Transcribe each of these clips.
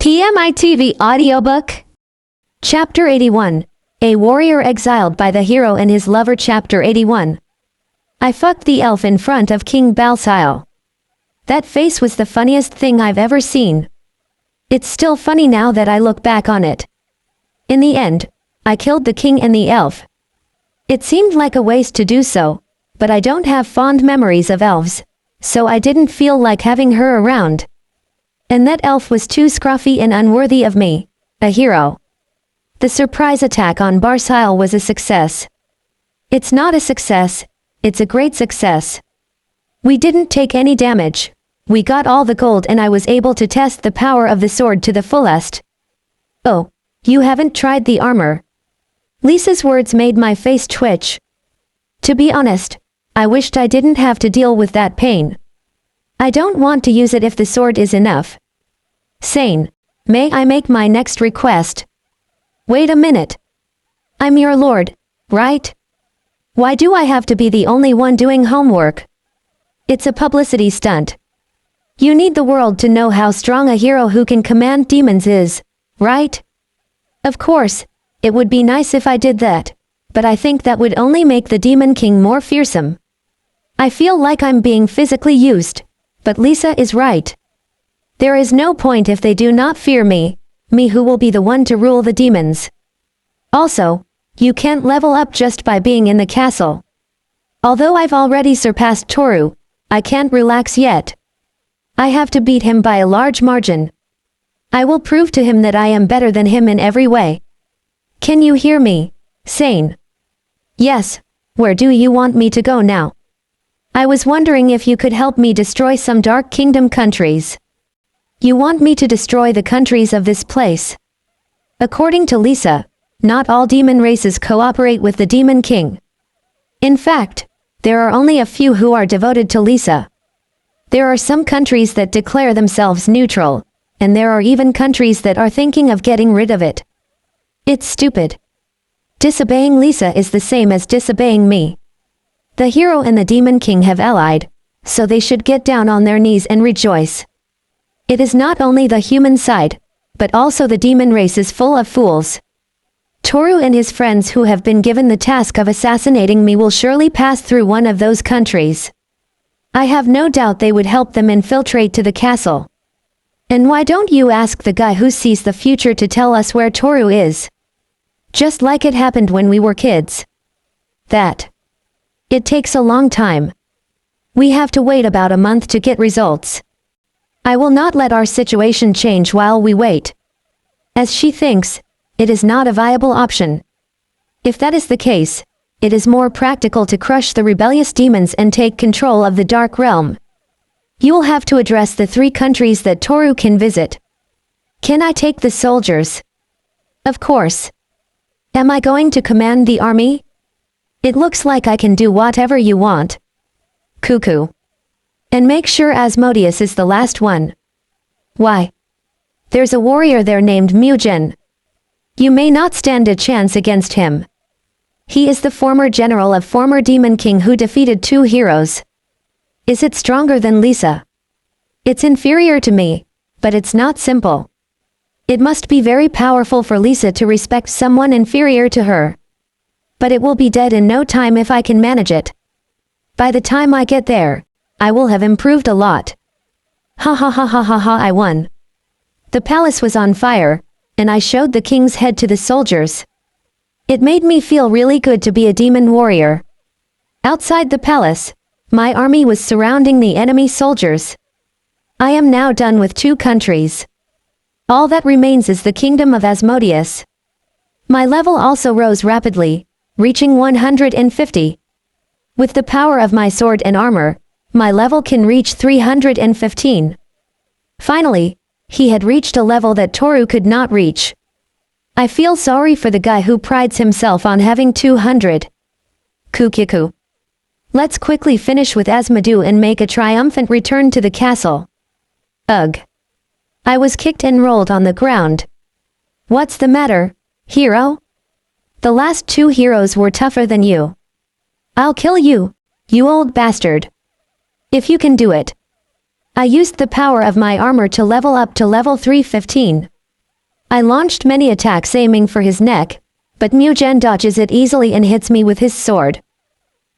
PMITV Audiobook Chapter 81 A Warrior Exiled by the Hero and His Lover. Chapter 81 I fucked the elf in front of King Balsile. That face was the funniest thing I've ever seen. It's still funny now that I look back on it. In the end, I killed the king and the elf. It seemed like a waste to do so, but I don't have fond memories of elves, so I didn't feel like having her around. And that elf was too scruffy and unworthy of me, a hero. The surprise attack on Balsile was a success. It's not a success, it's a great success. We didn't take any damage. We got all the gold and I was able to test the power of the sword to the fullest. Oh, you haven't tried the armor. Lisa's words made my face twitch. To be honest, I wished I didn't have to deal with that pain. I don't want to use it if the sword is enough. Sane, may I make my next request? Wait a minute. I'm your lord, right? Why do I have to be the only one doing homework? It's a publicity stunt. You need the world to know how strong a hero who can command demons is, right? Of course, it would be nice if I did that, but I think that would only make the Demon King more fearsome. I feel like I'm being physically used, but Lisa is right. There is no point if they do not fear me who will be the one to rule the demons. Also, you can't level up just by being in the castle. Although I've already surpassed Toru, I can't relax yet. I have to beat him by a large margin. I will prove to him that I am better than him in every way. Can you hear me, Sane? Yes, where do you want me to go now? I was wondering if you could help me destroy some Dark Kingdom countries. You want me to destroy the countries of this place? According to Lisa, not all demon races cooperate with the Demon King. In fact, there are only a few who are devoted to Lisa. There are some countries that declare themselves neutral, and there are even countries that are thinking of getting rid of it. It's stupid. Disobeying Lisa is the same as disobeying me. The hero and the Demon King have allied, so they should get down on their knees and rejoice. It is not only the human side, but also the demon race is full of fools. Toru and his friends who have been given the task of assassinating me will surely pass through one of those countries. I have no doubt they would help them infiltrate to the castle. And why don't you ask the guy who sees the future to tell us where Toru is? Just like it happened when we were kids. It takes a long time. We have to wait about a month to get results. I will not let our situation change while we wait. As she thinks, it is not a viable option. If that is the case, it is more practical to crush the rebellious demons and take control of the Dark Realm. You will have to address the 3 countries that Toru can visit. Can I take the soldiers? Of course. Am I going to command the army? It looks like I can do whatever you want. Cuckoo. And make sure Asmodeus is the last one. Why? There's a warrior there named Mugen. You may not stand a chance against him. He is the former general of former Demon King who defeated 2 heroes. Is it stronger than Lisa? It's inferior to me, but it's not simple. It must be very powerful for Lisa to respect someone inferior to her. But it will be dead in no time if I can manage it. By the time I get there, I will have improved a lot. Ha ha ha ha ha ha, I won. The palace was on fire, and I showed the king's head to the soldiers. It made me feel really good to be a demon warrior. Outside the palace, my army was surrounding the enemy soldiers. I am now done with 2 countries. All that remains is the kingdom of Asmodeus. My level also rose rapidly, reaching 150. With the power of my sword and armor, my level can reach 315. Finally, he had reached a level that Toru could not reach. I feel sorry for the guy who prides himself on having 200. Kukiku. Let's quickly finish with Asmodeus and make a triumphant return to the castle. Ugh. I was kicked and rolled on the ground. What's the matter, hero? The last 2 heroes were tougher than you. I'll kill you, you old bastard. If you can do it. I used the power of my armor to level up to level 315, I launched many attacks aiming for his neck, but Mugen dodges it easily and hits me with his sword.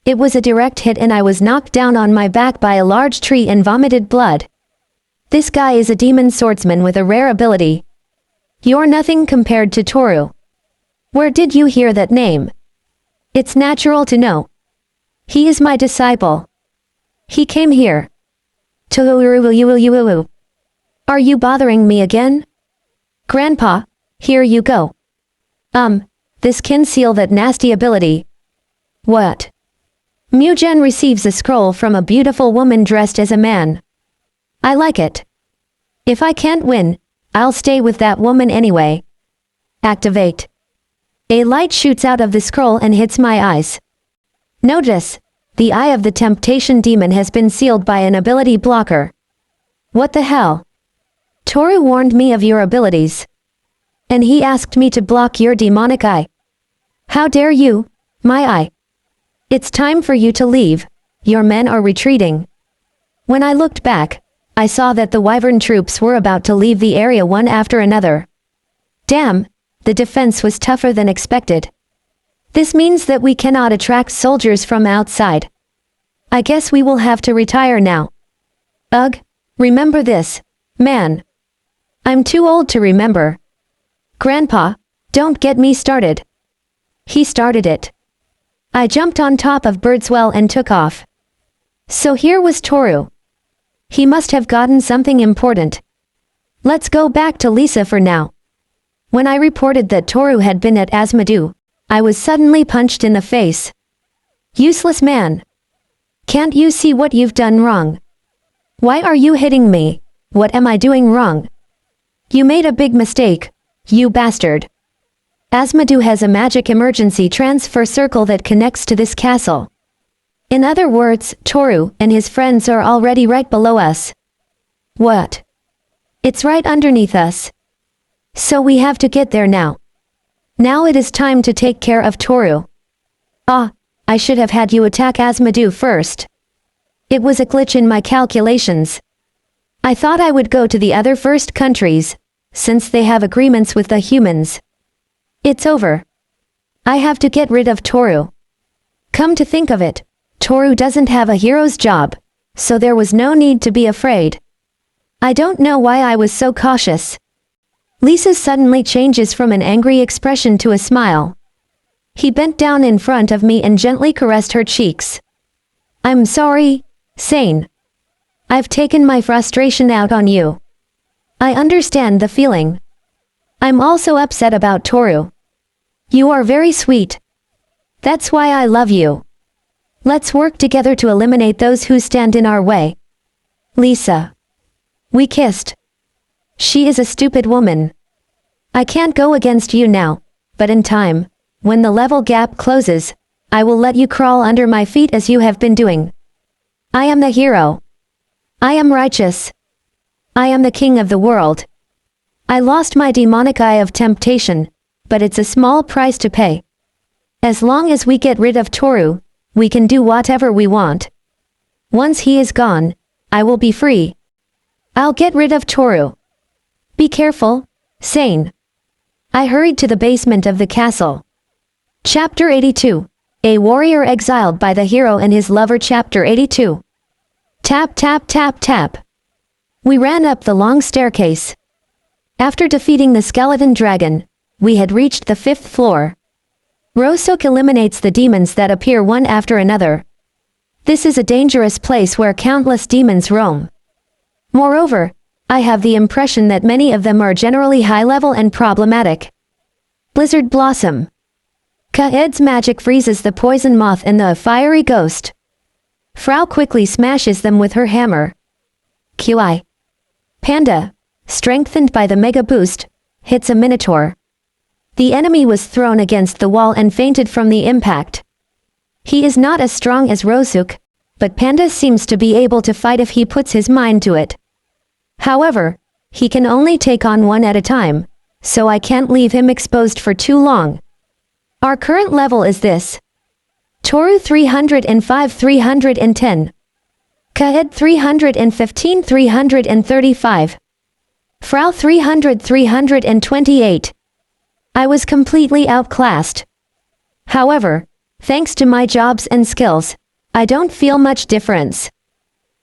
It was a direct hit and I was knocked down on my back by a large tree and vomited blood. This guy is a demon swordsman with a rare ability. You're nothing compared to Toru. Where did you hear that name? It's natural to know. He is my disciple. He came here. Are you bothering me again? Grandpa, here you go. This can seal that nasty ability. What? Mugen receives a scroll from a beautiful woman dressed as a man. I like it. If I can't win, I'll stay with that woman anyway. Activate. A light shoots out of the scroll and hits my eyes. Notice, the eye of the temptation demon has been sealed by an ability blocker. What the hell? Toru warned me of your abilities. And he asked me to block your demonic eye. How dare you, my eye? It's time for you to leave. Your men are retreating. When I looked back, I saw that the Wyvern troops were about to leave the area one after another. Damn, the defense was tougher than expected. This means that we cannot attract soldiers from outside. I guess we will have to retire now. Ugh, remember this, man. I'm too old to remember. Grandpa, don't get me started. He started it. I jumped on top of Birdswell and took off. So here was Toru. He must have gotten something important. Let's go back to Lisa for now. When I reported that Toru had been at Asmodee, I was suddenly punched in the face. Useless man. Can't you see what you've done wrong? Why are you hitting me? What am I doing wrong? You made a big mistake, you bastard. Asmodee has a magic emergency transfer circle that connects to this castle. In other words, Toru and his friends are already right below us. What? It's right underneath us. So we have to get there now. Now it is time to take care of Toru. Ah, I should have had you attack Asmodee first. It was a glitch in my calculations. I thought I would go to the other first countries, since they have agreements with the humans. It's over. I have to get rid of Toru. Come to think of it, Toru doesn't have a hero's job, so there was no need to be afraid. I don't know why I was so cautious. Lisa suddenly changes from an angry expression to a smile. He bent down in front of me and gently caressed her cheeks. I'm sorry, Sane. I've taken my frustration out on you. I understand the feeling. I'm also upset about Toru. You are very sweet. That's why I love you. Let's work together to eliminate those who stand in our way. Lisa. We kissed. She is a stupid woman. I can't go against you now, but in time, when the level gap closes, I will let you crawl under my feet as you have been doing. I am the hero. I am righteous. I am the king of the world. I lost my demonic eye of temptation, but it's a small price to pay. As long as we get rid of Toru, we can do whatever we want. Once he is gone, I will be free. I'll get rid of Toru. Be careful, Sane. I hurried to the basement of the castle. Chapter 82. A warrior exiled by the hero and his lover. Chapter 82. Tap tap tap tap. We ran up the long staircase. After defeating the skeleton dragon, we had reached the 5th floor. Rosok eliminates the demons that appear one after another. This is a dangerous place where countless demons roam. Moreover, I have the impression that many of them are generally high-level and problematic. Blizzard Blossom. Kaed's magic freezes the poison moth and the fiery ghost. Frau quickly smashes them with her hammer. QI. Panda, strengthened by the Mega Boost, hits a Minotaur. The enemy was thrown against the wall and fainted from the impact. He is not as strong as Rosuk, but Panda seems to be able to fight if he puts his mind to it. However, he can only take on one at a time, so I can't leave him exposed for too long. Our current level is this. Toru 305 310. Kaed 315 335. Frau 328. I was completely outclassed. However, thanks to my jobs and skills, I don't feel much difference.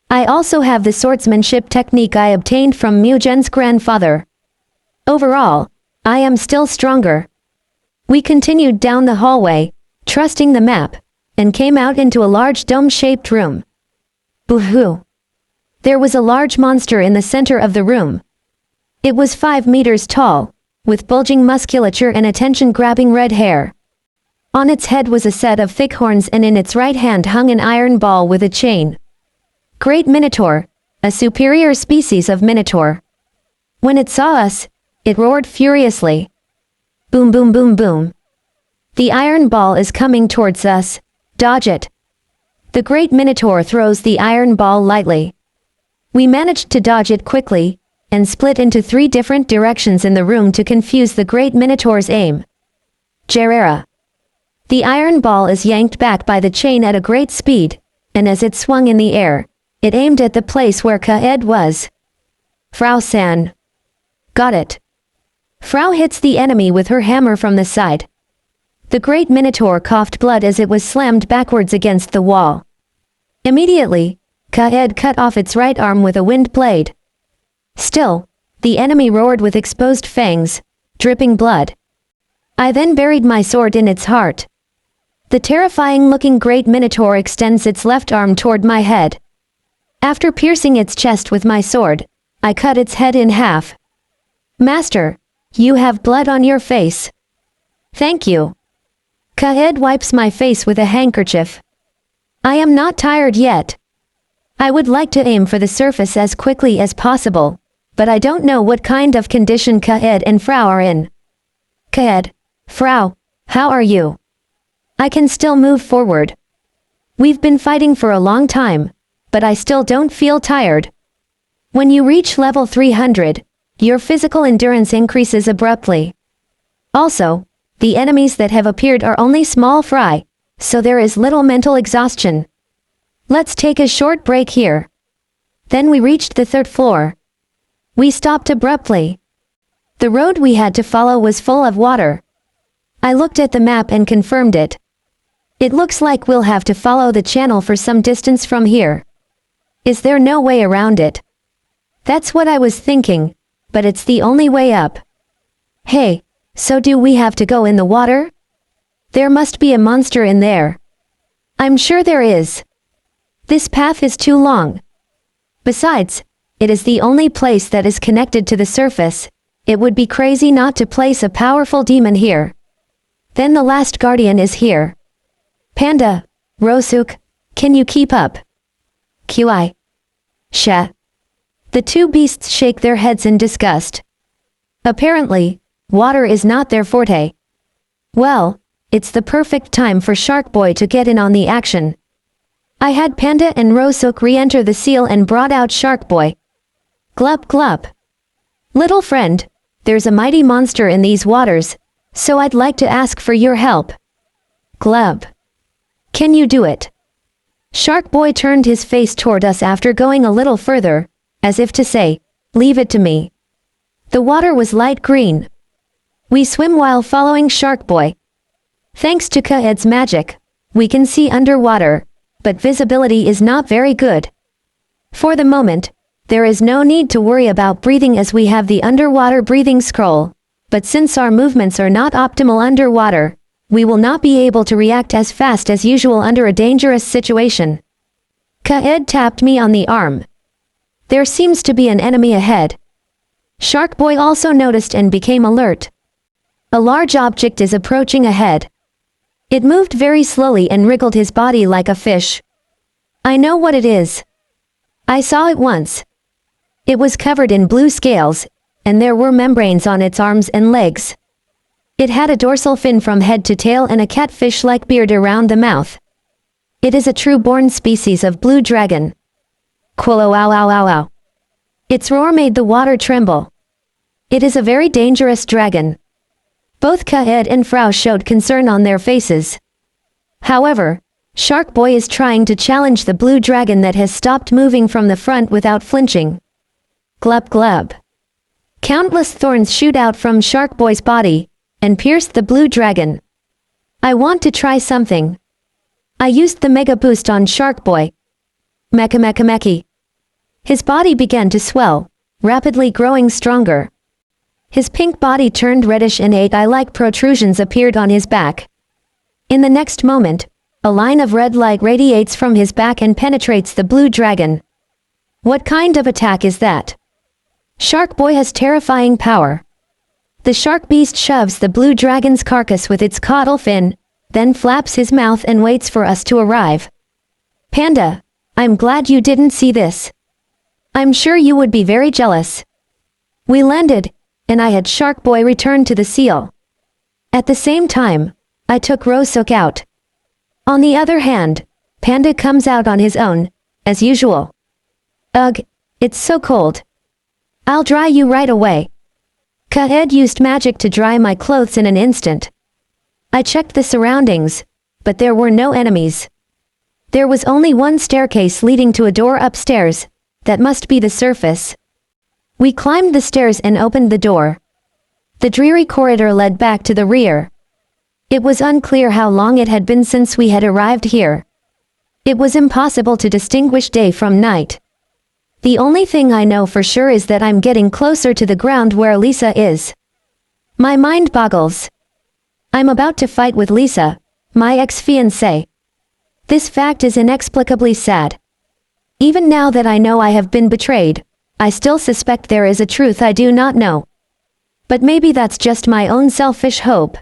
I also have the swordsmanship technique I obtained from Mugen's grandfather. Overall, I am still stronger. We continued down the hallway, trusting the map, and came out into a large dome-shaped room. Boo-hoo. There was a large monster in the center of the room. It was 5 meters tall, with bulging musculature and attention-grabbing red hair. On its head was a set of thick horns, and in its right hand hung an iron ball with a chain. Great Minotaur, a superior species of Minotaur. When it saw us, it roared furiously. Boom boom boom boom. The iron ball is coming towards us, dodge it. The Great Minotaur throws the iron ball lightly. We managed to dodge it quickly, and split into 3 different directions in the room to confuse the Great Minotaur's aim. Gerera. The iron ball is yanked back by the chain at a great speed, and as it swung in the air, it aimed at the place where Kaed was. Frau-san. Got it. Frau hits the enemy with her hammer from the side. The Great Minotaur coughed blood as it was slammed backwards against the wall. Immediately, Kaed cut off its right arm with a wind blade. Still, the enemy roared with exposed fangs, dripping blood. I then buried my sword in its heart. The terrifying-looking Great Minotaur extends its left arm toward my head. After piercing its chest with my sword, I cut its head in half. Master, you have blood on your face. Thank you. Kaed wipes my face with a handkerchief. I am not tired yet. I would like to aim for the surface as quickly as possible, but I don't know what kind of condition Kaed and Frau are in. Kaed, Frau, how are you? I can still move forward. We've been fighting for a long time, but I still don't feel tired. When you reach level 300, your physical endurance increases abruptly. Also, the enemies that have appeared are only small fry, so there is little mental exhaustion. Let's take a short break here. Then we reached the 3rd floor. We stopped abruptly. The road we had to follow was full of water. I looked at the map and confirmed it. It looks like we'll have to follow the channel for some distance from here. Is there no way around it? That's what I was thinking, but it's the only way up. Hey, so do we have to go in the water? There must be a monster in there. I'm sure there is. This path is too long. Besides, it is the only place that is connected to the surface. It would be crazy not to place a powerful demon here. Then the last guardian is here. Panda, Rosuk, can you keep up? QI. Sha. The 2 beasts shake their heads in disgust. Apparently, water is not their forte. Well, it's the perfect time for Shark Boy to get in on the action. I had Panda and Rosuk re-enter the seal and brought out Shark Boy. Glup glup. Little friend, there's a mighty monster in these waters, so I'd like to ask for your help. Glub. Can you do it? Shark Boy turned his face toward us after going a little further, as if to say, leave it to me. The water was light green. We swim while following Shark Boy. Thanks to Kaed's magic, we can see underwater, but visibility is not very good. For the moment, there is no need to worry about breathing as we have the underwater breathing scroll, but since our movements are not optimal underwater, we will not be able to react as fast as usual under a dangerous situation. Kaed tapped me on the arm. There seems to be an enemy ahead. Shark Boy also noticed and became alert. A large object is approaching ahead. It moved very slowly and wriggled his body like a fish. I know what it is. I saw it once. It was covered in blue scales, and there were membranes on its arms and legs. It had a dorsal fin from head to tail and a catfish-like beard around the mouth. It is a true-born species of blue dragon. Quolo-ow-ow-ow-ow. Its roar made the water tremble. It is a very dangerous dragon. Both Kaed and Frau showed concern on their faces. However, Shark Boy is trying to challenge the blue dragon that has stopped moving from the front without flinching. Glub glub. Countless thorns shoot out from Shark Boy's body and pierce the blue dragon. I want to try something. I used the Mega Boost on Shark Boy. Mecha mecha mechi. His body began to swell, rapidly growing stronger. His pink body turned reddish and eight eye-like protrusions appeared on his back. In the next moment, a line of red light radiates from his back and penetrates the blue dragon. What kind of attack is that? Shark Boy has terrifying power. The shark beast shoves the blue dragon's carcass with its caudal fin, then flaps his mouth and waits for us to arrive. Panda, I'm glad you didn't see this. I'm sure you would be very jealous. We landed, and I had Shark Boy return to the seal. At the same time, I took Rosook out. On the other hand, Panda comes out on his own, as usual. Ugh, it's so cold. I'll dry you right away. Kaed used magic to dry my clothes in an instant. I checked the surroundings, but there were no enemies. There was only one staircase leading to a door upstairs. That must be the surface. We climbed the stairs and opened the door. The dreary corridor led back to the rear. It was unclear how long it had been since we had arrived here. It was impossible to distinguish day from night. The only thing I know for sure is that I'm getting closer to the ground where Lisa is. My mind boggles. I'm about to fight with Lisa, my ex-fiancée. This fact is inexplicably sad. Even now that I know I have been betrayed, I still suspect there is a truth I do not know. But maybe that's just my own selfish hope.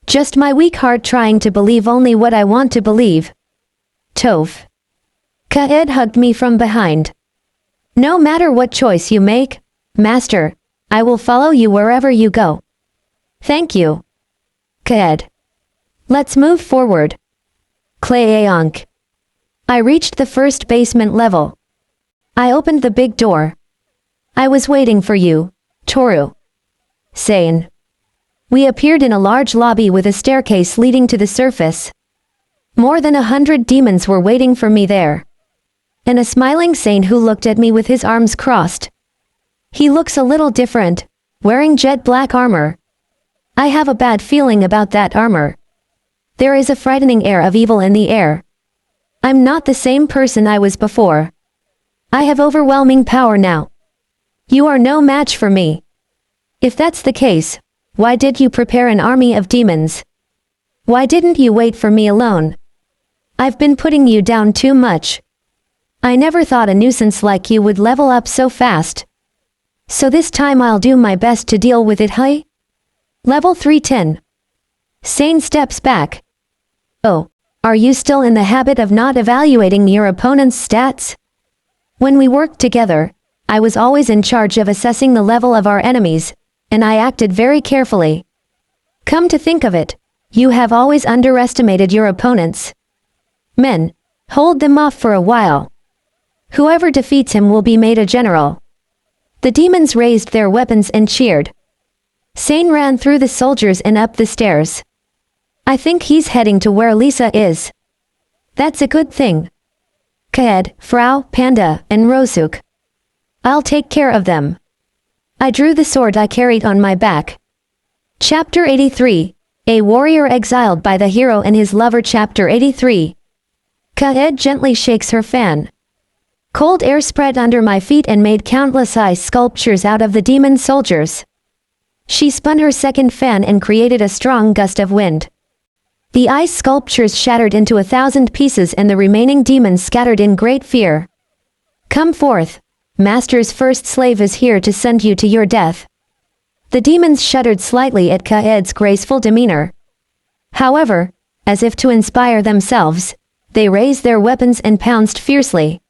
Just my weak heart trying to believe only what I want to believe. Toph. Kaed hugged me from behind. No matter what choice you make, Master, I will follow you wherever you go. Thank you. Kaed. Let's move forward. Cleaonk. I reached the first basement level. I opened the big door. I was waiting for you, Toru. Sane. We appeared in a large lobby with a staircase leading to the surface. More than 100 demons were waiting for me there. And a smiling Sane who looked at me with his arms crossed. He looks a little different, wearing jet black armor. I have a bad feeling about that armor. There is a frightening air of evil in the air. I'm not the same person I was before. I have overwhelming power now. You are no match for me. If that's the case, why did you prepare an army of demons? Why didn't you wait for me alone? I've been putting you down too much. I never thought a nuisance like you would level up so fast. So this time I'll do my best to deal with it, huh? Level 310. Sane steps back. Oh, are you still in the habit of not evaluating your opponent's stats? When we worked together, I was always in charge of assessing the level of our enemies, and I acted very carefully. Come to think of it, you have always underestimated your opponents. Men, hold them off for a while. Whoever defeats him will be made a general. The demons raised their weapons and cheered. Sane ran through the soldiers and up the stairs. I think he's heading to where Lisa is. That's a good thing. Kaed, Frau, Panda, and Rosook. I'll take care of them. I drew the sword I carried on my back. Chapter 83, A Warrior Exiled by the Hero and His Lover. Chapter 83. Kaed gently shakes her fan. Cold air spread under my feet and made countless ice sculptures out of the demon soldiers. She spun her second fan and created a strong gust of wind. The ice sculptures shattered into 1,000 pieces and the remaining demons scattered in great fear. Come forth, Master's first slave is here to send you to your death. The demons shuddered slightly at Kaed's graceful demeanor. However, as if to inspire themselves, they raised their weapons and pounced fiercely.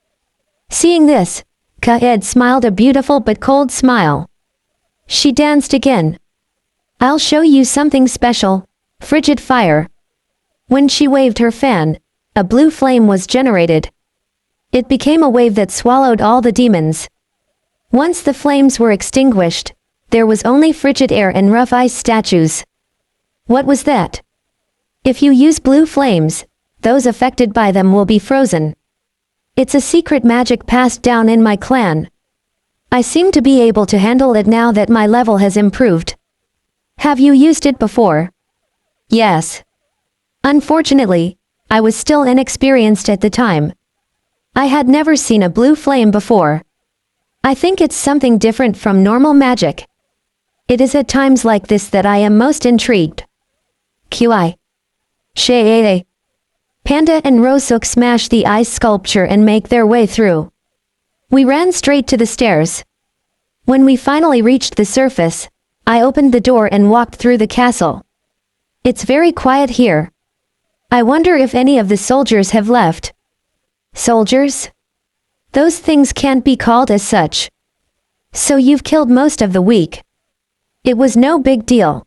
Seeing this, Kaed smiled a beautiful but cold smile. She danced again. I'll show you something special, frigid fire. When she waved her fan, a blue flame was generated. It became a wave that swallowed all the demons. Once the flames were extinguished, there was only frigid air and rough ice statues. What was that? If you use blue flames, those affected by them will be frozen. It's a secret magic passed down in my clan. I seem to be able to handle it now that my level has improved. Have you used it before? Yes. Unfortunately, I was still inexperienced at the time. I had never seen a blue flame before. I think it's something different from normal magic. It is at times like this that I am most intrigued. QI. Shea. Panda and Roseuk smash the ice sculpture and make their way through. We ran straight to the stairs. When we finally reached the surface, I opened the door and walked through the castle. It's very quiet here. I wonder if any of the soldiers have left. Soldiers? Those things can't be called as such. So you've killed most of the weak. It was no big deal.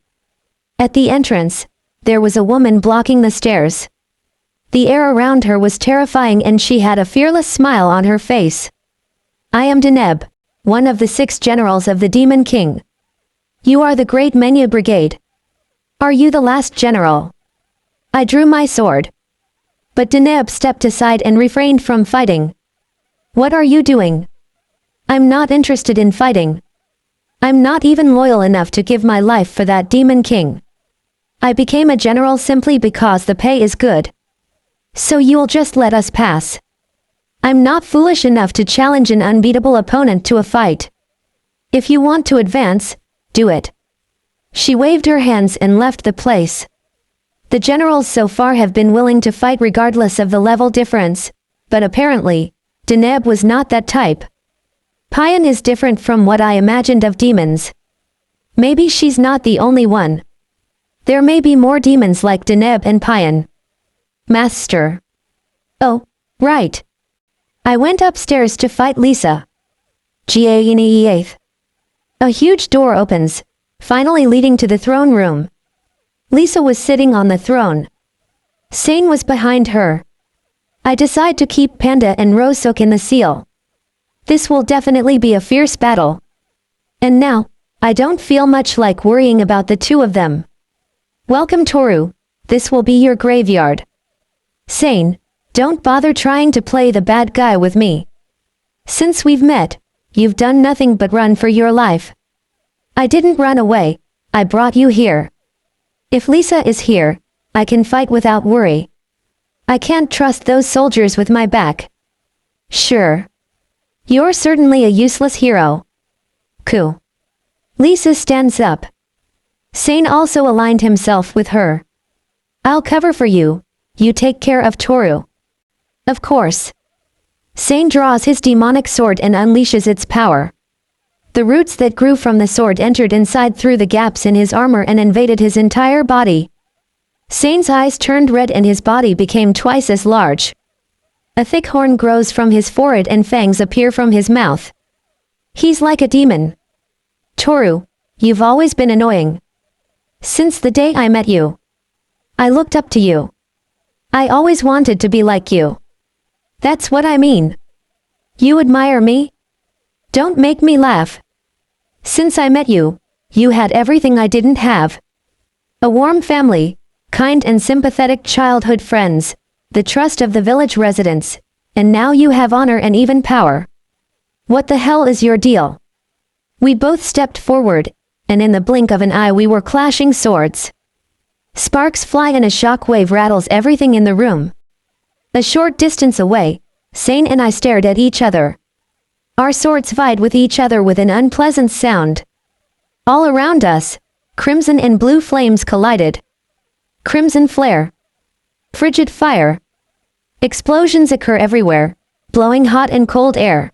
At the entrance, there was a woman blocking the stairs. The air around her was terrifying and she had a fearless smile on her face. I am Deneb, one of the 6 generals of the Demon King. You are the Great Menya Brigade. Are you the last general? I drew my sword. But Deneb stepped aside and refrained from fighting. What are you doing? I'm not interested in fighting. I'm not even loyal enough to give my life for that Demon King. I became a general simply because the pay is good. So you'll just let us pass. I'm not foolish enough to challenge an unbeatable opponent to a fight. If you want to advance, do it. She waved her hands and left the place. The generals so far have been willing to fight regardless of the level difference, but apparently, Deneb was not that type. Payan is different from what I imagined of demons. Maybe she's not the only one. There may be more demons like Deneb and Payan. Master. Oh, right. I went upstairs to fight Lisa. GAE8. A huge door opens, finally leading to the throne room. Lisa was sitting on the throne. Sane was behind her. I decide to keep Panda and Roseuk in the seal. This will definitely be a fierce battle. And now, I don't feel much like worrying about the 2 of them. Welcome Toru, this will be your graveyard. Sane, don't bother trying to play the bad guy with me. Since we've met, you've done nothing but run for your life. I didn't run away, I brought you here. If Lisa is here, I can fight without worry. I can't trust those soldiers with my back. Sure. You're certainly a useless hero. Cool. Lisa stands up. Sane also aligned himself with her. I'll cover for you, you take care of Toru. Of course. Sane draws his demonic sword and unleashes its power. The roots that grew from the sword entered inside through the gaps in his armor and invaded his entire body. Sane's eyes turned red and his body became twice as large. A thick horn grows from his forehead and fangs appear from his mouth. He's like a demon. Toru, you've always been annoying. Since the day I met you. I looked up to you. I always wanted to be like you. That's what I mean. You admire me? Don't make me laugh. Since I met you, you had everything I didn't have. A warm family, kind and sympathetic childhood friends, the trust of the village residents, and now you have honor and even power. What the hell is your deal? We both stepped forward, and in the blink of an eye we were clashing swords. Sparks fly and a shockwave rattles everything in the room. A short distance away, Sane and I stared at each other. Our swords vied with each other with an unpleasant sound. All around us, crimson and blue flames collided. Crimson flare. Frigid fire. Explosions occur everywhere, blowing hot and cold air.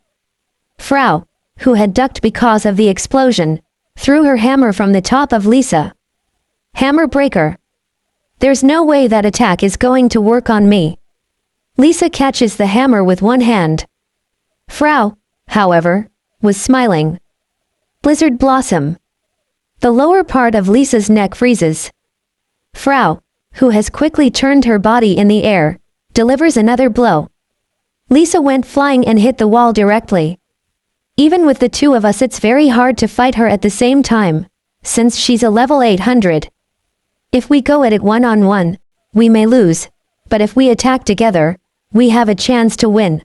Frau, who had ducked because of the explosion, threw her hammer from the top of Lisa. Hammer breaker. There's no way that attack is going to work on me. Lisa catches the hammer with one hand. Frau, however, was smiling. Blizzard blossom. The lower part of Lisa's neck freezes. Frau, who has quickly turned her body in the air, delivers another blow. Lisa went flying and hit the wall directly. Even with the 2 of us, it's very hard to fight her at the same time, since she's a level 800. If we go at it one-on-one, we may lose, but if we attack together, we have a chance to win.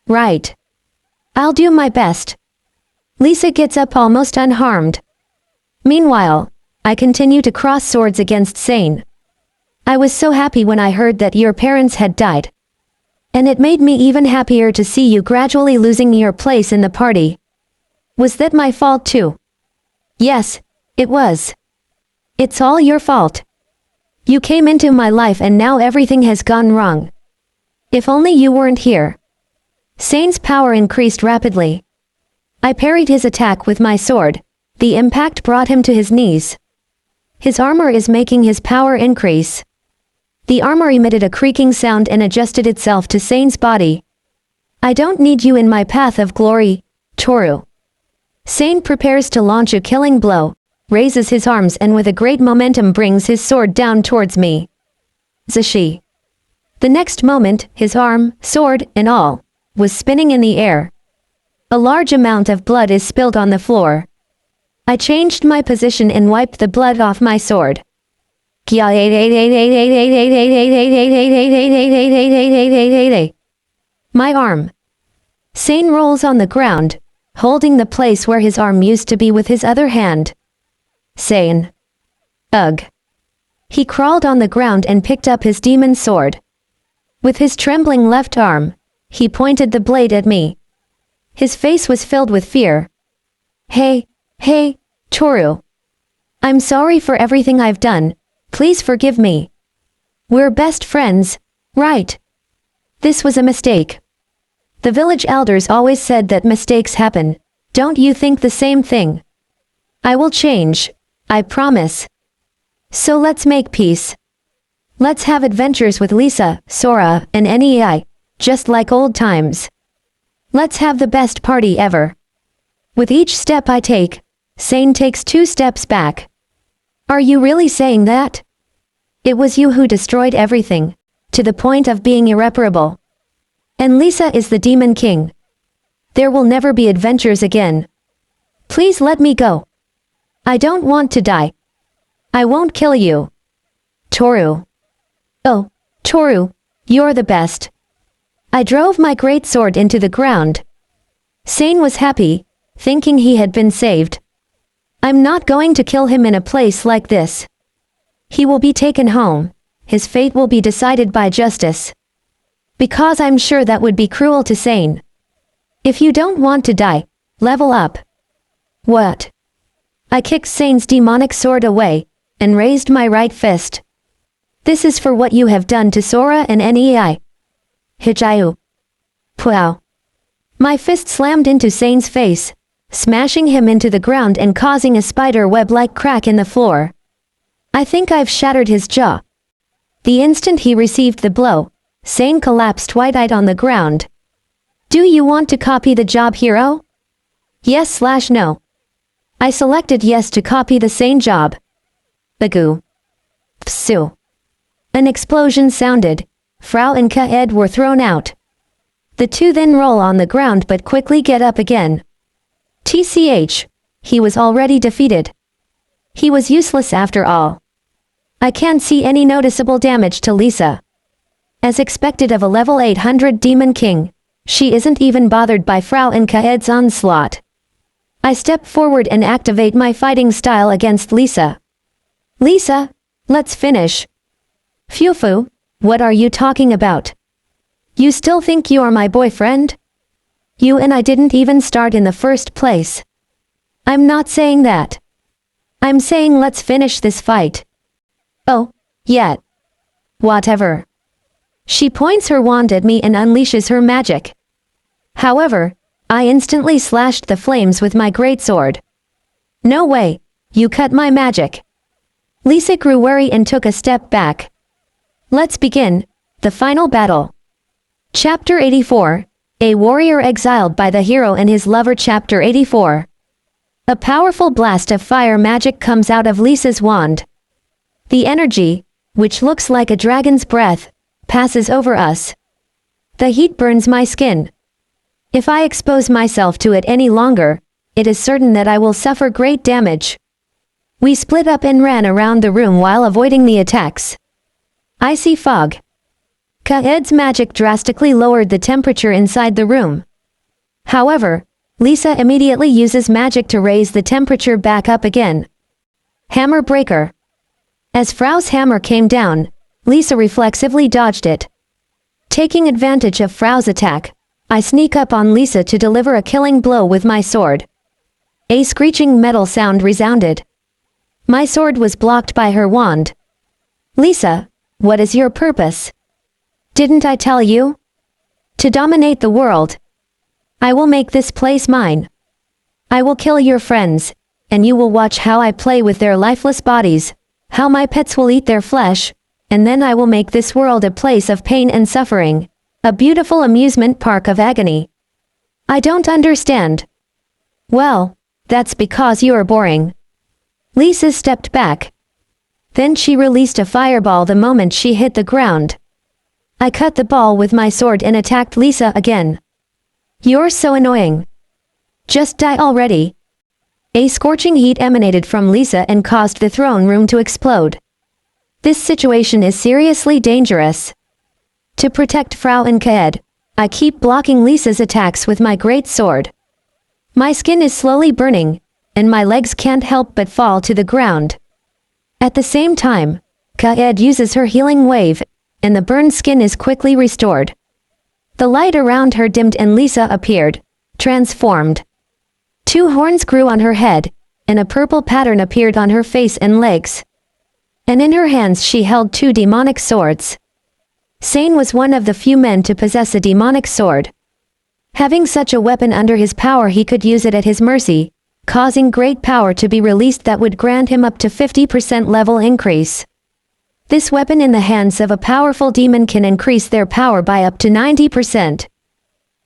Right. I'll do my best. Lisa gets up almost unharmed. Meanwhile, I continue to cross swords against Sane. I was so happy when I heard that your parents had died. And it made me even happier to see you gradually losing your place in the party. Was that my fault too? Yes, it was. It's all your fault. You came into my life and now everything has gone wrong. If only you weren't here. Sane's power increased rapidly. I parried his attack with my sword. The impact brought him to his knees. His armor is making his power increase. The armor emitted a creaking sound and adjusted itself to Sane's body. I don't need you in my path of glory, Toru. Sane prepares to launch a killing blow, raises his arms and with a great momentum brings his sword down towards me. Zashi. The next moment, his arm, sword, and all, was spinning in the air. A large amount of blood is spilled on the floor. I changed my position and wiped the blood off my sword. My arm. Sane rolls on the ground, holding the place where his arm used to be with his other hand. Sane. Ugh. He crawled on the ground and picked up his demon sword. With his trembling left arm, he pointed the blade at me. His face was filled with fear. Hey, Toru. I'm sorry for everything I've done. Please forgive me. We're best friends, right? This was a mistake. The village elders always said that mistakes happen. Don't you think the same thing? I will change, I promise. So let's make peace. Let's have adventures with Lisa, Sora, and NEI, just like old times. Let's have the best party ever. With each step I take, Sane takes 2 steps back. Are you really saying that? It was you who destroyed everything, to the point of being irreparable. And Lisa is the Demon King. There will never be adventures again. Please let me go. I don't want to die. I won't kill you. Toru. Oh, Toru, you're the best. I drove my great sword into the ground. Sane was happy, thinking he had been saved. I'm not going to kill him in a place like this. He will be taken home. His fate will be decided by justice. Because I'm sure that would be cruel to Sane. If you don't want to die, level up. What? I kicked Sane's demonic sword away, and raised my right fist. This is for what you have done to Sora and NEI. Hijayu. Pow. My fist slammed into Sane's face, smashing him into the ground and causing a spider web-like crack in the floor. I think I've shattered his jaw. The instant he received the blow, Sane collapsed wide-eyed on the ground. Do you want to copy the job, hero? Yes/no. I selected yes to copy the Sane job. Bagoo. Psu. An explosion sounded. Frau and Ka-Ed were thrown out. The two then roll on the ground but quickly get up again. TCH. He was already defeated. He was useless after all. I can't see any noticeable damage to Lisa. As expected of a level 800 Demon King, she isn't even bothered by Frau and Ka-Ed's onslaught. I step forward and activate my fighting style against Lisa. Lisa, let's finish. Fufu, what are you talking about? You still think you are my boyfriend? You and I didn't even start in the first place. I'm not saying that. I'm saying let's finish this fight. Oh, yet. Whatever. She points her wand at me and unleashes her magic. However, I instantly slashed the flames with my greatsword. No way, you cut my magic. Lisa grew wary and took a step back. Let's begin, the final battle. Chapter 84, A Warrior Exiled by the Hero and His Lover. Chapter 84. A powerful blast of fire magic comes out of Lisa's wand. The energy, which looks like a dragon's breath, passes over us. The heat burns my skin. If I expose myself to it any longer, it is certain that I will suffer great damage. We split up and ran around the room while avoiding the attacks. Icy fog. Ka-Ed's magic drastically lowered the temperature inside the room. However, Lisa immediately uses magic to raise the temperature back up again. Hammer breaker. As Frau's hammer came down, Lisa reflexively dodged it. Taking advantage of Frau's attack, I sneak up on Lisa to deliver a killing blow with my sword. A screeching metal sound resounded. My sword was blocked by her wand. Lisa, what is your purpose? Didn't I tell you? To dominate the world. I will make this place mine. I will kill your friends, and you will watch how I play with their lifeless bodies, how my pets will eat their flesh, and then I will make this world a place of pain and suffering, a beautiful amusement park of agony. I don't understand. Well, that's because you are boring. Lisa stepped back. Then she released a fireball the moment she hit the ground. I cut the ball with my sword and attacked Lisa again. You're so annoying. Just die already. A scorching heat emanated from Lisa and caused the throne room to explode. This situation is seriously dangerous. To protect Frau and Kaed, I keep blocking Lisa's attacks with my great sword. My skin is slowly burning, and my legs can't help but fall to the ground. At the same time, Kaed uses her healing wave, and the burned skin is quickly restored. The light around her dimmed and Lisa appeared, transformed. 2 horns grew on her head, and a purple pattern appeared on her face and legs. And in her hands she held 2 demonic swords. Sane was one of the few men to possess a demonic sword. Having such a weapon under his power, he could use it at his mercy, causing great power to be released that would grant him up to 50% level increase. This weapon in the hands of a powerful demon can increase their power by up to 90%.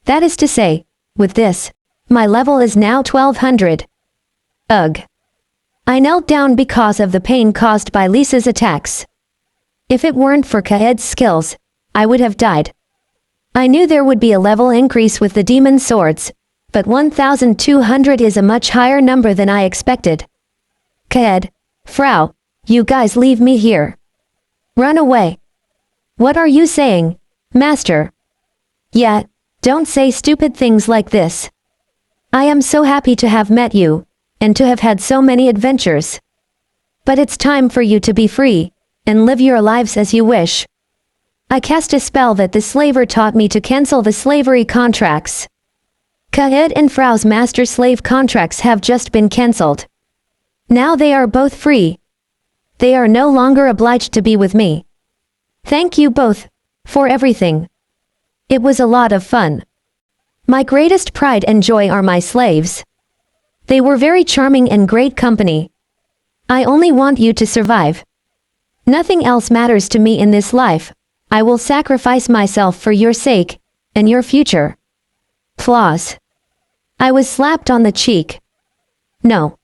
That is to say, with this, my level is now 1200. Ugh. I knelt down because of the pain caused by Lisa's attacks. If it weren't for Kaed's skills, I would have died. I knew there would be a level increase with the demon swords, but 1200 is a much higher number than I expected. Kaed, Frau, you guys leave me here. Run away. What are you saying, Master? Yeah, don't say stupid things like this. I am so happy to have met you, and to have had so many adventures. But it's time for you to be free, and live your lives as you wish. I cast a spell that the slaver taught me to cancel the slavery contracts. Kaed and Frau's master-slave contracts have just been cancelled. Now they are both free. They are no longer obliged to be with me. Thank you both, for everything. It was a lot of fun. My greatest pride and joy are my slaves. They were very charming and great company. I only want you to survive. Nothing else matters to me in this life. I will sacrifice myself for your sake, and your future. Flaws. I was slapped on the cheek. No.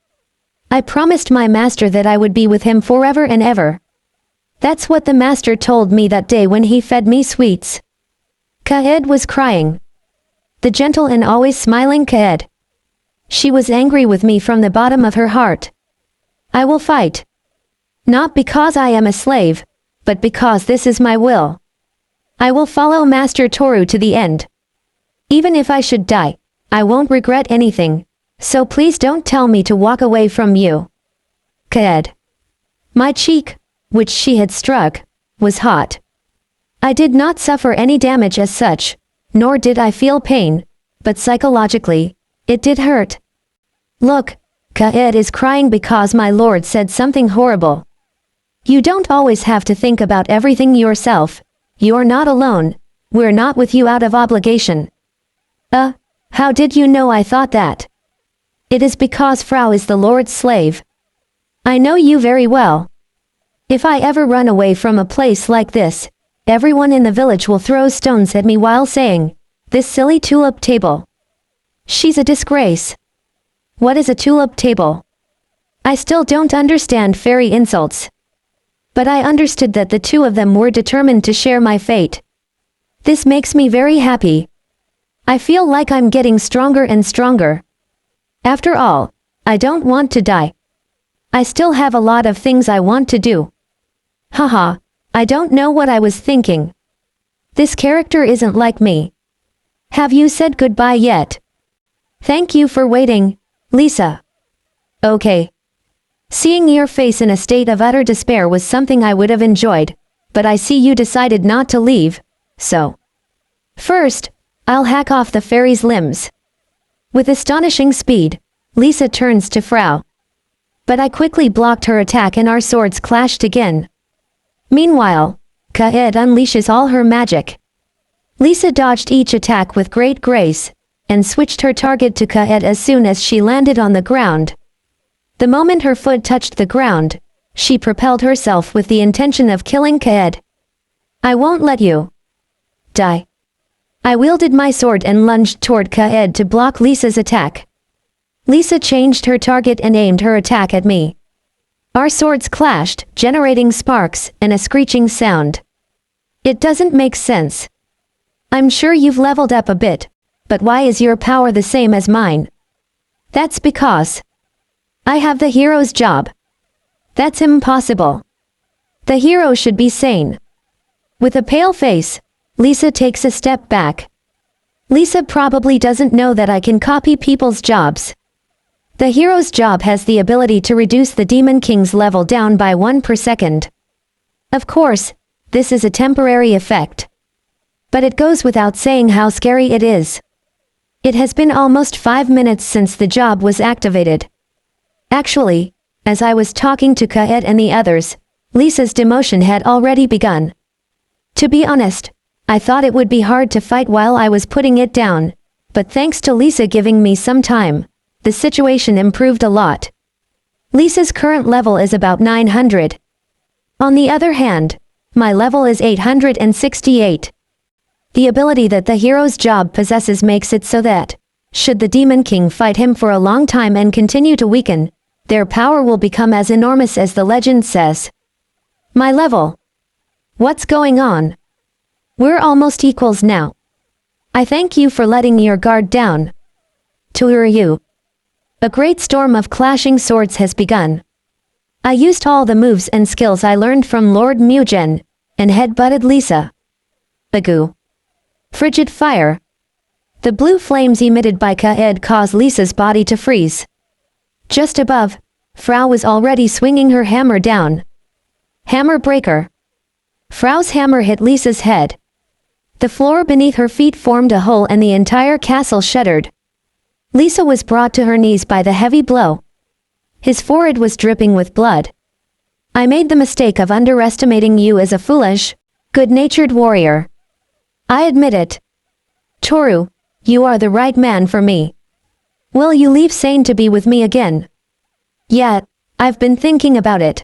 I promised my master that I would be with him forever and ever. That's what the master told me that day when he fed me sweets. Kaed was crying. The gentle and always smiling Kaed. She was angry with me from the bottom of her heart. I will fight. Not because I am a slave, but because this is my will. I will follow Master Toru to the end. Even if I should die, I won't regret anything, so please don't tell me to walk away from you. Kaed. My cheek, which she had struck, was hot. I did not suffer any damage as such, nor did I feel pain, but psychologically, it did hurt. Look, Kaed is crying because my lord said something horrible. You don't always have to think about everything yourself. You're not alone. We're not with you out of obligation. How did you know I thought that? It is because Frau is the Lord's slave. I know you very well. If I ever run away from a place like this, everyone in the village will throw stones at me while saying, "This silly tulip table. She's a disgrace." What is a tulip table? I still don't understand fairy insults. But I understood that the 2 of them were determined to share my fate. This makes me very happy. I feel like I'm getting stronger and stronger. After all, I don't want to die. I still have a lot of things I want to do. Haha, I don't know what I was thinking. This character isn't like me. Have you said goodbye yet? Thank you for waiting, Lisa. Okay. Seeing your face in a state of utter despair was something I would have enjoyed, but I see you decided not to leave, so. First, I'll hack off the fairy's limbs. With astonishing speed, Lisa turns to Frau. But I quickly blocked her attack and our swords clashed again. Meanwhile, Kaed unleashes all her magic. Lisa dodged each attack with great grace, and switched her target to Kaed as soon as she landed on the ground. The moment her foot touched the ground, she propelled herself with the intention of killing Kaed. I won't let you die. I wielded my sword and lunged toward Kaed to block Lisa's attack. Lisa changed her target and aimed her attack at me. Our swords clashed, generating sparks and a screeching sound. It doesn't make sense. I'm sure you've leveled up a bit, but why is your power the same as mine? That's because I have the hero's job. That's impossible. The hero should be sane. With a pale face, Lisa takes a step back. Lisa probably doesn't know that I can copy people's jobs. The hero's job has the ability to reduce the Demon King's level down by 1 per second. Of course, this is a temporary effect. But it goes without saying how scary it is. It has been almost 5 minutes since the job was activated. Actually, as I was talking to Kaed and the others, Lisa's demotion had already begun. To be honest, I thought it would be hard to fight while I was putting it down, but thanks to Lisa giving me some time, the situation improved a lot. Lisa's current level is about 900. On the other hand, my level is 868. The ability that the hero's job possesses makes it so that, should the Demon King fight him for a long time and continue to weaken, their power will become as enormous as the legend says. My level. What's going on? We're almost equals now. I thank you for letting your guard down. To a great storm of clashing swords has begun. I used all the moves and skills I learned from Lord Mugen, and head-butted Lisa. Agoo. Frigid fire. The blue flames emitted by Kaed caused Lisa's body to freeze. Just above, Frau was already swinging her hammer down. Hammer breaker. Frau's hammer hit Lisa's head. The floor beneath her feet formed a hole and the entire castle shuddered. Lisa was brought to her knees by the heavy blow. His forehead was dripping with blood. I made the mistake of underestimating you as a foolish, good-natured warrior. I admit it. Toru, you are the right man for me. Will you leave sane to be with me again? Yeah, I've been thinking about it.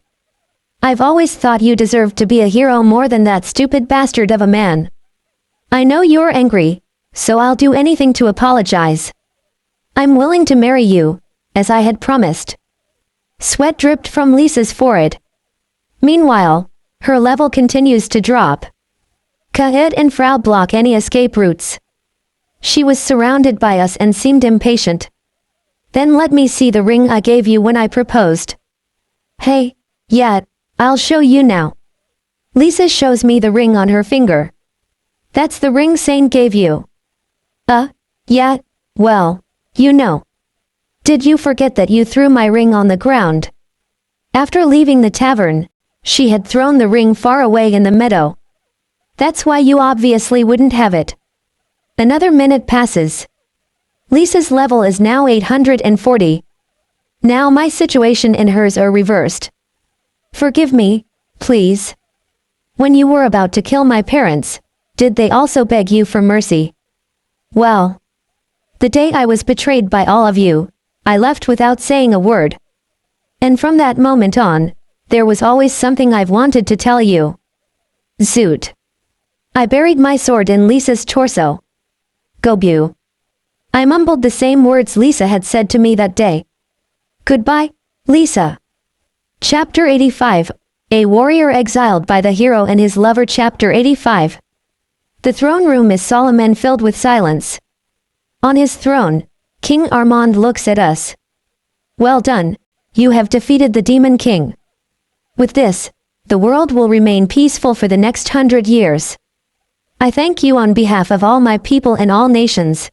I've always thought you deserved to be a hero more than that stupid bastard of a man. I know you're angry, so I'll do anything to apologize. I'm willing to marry you, as I had promised. Sweat dripped from Lisa's forehead. Meanwhile, her level continues to drop. Kaed and Frau block any escape routes. She was surrounded by us and seemed impatient. Then let me see the ring I gave you when I proposed. Hey, yeah, I'll show you now. Lisa shows me the ring on her finger. That's the ring Sane gave you. Yeah, well, you know. Did you forget that you threw my ring on the ground? After leaving the tavern, she had thrown the ring far away in the meadow. That's why you obviously wouldn't have it. Another minute passes. Lisa's level is now 840. Now my situation and hers are reversed. Forgive me, please. When you were about to kill my parents, did they also beg you for mercy? Well, the day I was betrayed by all of you, I left without saying a word. And from that moment on, there was always something I've wanted to tell you. Zoot. I buried my sword in Lisa's torso. Gobu. I mumbled the same words Lisa had said to me that day. Goodbye, Lisa. Chapter 85. A warrior exiled by the hero and his lover. Chapter 85. The throne room is solemn and filled with silence. On his throne, King Armand looks at us. Well done, you have defeated the Demon King. With this, the world will remain peaceful for the next 100 years. I thank you on behalf of all my people and all nations.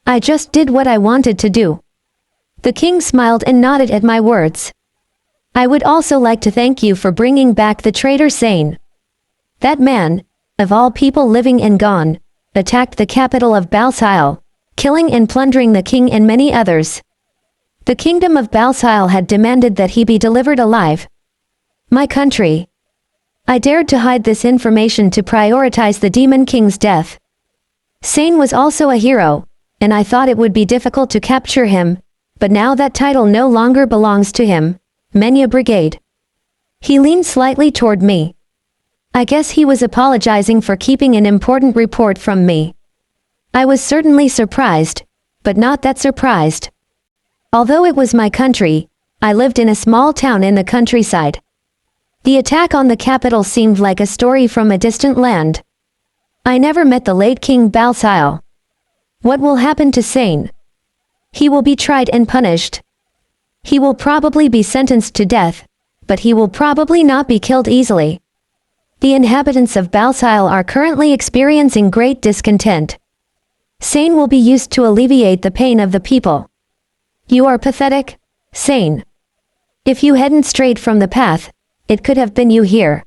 I just did what I wanted to do. The king smiled and nodded at my words. I would also like to thank you for bringing back the traitor Sane. That man, of all people living and gone, attacked the capital of Balsile, killing and plundering the king and many others. The kingdom of Balsile had demanded that he be delivered alive. My country. I dared to hide this information to prioritize the demon king's death. Sane was also a hero, and I thought it would be difficult to capture him, but now that title no longer belongs to him. Menya Brigade. He leaned slightly toward me. I guess he was apologizing for keeping an important report from me. I was certainly surprised, but not that surprised. Although it was my country, I lived in a small town in the countryside. The attack on the capital seemed like a story from a distant land. I never met the late King Balsile. What will happen to Sane? He will be tried and punished. He will probably be sentenced to death, but he will probably not be killed easily. The inhabitants of Balsile are currently experiencing great discontent. Sane will be used to alleviate the pain of the people. You are pathetic, Sane. If you hadn't strayed from the path, it could have been you here.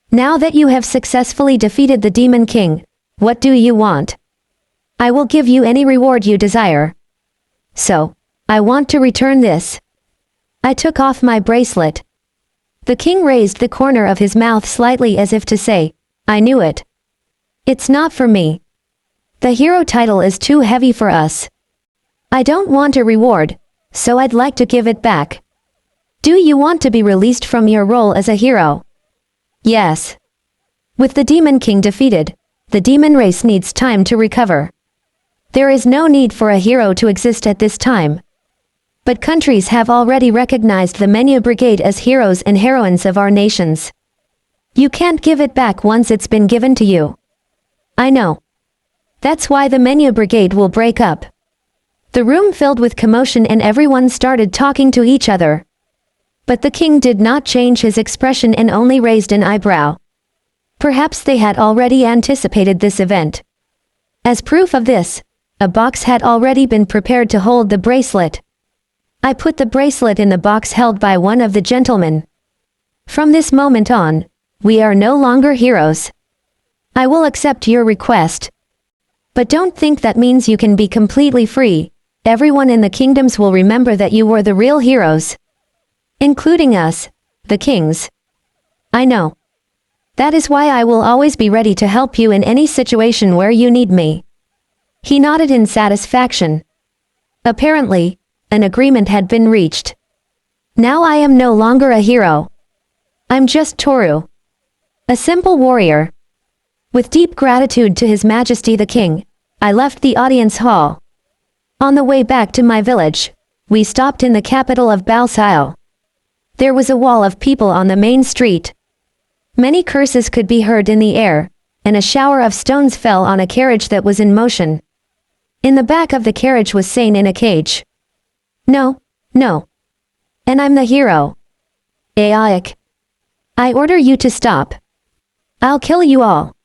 Now that you have successfully defeated the Demon King, what do you want? I will give you any reward you desire. So, I want to return this. I took off my bracelet. The king raised the corner of his mouth slightly as if to say, I knew it. It's not for me. The hero title is too heavy for us. I don't want a reward, so I'd like to give it back. Do you want to be released from your role as a hero? Yes. With the Demon King defeated, the demon race needs time to recover. There is no need for a hero to exist at this time. But countries have already recognized the Menya Brigade as heroes and heroines of our nations. You can't give it back once it's been given to you. I know. That's why the Menya Brigade will break up. The room filled with commotion and everyone started talking to each other. But the king did not change his expression and only raised an eyebrow. Perhaps they had already anticipated this event. As proof of this, a box had already been prepared to hold the bracelet. I put the bracelet in the box held by one of the gentlemen. From this moment on, we are no longer heroes. I will accept your request. But don't think that means you can be completely free. Everyone in the kingdoms will remember that you were the real heroes. Including us, the kings. I know. That is why I will always be ready to help you in any situation where you need me. He nodded in satisfaction. Apparently, an agreement had been reached. Now I am no longer a hero. I'm just Toru. A simple warrior. With deep gratitude to His Majesty the King, I left the audience hall. On the way back to my village, we stopped in the capital of Balsile. There was a wall of people on the main street. Many curses could be heard in the air, and a shower of stones fell on a carriage that was in motion. In the back of the carriage was Sane in a cage. No, no. And I'm the hero. Aik. I order you to stop. I'll kill you all.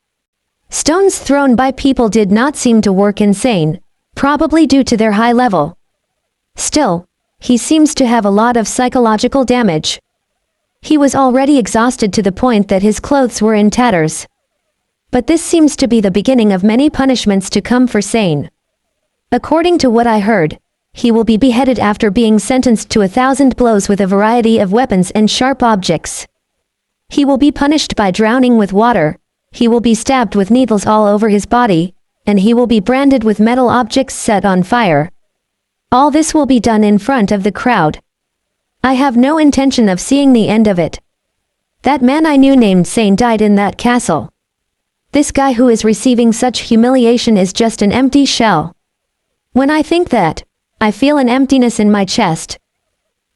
Stones thrown by people did not seem to work in Sane, probably due to their high level. Still, he seems to have a lot of psychological damage. He was already exhausted to the point that his clothes were in tatters. But this seems to be the beginning of many punishments to come for Sane. According to what I heard, he will be beheaded after being sentenced to 1,000 blows with a variety of weapons and sharp objects. He will be punished by drowning with water, he will be stabbed with needles all over his body, and he will be branded with metal objects set on fire. All this will be done in front of the crowd. I have no intention of seeing the end of it. That man I knew named Sane died in that castle. This guy who is receiving such humiliation is just an empty shell. When I think that, I feel an emptiness in my chest.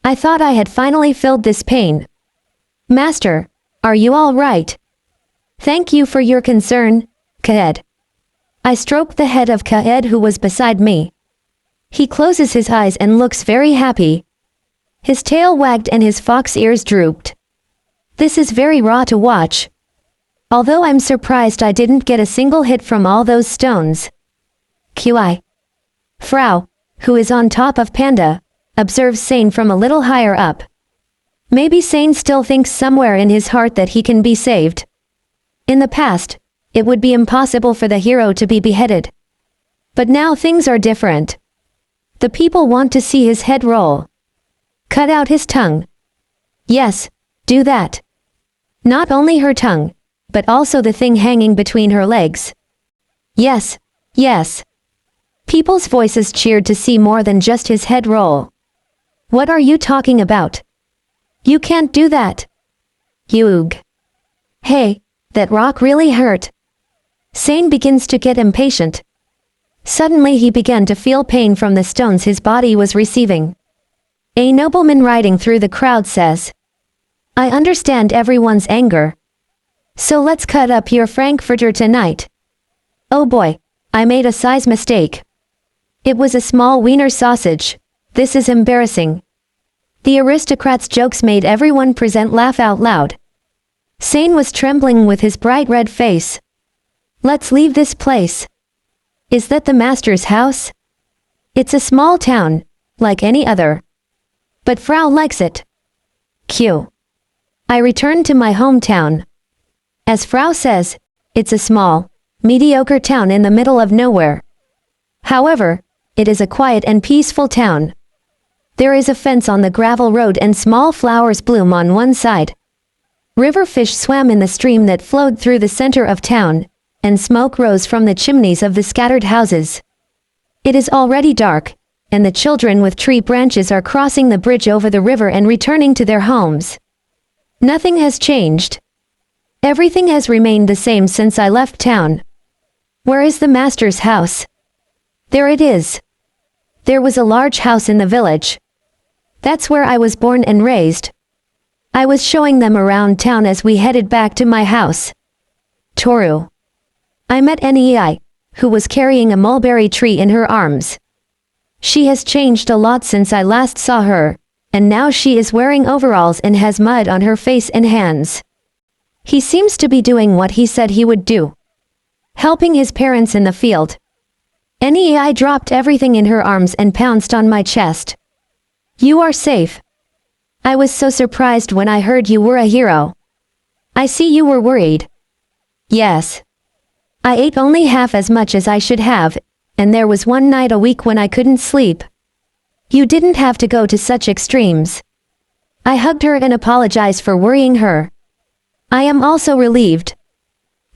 I thought I had finally filled this pain. Master, are you all right? Thank you for your concern, Kaed. I stroked the head of Kaed who was beside me. He closes his eyes and looks very happy. His tail wagged and his fox ears drooped. This is very raw to watch. Although I'm surprised I didn't get a single hit from all those stones. QI. Frau, who is on top of Panda, observes Sane from a little higher up. Maybe Sane still thinks somewhere in his heart that he can be saved. In the past, it would be impossible for the hero to be beheaded. But now things are different. The people want to see his head roll. Cut out his tongue. Yes, do that. Not only her tongue, but also the thing hanging between her legs. Yes, yes. People's voices cheered to see more than just his head roll. What are you talking about? You can't do that. Yug. Hey, that rock really hurt. Sane begins to get impatient. Suddenly he began to feel pain from the stones his body was receiving. A nobleman riding through the crowd says, I understand everyone's anger. So let's cut up your Frankfurter tonight. Oh boy, I made a size mistake. It was a small wiener sausage. This is embarrassing. The aristocrat's jokes made everyone present laugh out loud. Sane was trembling with his bright red face. Let's leave this place. Is that the master's house? It's a small town, like any other. But Frau likes it. Q. I returned to my hometown. As Frau says, it's a small, mediocre town in the middle of nowhere. However, it is a quiet and peaceful town. There is a fence on the gravel road and small flowers bloom on one side. River fish swam in the stream that flowed through the center of town, and smoke rose from the chimneys of the scattered houses. It is already dark, and the children with tree branches are crossing the bridge over the river and returning to their homes. Nothing has changed. Everything has remained the same since I left town. Where is the master's house? There it is. There was a large house in the village. That's where I was born and raised. I was showing them around town as we headed back to my house. Toru. I met Nei, who was carrying a mulberry tree in her arms. She has changed a lot since I last saw her, and now she is wearing overalls and has mud on her face and hands. He seems to be doing what he said he would do. Helping his parents in the field. Nei dropped everything in her arms and pounced on my chest. You are safe. I was so surprised when I heard you were a hero. I see you were worried. Yes. I ate only half as much as I should have, and there was one night a week when I couldn't sleep. You didn't have to go to such extremes. I hugged her and apologized for worrying her. I am also relieved.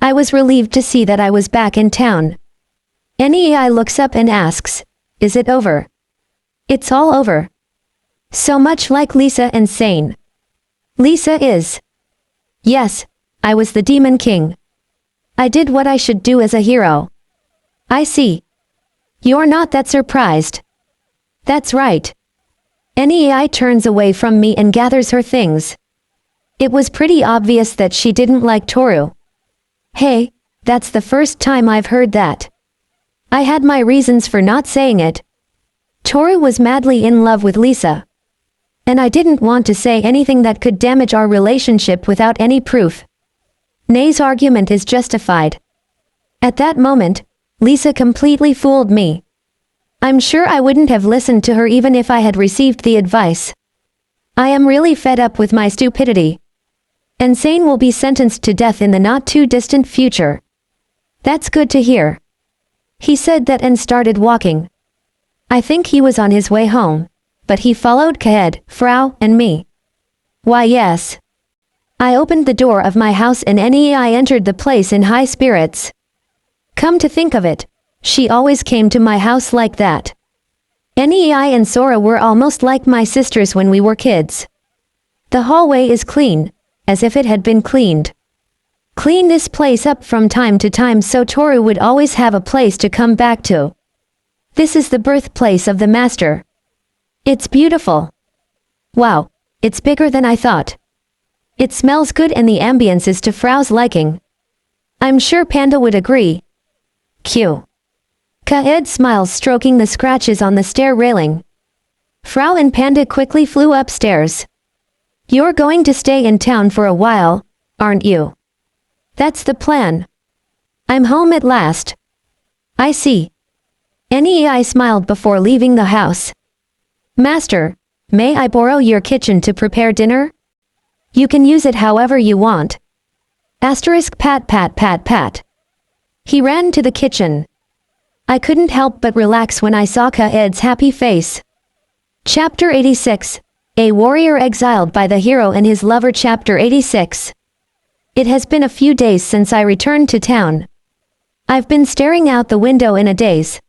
I was relieved to see that I was back in town. Nei looks up and asks, is it over? It's all over. So much like Lisa and Sane. Lisa is. Yes, I was the Demon King. I did what I should do as a hero. I see. You're not that surprised. That's right. Nei turns away from me and gathers her things. It was pretty obvious that she didn't like Toru. Hey, that's the first time I've heard that. I had my reasons for not saying it. Toru was madly in love with Lisa. And I didn't want to say anything that could damage our relationship without any proof. Nei's argument is justified. At that moment, Lisa completely fooled me. I'm sure I wouldn't have listened to her even if I had received the advice. I am really fed up with my stupidity. And Sane will be sentenced to death in the not-too-distant future. That's good to hear. He said that and started walking. I think he was on his way home, but he followed Kaed, Frau, and me. Why yes. I opened the door of my house and Nei entered the place in high spirits. Come to think of it, she always came to my house like that. Nei and Sora were almost like my sisters when we were kids. The hallway is clean, as if it had been cleaned. Clean this place up from time to time so Toru would always have a place to come back to. This is the birthplace of the master. It's beautiful. Wow, it's bigger than I thought. It smells good and the ambience is to Frau's liking. I'm sure Panda would agree. Q. Kaed smiles stroking the scratches on the stair railing. Frau and Panda quickly flew upstairs. You're going to stay in town for a while, aren't you? That's the plan. I'm home at last. I see. Nei smiled before leaving the house. Master, may I borrow your kitchen to prepare dinner? You can use it however you want. Asterisk pat pat pat pat. He ran to the kitchen. I couldn't help but relax when I saw Kaed's happy face. Chapter 86. A warrior exiled by the hero and his lover. Chapter 86. It has been a few days since I returned to town. I've been staring out the window in a daze.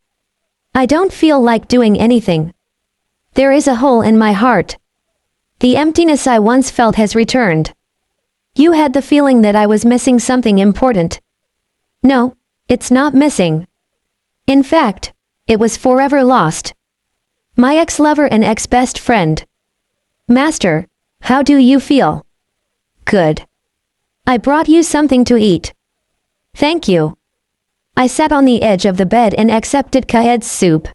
I don't feel like doing anything. There is a hole in my heart. The emptiness I once felt has returned. You had the feeling that I was missing something important. No, it's not missing. In fact, it was forever lost. My ex-lover and ex-best friend. Master, how do you feel? Good. I brought you something to eat. Thank you. I sat on the edge of the bed and accepted Kaed's soup.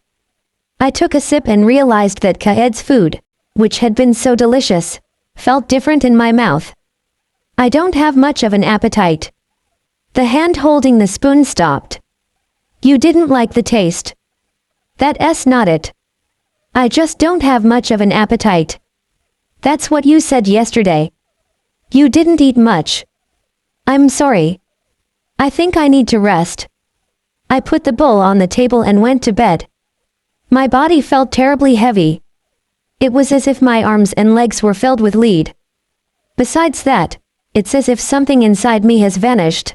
I took a sip and realized that Kaed's food, which had been so delicious, felt different in my mouth. I don't have much of an appetite. The hand holding the spoon stopped. You didn't like the taste. That's not it. I just don't have much of an appetite. That's what you said yesterday. You didn't eat much. I'm sorry. I think I need to rest. I put the bowl on the table and went to bed. My body felt terribly heavy. It was as if my arms and legs were filled with lead. Besides that, it's as if something inside me has vanished.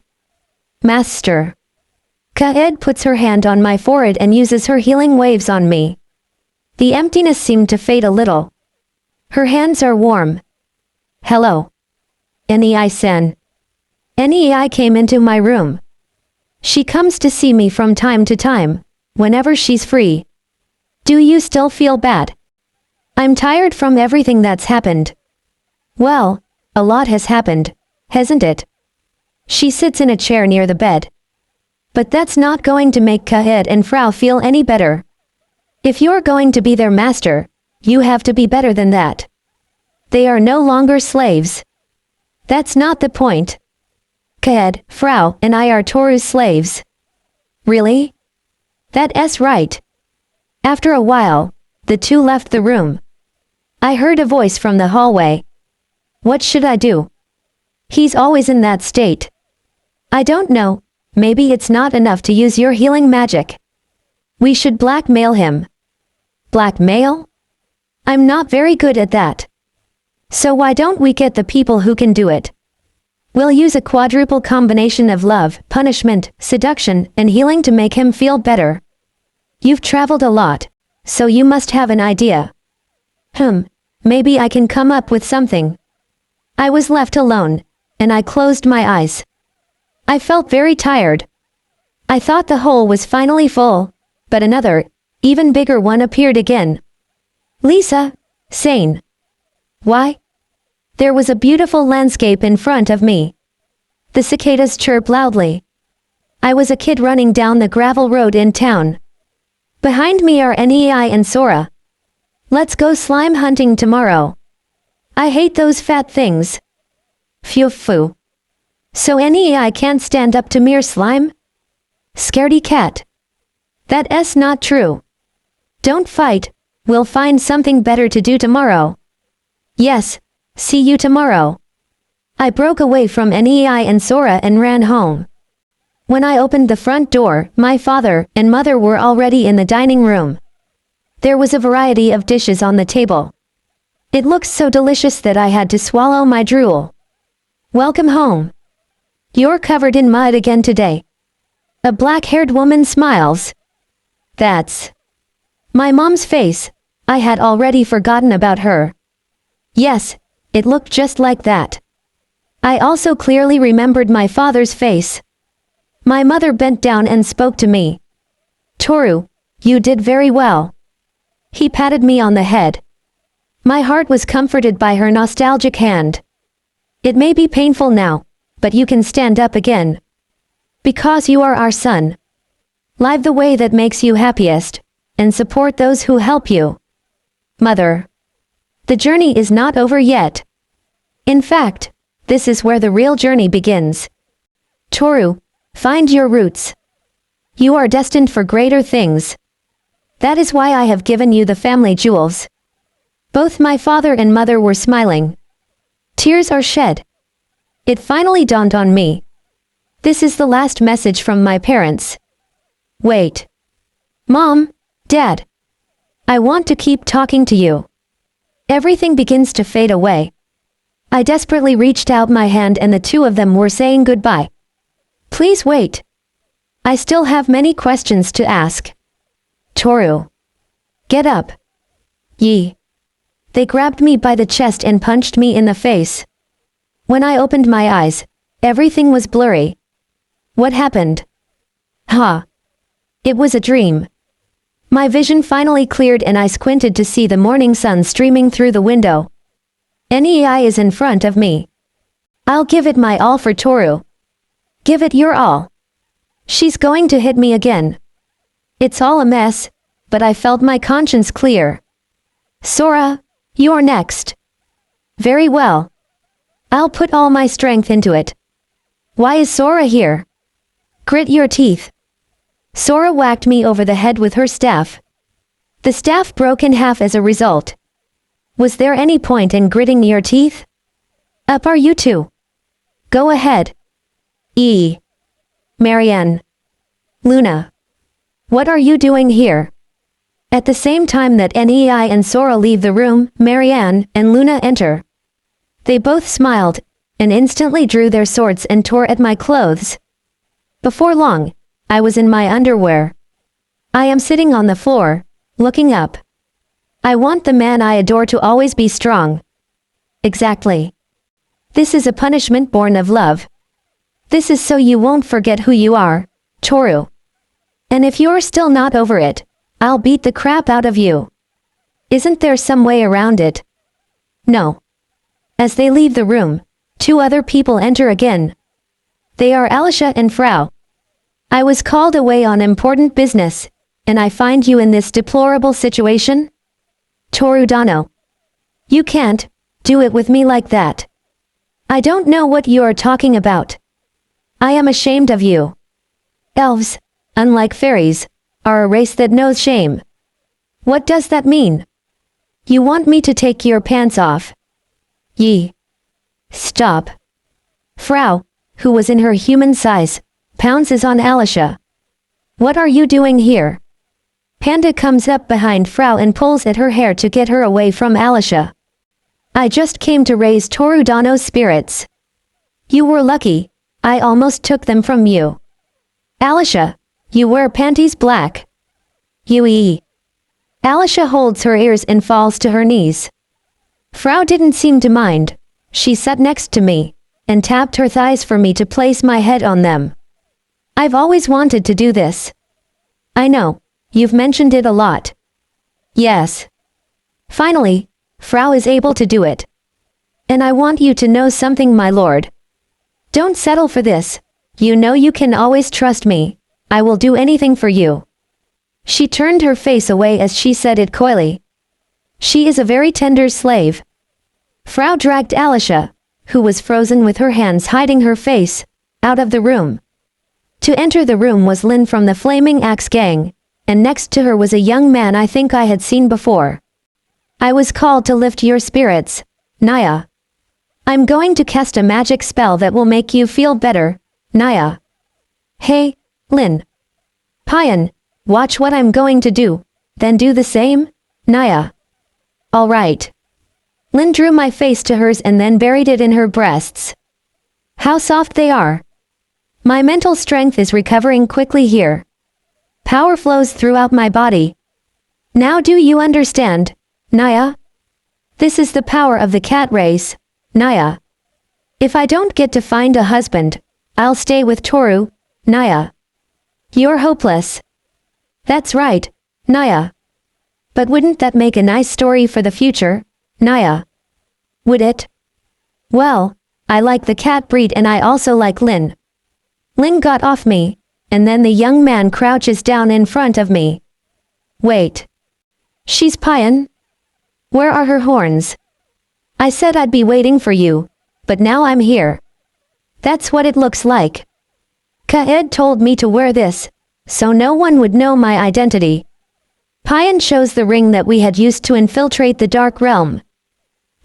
Master. Kaed puts her hand on my forehead and uses her healing waves on me. The emptiness seemed to fade a little. Her hands are warm. Hello. Nei-san. Nei came into my room. She comes to see me from time to time, whenever she's free. Do you still feel bad? I'm tired from everything that's happened. Well, a lot has happened, hasn't it? She sits in a chair near the bed. But that's not going to make Kaed and Frau feel any better. If you're going to be their master, you have to be better than that. They are no longer slaves. That's not the point. Kaed, Frau, and I are Toru's slaves. Really? That's right. After a while, the two left the room. I heard a voice from the hallway. What should I do? He's always in that state. I don't know, maybe it's not enough to use your healing magic. We should blackmail him. Blackmail? I'm not very good at that. So why don't we get the people who can do it? We'll use a quadruple combination of love, punishment, seduction, and healing to make him feel better. You've traveled a lot, so you must have an idea. Maybe I can come up with something. I was left alone, and I closed my eyes. I felt very tired. I thought the hole was finally full, but another, even bigger one appeared again. Lisa, sane. Why? There was a beautiful landscape in front of me. The cicadas chirp loudly. I was a kid running down the gravel road in town. Behind me are Nei and Sora. Let's go slime hunting tomorrow. I hate those fat things. Phew. So Nei can't stand up to mere slime? Scaredy cat. That's not true. Don't fight, we'll find something better to do tomorrow. Yes, see you tomorrow. I broke away from Nei and Sora and ran home. When I opened the front door, my father and mother were already in the dining room. There was a variety of dishes on the table. It looked so delicious that I had to swallow my drool. Welcome home. You're covered in mud again today. A black-haired woman smiles. That's my mom's face. I had already forgotten about her. Yes, it looked just like that. I also clearly remembered my father's face. My mother bent down and spoke to me. Toru, you did very well. He patted me on the head. My heart was comforted by her nostalgic hand. It may be painful now, but you can stand up again. Because you are our son. Live the way that makes you happiest, and support those who help you. Mother. The journey is not over yet. In fact, this is where the real journey begins. Toru, find your roots. You are destined for greater things. That is why I have given you the family jewels. Both my father and mother were smiling. Tears are shed. It finally dawned on me. This is the last message from my parents. Wait. Mom, Dad. I want to keep talking to you. Everything begins to fade away. I desperately reached out my hand and the two of them were saying goodbye. Please wait. I still have many questions to ask. Toru. Get up. Yi. They grabbed me by the chest and punched me in the face. When I opened my eyes, everything was blurry. What happened? It was a dream. My vision finally cleared and I squinted to see the morning sun streaming through the window. NEI is in front of me. I'll give it my all for Toru. Give it your all. She's going to hit me again. It's all a mess, but I felt my conscience clear. Sora, you're next. Very well. I'll put all my strength into it. Why is Sora here? Grit your teeth. Sora whacked me over the head with her staff. The staff broke in half as a result. Was there any point in gritting your teeth? Up are you two? Go ahead. Marianne. Luna. What are you doing here? At the same time that NEI and Sora leave the room, Marianne and Luna enter. They both smiled, and instantly drew their swords and tore at my clothes. Before long, I was in my underwear. I am sitting on the floor, looking up. I want the man I adore to always be strong. Exactly. This is a punishment born of love. This is so you won't forget who you are, Toru. And if you're still not over it, I'll beat the crap out of you. Isn't there some way around it? No. As they leave the room, two other people enter again. They are Alicia and Frau. I was called away on important business, and I find you in this deplorable situation? Toru Dano. You can't do it with me like that. I don't know what you are talking about. I am ashamed of you. Elves, unlike fairies, are a race that knows shame. What does that mean? You want me to take your pants off? Stop. Frau, who was in her human size, pounces on Alicia. What are you doing here? Panda comes up behind Frau and pulls at her hair to get her away from Alicia. I just came to raise Toru Dano's spirits. You were lucky, I almost took them from you. Alicia, you wear panties black. Alicia holds her ears and falls to her knees. Frau didn't seem to mind. She sat next to me, and tapped her thighs for me to place my head on them. I've always wanted to do this. I know, you've mentioned it a lot. Yes. Finally, Frau is able to do it. And I want you to know something, my lord. Don't settle for this. You know you can always trust me. I will do anything for you. She turned her face away as she said it coyly. She is a very tender slave. Frau dragged Alicia, who was frozen with her hands hiding her face, out of the room. To enter the room was Lin from the Flaming Axe Gang, and next to her was a young man I think I had seen before. I was called to lift your spirits, Naya. I'm going to cast a magic spell that will make you feel better, Naya. Hey, Lin. Payan, watch what I'm going to do, then do the same, Naya. All right. Lin drew my face to hers and then buried it in her breasts. How soft they are. My mental strength is recovering quickly here. Power flows throughout my body. Now do you understand, Naya? This is the power of the cat race, Naya. If I don't get to find a husband, I'll stay with Toru, Naya. You're hopeless. That's right, Naya. But wouldn't that make a nice story for the future, Naya? Would it? Well, I like the cat breed and I also like Lin. Lin got off me, and then the young man crouches down in front of me. Wait. She's Payan? Where are her horns? I said I'd be waiting for you, but now I'm here. That's what it looks like. Kaed told me to wear this, so no one would know my identity. Payan chose the ring that we had used to infiltrate the Dark Realm.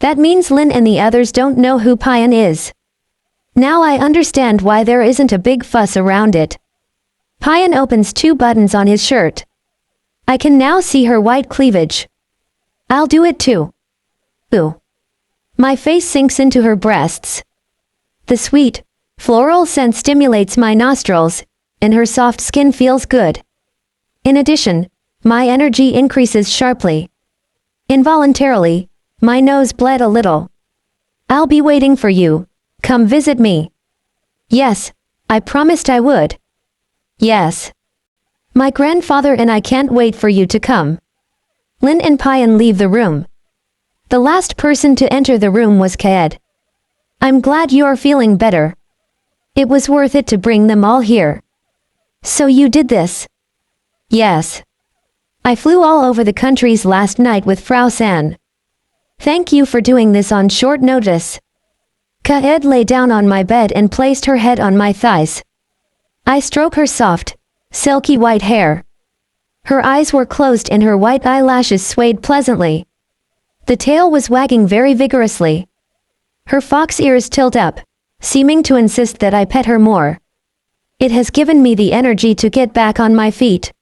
That means Lin and the others don't know who Payan is. Now I understand why there isn't a big fuss around it. Payan opens 2 buttons on his shirt. I can now see her white cleavage. I'll do it too. Ooh. My face sinks into her breasts. The sweet, floral scent stimulates my nostrils, and her soft skin feels good. In addition, my energy increases sharply. Involuntarily, my nose bled a little. I'll be waiting for you. Come visit me. Yes, I promised I would. Yes. My grandfather and I can't wait for you to come. Lin and Payan leave the room. The last person to enter the room was Kaed. I'm glad you're feeling better. It was worth it to bring them all here. So you did this? Yes. I flew all over the countries last night with Frau San. Thank you for doing this on short notice. Kaed lay down on my bed and placed her head on my thighs. I stroke her soft, silky white hair. Her eyes were closed and her white eyelashes swayed pleasantly. The tail was wagging very vigorously. Her fox ears tilt up, seeming to insist that I pet her more. It has given me the energy to get back on my feet.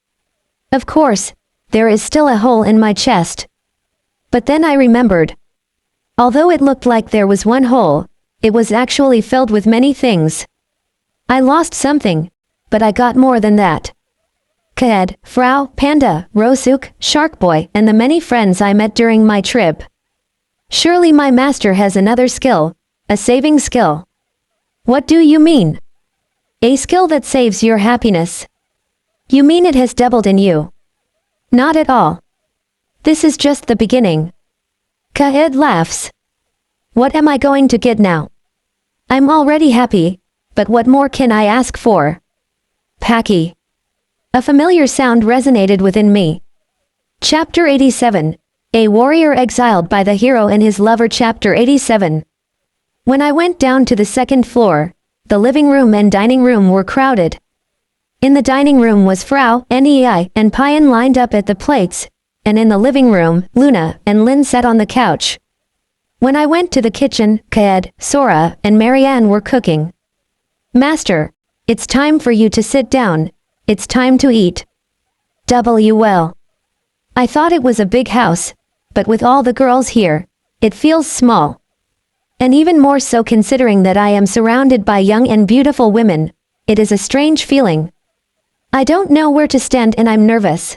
Of course, there is still a hole in my chest. But then I remembered. Although it looked like there was one hole, it was actually filled with many things. I lost something, but I got more than that. Kaed, Frau, Panda, Rosuk, Sharkboy, and the many friends I met during my trip. Surely my master has another skill, a saving skill. What do you mean? A skill that saves your happiness. You mean it has doubled in you? Not at all. This is just the beginning. Kaed laughs. What am I going to get now? I'm already happy, but what more can I ask for? Paki. A familiar sound resonated within me. Chapter 87. A warrior exiled by the hero and his lover. Chapter 87. When I went down to the 2nd floor, the living room and dining room were crowded. In the dining room was Frau, Nei, and Payan lined up at the plates, and in the living room, Luna and Lin sat on the couch. When I went to the kitchen, Kaed, Sora, and Marianne were cooking. Master, it's time for you to sit down. It's time to eat. Well. I thought it was a big house, but with all the girls here, it feels small. And even more so considering that I am surrounded by young and beautiful women, it is a strange feeling. I don't know where to stand and I'm nervous.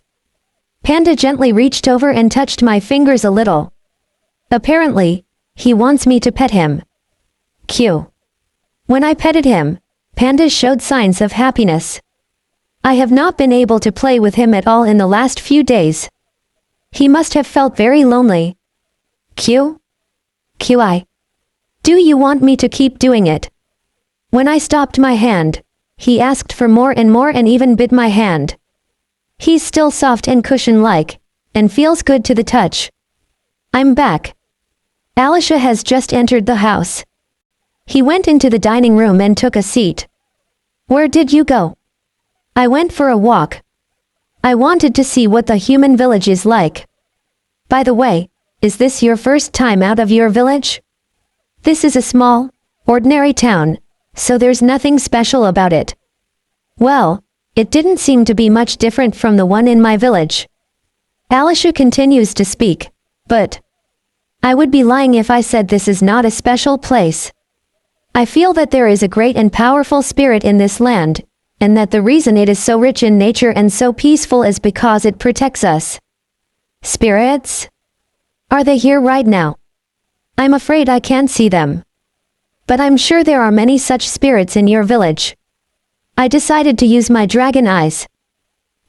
Panda gently reached over and touched my fingers a little. Apparently, he wants me to pet him. Q. When I petted him, Panda showed signs of happiness. I have not been able to play with him at all in the last few days. He must have felt very lonely. Q? QI. Do you want me to keep doing it? When I stopped my hand, he asked for more and even bit my hand. He's still soft and cushion-like, and feels good to the touch. I'm back. Alicia has just entered the house. He went into the dining room and took a seat. Where did you go? I went for a walk. I wanted to see what the human village is like. By the way, is this your first time out of your village? This is a small, ordinary town, so there's nothing special about it. Well, it didn't seem to be much different from the one in my village. Alicia continues to speak, but I would be lying if I said this is not a special place. I feel that there is a great and powerful spirit in this land, and that the reason it is so rich in nature and so peaceful is because it protects us. Spirits? Are they here right now? I'm afraid I can't see them. But I'm sure there are many such spirits in your village. I decided to use my dragon eyes.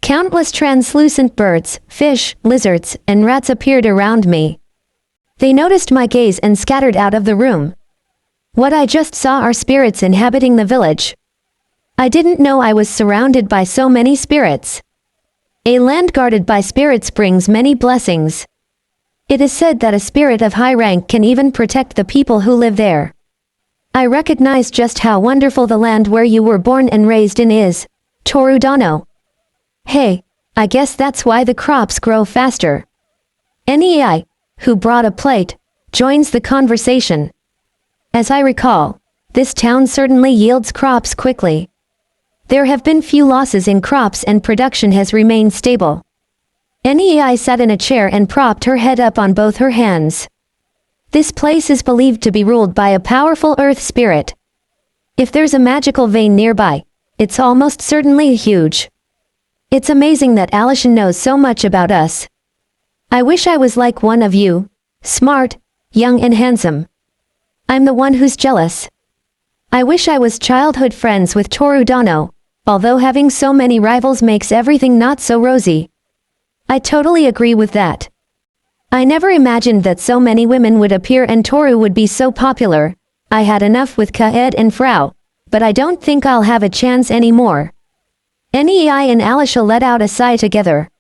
Countless translucent birds, fish, lizards, and rats appeared around me. They noticed my gaze and scattered out of the room. What I just saw are spirits inhabiting the village. I didn't know I was surrounded by so many spirits. A land guarded by spirits brings many blessings. It is said that a spirit of high rank can even protect the people who live there. I recognize just how wonderful the land where you were born and raised in is, Torudano. Hey, I guess that's why the crops grow faster. Nei, who brought a plate, joins the conversation. As I recall, this town certainly yields crops quickly. There have been few losses in crops and production has remained stable. Nei sat in a chair and propped her head up on both her hands. This place is believed to be ruled by a powerful earth spirit. If there's a magical vein nearby, it's almost certainly huge. It's amazing that Alishan knows so much about us. I wish I was like one of you, smart, young and handsome. I'm the one who's jealous. I wish I was childhood friends with Toru Dano, although having so many rivals makes everything not so rosy. I totally agree with that. I never imagined that so many women would appear and Toru would be so popular. I had enough with Kaed and Frau, but I don't think I'll have a chance anymore. Nei and Alisha let out a sigh together.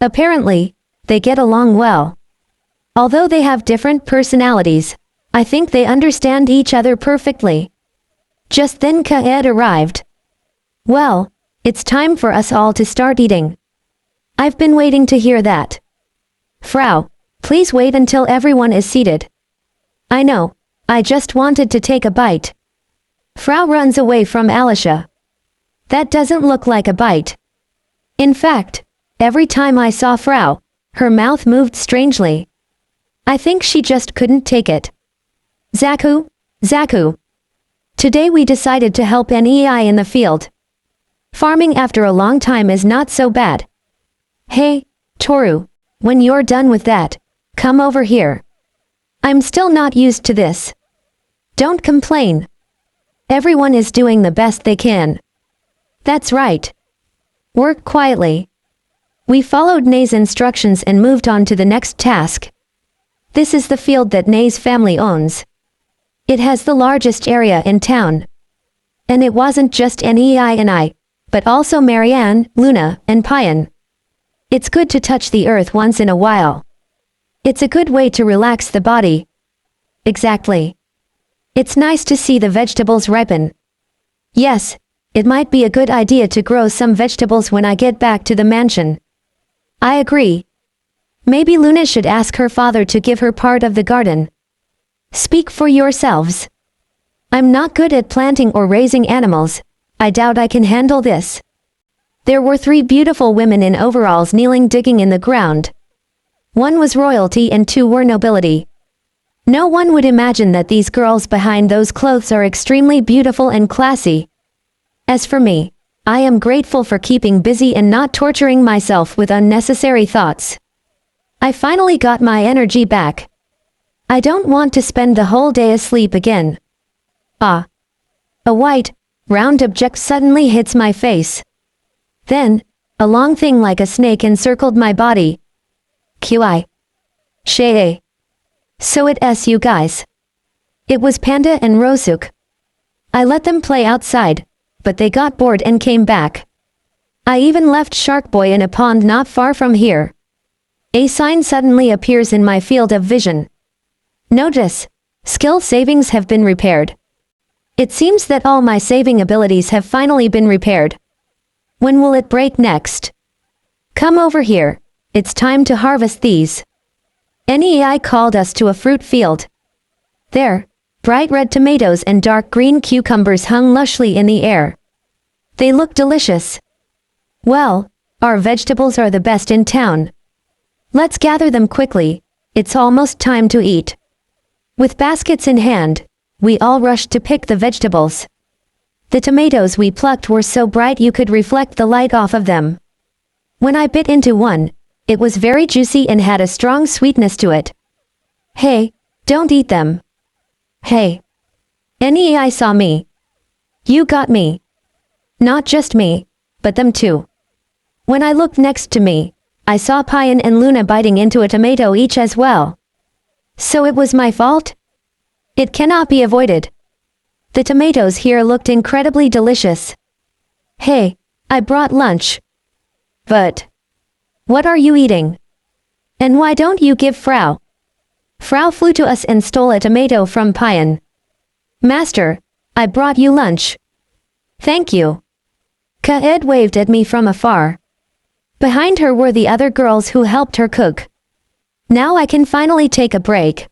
Apparently, they get along well. Although they have different personalities, I think they understand each other perfectly. Just then Kaed arrived. Well, it's time for us all to start eating. I've been waiting to hear that. Frau, please wait until everyone is seated. I know, I just wanted to take a bite. Frau runs away from Alisha. That doesn't look like a bite. In fact, every time I saw Frau, her mouth moved strangely. I think she just couldn't take it. Zaku. Today we decided to help Nei in the field. Farming after a long time is not so bad. Hey, Toru, when you're done with that, come over here. I'm still not used to this. Don't complain. Everyone is doing the best they can. That's right. Work quietly. We followed Nei's instructions and moved on to the next task. This is the field that Nei's family owns. It has the largest area in town. And it wasn't just Nei and I, but also Marianne, Luna, and Payan. It's good to touch the earth once in a while. It's a good way to relax the body. Exactly. It's nice to see the vegetables ripen. Yes, it might be a good idea to grow some vegetables when I get back to the mansion. I agree. Maybe Luna should ask her father to give her part of the garden. Speak for yourselves. I'm not good at planting or raising animals. I doubt I can handle this. There were 3 beautiful women in overalls kneeling digging in the ground. One was royalty and 2 were nobility. No one would imagine that these girls behind those clothes are extremely beautiful and classy. As for me, I am grateful for keeping busy and not torturing myself with unnecessary thoughts. I finally got my energy back. I don't want to spend the whole day asleep again. Ah. A white, round object suddenly hits my face. Then, a long thing like a snake encircled my body. QI. Shei. So it's you guys. It was Panda and Rosuk. I let them play outside, but they got bored and came back. I even left Shark Boy in a pond not far from here. A sign suddenly appears in my field of vision. Notice, skill savings have been repaired. It seems that all my saving abilities have finally been repaired. When will it break next? Come over here, it's time to harvest these. Nei called us to a fruit field. There, bright red tomatoes and dark green cucumbers hung lushly in the air. They look delicious. Well, our vegetables are the best in town. Let's gather them quickly, it's almost time to eat. With baskets in hand, we all rushed to pick the vegetables. The tomatoes we plucked were so bright you could reflect the light off of them. When I bit into one, it was very juicy and had a strong sweetness to it. Hey, don't eat them. Hey. Nei saw me. You got me. Not just me, but them too. When I looked next to me, I saw Payan and Luna biting into a tomato each as well. So it was my fault? It cannot be avoided. The tomatoes here looked incredibly delicious. Hey, I brought lunch. But what are you eating? And why don't you give Frau? Frau flew to us and stole a tomato from Payan. Master, I brought you lunch. Thank you. Kaed waved at me from afar. Behind her were the other girls who helped her cook. Now I can finally take a break.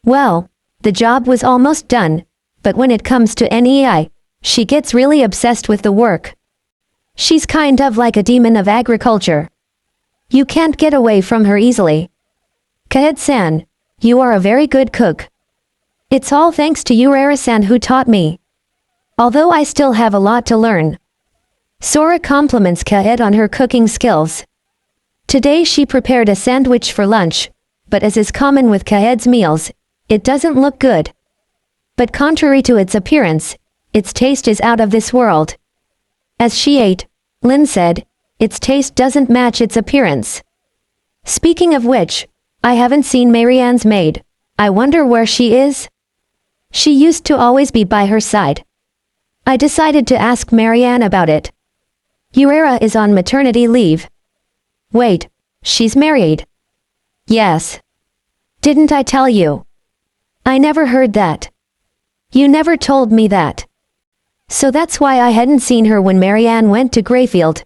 Well, the job was almost done, but when it comes to NEI, she gets really obsessed with the work. She's kind of like a demon of agriculture. You can't get away from her easily. Kaed-san, you are a very good cook. It's all thanks to Urara-san who taught me. Although I still have a lot to learn. Sora compliments Kaed on her cooking skills. Today she prepared a sandwich for lunch, but as is common with Kaed's meals, it doesn't look good. But contrary to its appearance, its taste is out of this world. As she ate, Lin said, its taste doesn't match its appearance. Speaking of which, I haven't seen Marianne's maid. I wonder where she is? She used to always be by her side. I decided to ask Marianne about it. Urara is on maternity leave. Wait, she's married. Yes. Didn't I tell you? I never heard that. You never told me that. So that's why I hadn't seen her when Marianne went to Greyfield.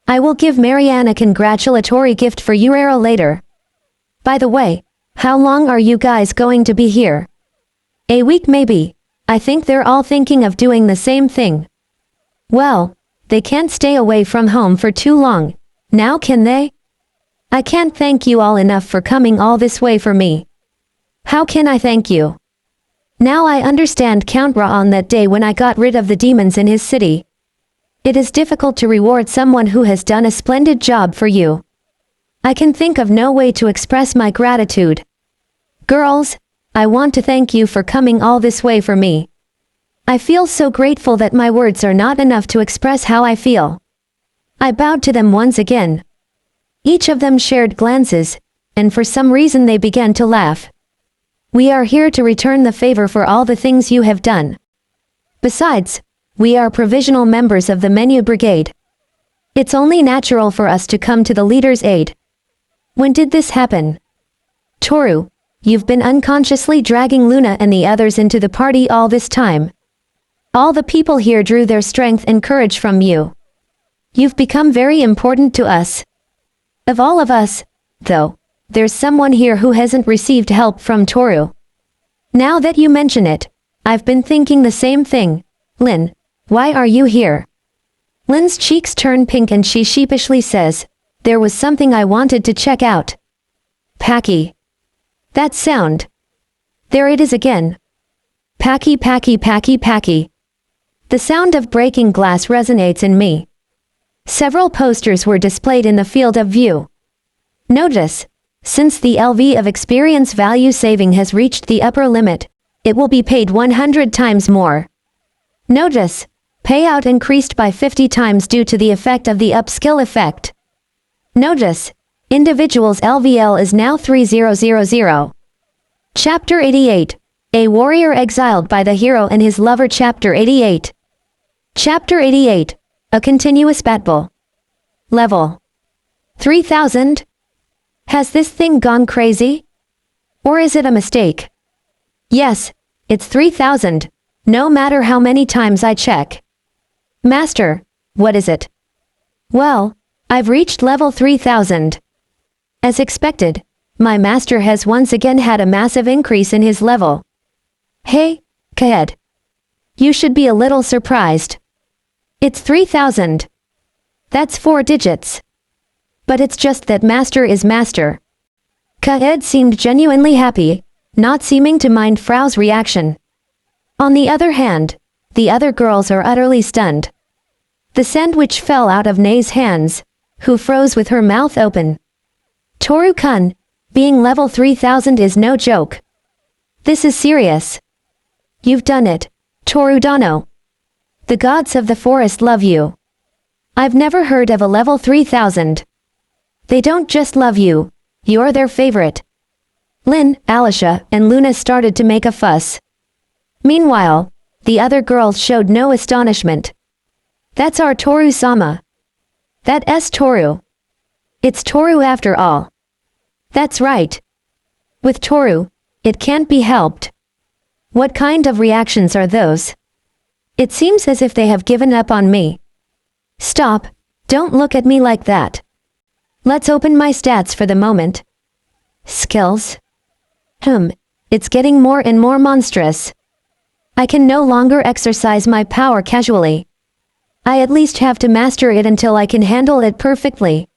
I will give Marianne a congratulatory gift for Urara later. By the way, how long are you guys going to be here? A week maybe. I think they're all thinking of doing the same thing. Well, they can't stay away from home for too long, now can they? I can't thank you all enough for coming all this way for me. How can I thank you? Now I understand Count Ra on that day when I got rid of the demons in his city. It is difficult to reward someone who has done a splendid job for you. I can think of no way to express my gratitude. Girls, I want to thank you for coming all this way for me. I feel so grateful that my words are not enough to express how I feel. I bowed to them once again. Each of them shared glances, and for some reason they began to laugh. We are here to return the favor for all the things you have done. Besides, we are provisional members of the Menu Brigade. It's only natural for us to come to the leader's aid. When did this happen? Toru, you've been unconsciously dragging Luna and the others into the party all this time. All the people here drew their strength and courage from you. You've become very important to us. Of all of us, though, there's someone here who hasn't received help from Toru. Now that you mention it, I've been thinking the same thing. Lin, why are you here? Lin's cheeks turn pink and she sheepishly says, there was something I wanted to check out. Packy. That sound. There it is again. Packy, packy, packy, packy. The sound of breaking glass resonates in me. Several posters were displayed in the field of view. Notice, since the LV of experience value saving has reached the upper limit, it will be paid 100 times more. Notice, payout increased by 50 times due to the effect of the upskill effect. Notice, individual's LVL is now 3000. Chapter 88, A Warrior Exiled by the Hero and His Lover. Chapter 88. Chapter 88, A Continuous Battle. Level 3000? Has this thing gone crazy? Or is it a mistake? Yes, it's 3000, no matter how many times I check. Master, what is it? Well, I've reached level 3000. As expected, my master has once again had a massive increase in his level. Hey, Kaed. You should be a little surprised. It's 3000. That's 4 digits. But it's just that master is master. Kaed seemed genuinely happy, not seeming to mind Frau's reaction. On the other hand, the other girls are utterly stunned. The sandwich fell out of Nei's hands, who froze with her mouth open. Toru-kun, being level 3000 is no joke. This is serious. You've done it, Toru-dano. The gods of the forest love you. I've never heard of a level 3000. They don't just love you, you're their favorite. Lin, Alicia, and Luna started to make a fuss. Meanwhile, the other girls showed no astonishment. That's our Toru-sama. That's Toru. It's Toru after all. That's right. With Toru, it can't be helped. What kind of reactions are those? It seems as if they have given up on me. Stop, don't look at me like that. Let's open my stats for the moment. Skills? It's getting more and more monstrous. I can no longer exercise my power casually. I at least have to master it until I can handle it perfectly.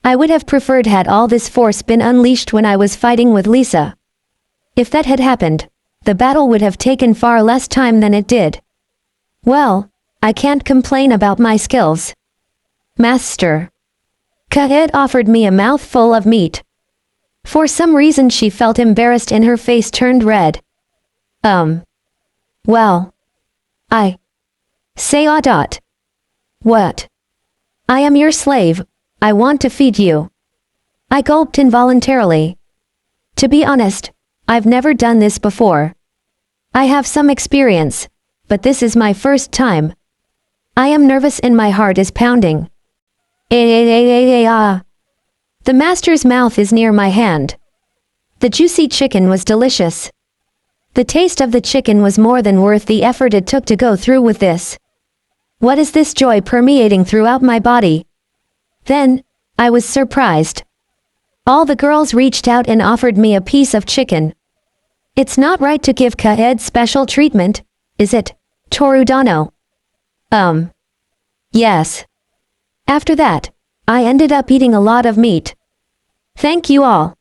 I would have preferred had all this force been unleashed when I was fighting with Lisa. If that had happened, the battle would have taken far less time than it did. Well, I can't complain about my skills. Master. Kaed offered me a mouthful of meat. For some reason she felt embarrassed and her face turned red. Well. I. Say Audot. What? I am your slave, I want to feed you. I gulped involuntarily. To be honest, I've never done this before. I have some experience, but this is my first time. I am nervous and my heart is pounding. The master's mouth is near my hand. The juicy chicken was delicious. The taste of the chicken was more than worth the effort it took to go through with this. What is this joy permeating throughout my body? Then, I was surprised. All the girls reached out and offered me a piece of chicken. It's not right to give Kaed special treatment, is it, Torudano? Yes. After that, I ended up eating a lot of meat. Thank you all.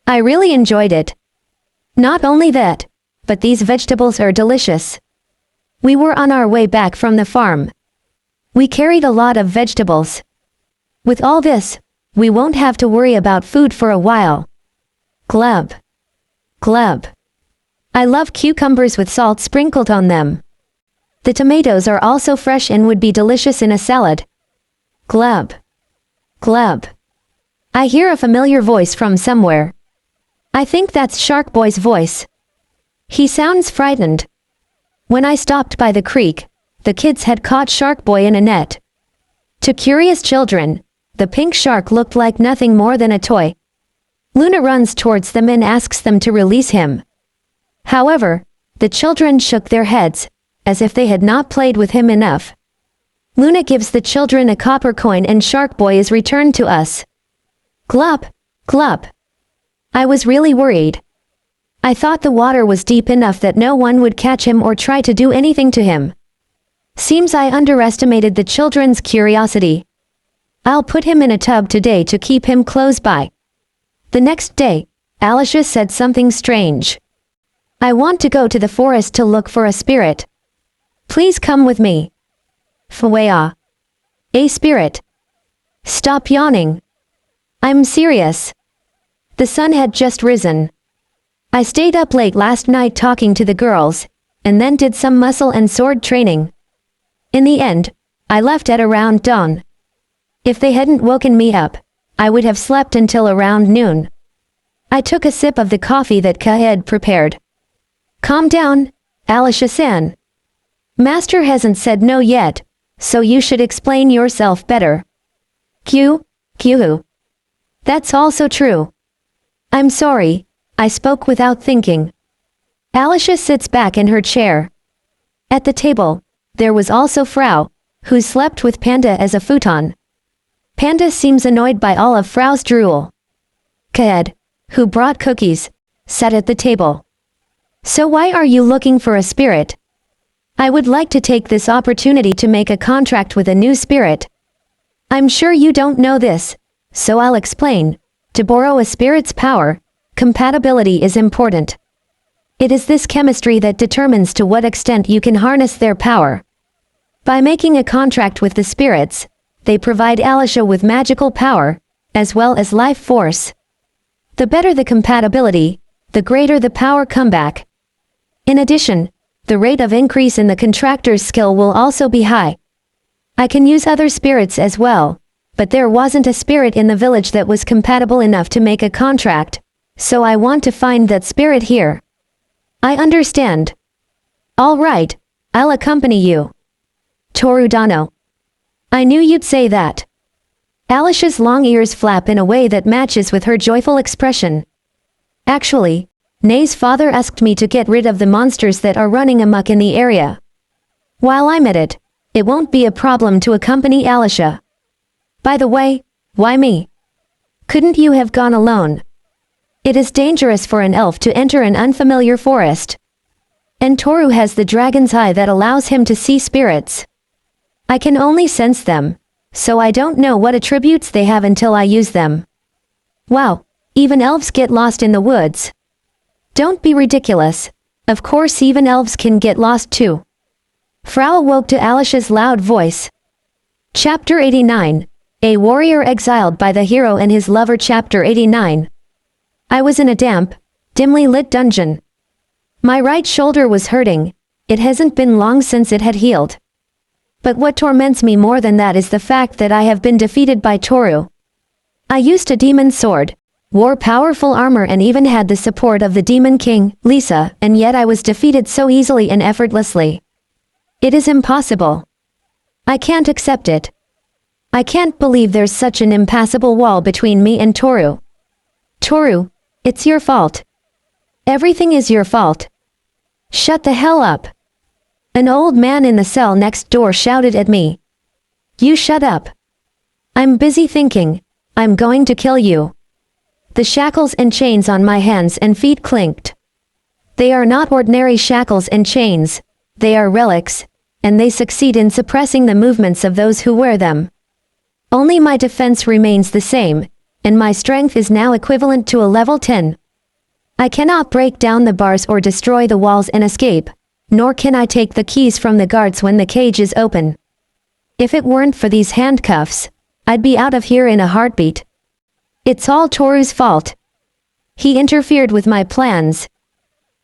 I really enjoyed it. Not only that, but these vegetables are delicious. We were on our way back from the farm. We carried a lot of vegetables. With all this, we won't have to worry about food for a while. Glub. Glub. I love cucumbers with salt sprinkled on them. The tomatoes are also fresh and would be delicious in a salad. Glub. Glub. I hear a familiar voice from somewhere. I think that's Shark Boy's voice. He sounds frightened. When I stopped by the creek, the kids had caught Shark Boy in a net. To curious children, the pink shark looked like nothing more than a toy. Luna runs towards them and asks them to release him. However, the children shook their heads, as if they had not played with him enough. Luna gives the children a copper coin and Shark Boy is returned to us. Glop, glop. I was really worried. I thought the water was deep enough that no one would catch him or try to do anything to him. Seems I underestimated the children's curiosity. I'll put him in a tub today to keep him close by. The next day, Alicia said something strange. I want to go to the forest to look for a spirit. Please come with me. Fwaya. A spirit. Stop yawning. I'm serious. The sun had just risen. I stayed up late last night talking to the girls, and then did some muscle and sword training. In the end, I left at around dawn. If they hadn't woken me up, I would have slept until around noon. I took a sip of the coffee that Kaed prepared. Calm down, Alicia-san. Master hasn't said no yet, so you should explain yourself better. Q. That's also true. I'm sorry, I spoke without thinking. Alicia sits back in her chair. At the table, there was also Frau, who slept with Panda as a futon. Panda seems annoyed by all of Frau's drool. Kaed, who brought cookies, sat at the table. So why are you looking for a spirit? I would like to take this opportunity to make a contract with a new spirit. I'm sure you don't know this, so I'll explain. To borrow a spirit's power, compatibility is important. It is this chemistry that determines to what extent you can harness their power. By making a contract with the spirits, they provide Alicia with magical power, as well as life force. The better the compatibility, the greater the power comeback. In addition, the rate of increase in the contractor's skill will also be high. I can use other spirits as well, but there wasn't a spirit in the village that was compatible enough to make a contract, so I want to find that spirit here. I understand. All right, I'll accompany you. Torudano. I knew you'd say that. Alicia's long ears flap in a way that matches with her joyful expression. Actually, Nay's father asked me to get rid of the monsters that are running amok in the area. While I'm at it, it won't be a problem to accompany Alicia. By the way, why me? Couldn't you have gone alone? It is dangerous for an elf to enter an unfamiliar forest. And Toru has the dragon's eye that allows him to see spirits. I can only sense them, so I don't know what attributes they have until I use them. Wow, even elves get lost in the woods. Don't be ridiculous. Of course even elves can get lost too. Frau awoke to Alicia's loud voice. Chapter 89. A warrior exiled by the hero and his lover. Chapter 89. I was in a damp, dimly lit dungeon. My right shoulder was hurting. It hasn't been long since it had healed. But what torments me more than that is the fact that I have been defeated by Toru. I used a demon sword, wore powerful armor and even had the support of the Demon King, Lisa, and yet I was defeated so easily and effortlessly. It is impossible. I can't accept it. I can't believe there's such an impassable wall between me and Toru. Toru, it's your fault. Everything is your fault. Shut the hell up. An old man in the cell next door shouted at me. You shut up. I'm busy thinking. I'm going to kill you. The shackles and chains on my hands and feet clinked. They are not ordinary shackles and chains. They are relics, and they succeed in suppressing the movements of those who wear them. Only my defense remains the same, and my strength is now equivalent to a level 10. I cannot break down the bars or destroy the walls and escape, nor can I take the keys from the guards when the cage is open. If it weren't for these handcuffs, I'd be out of here in a heartbeat. It's all Toru's fault. He interfered with my plans.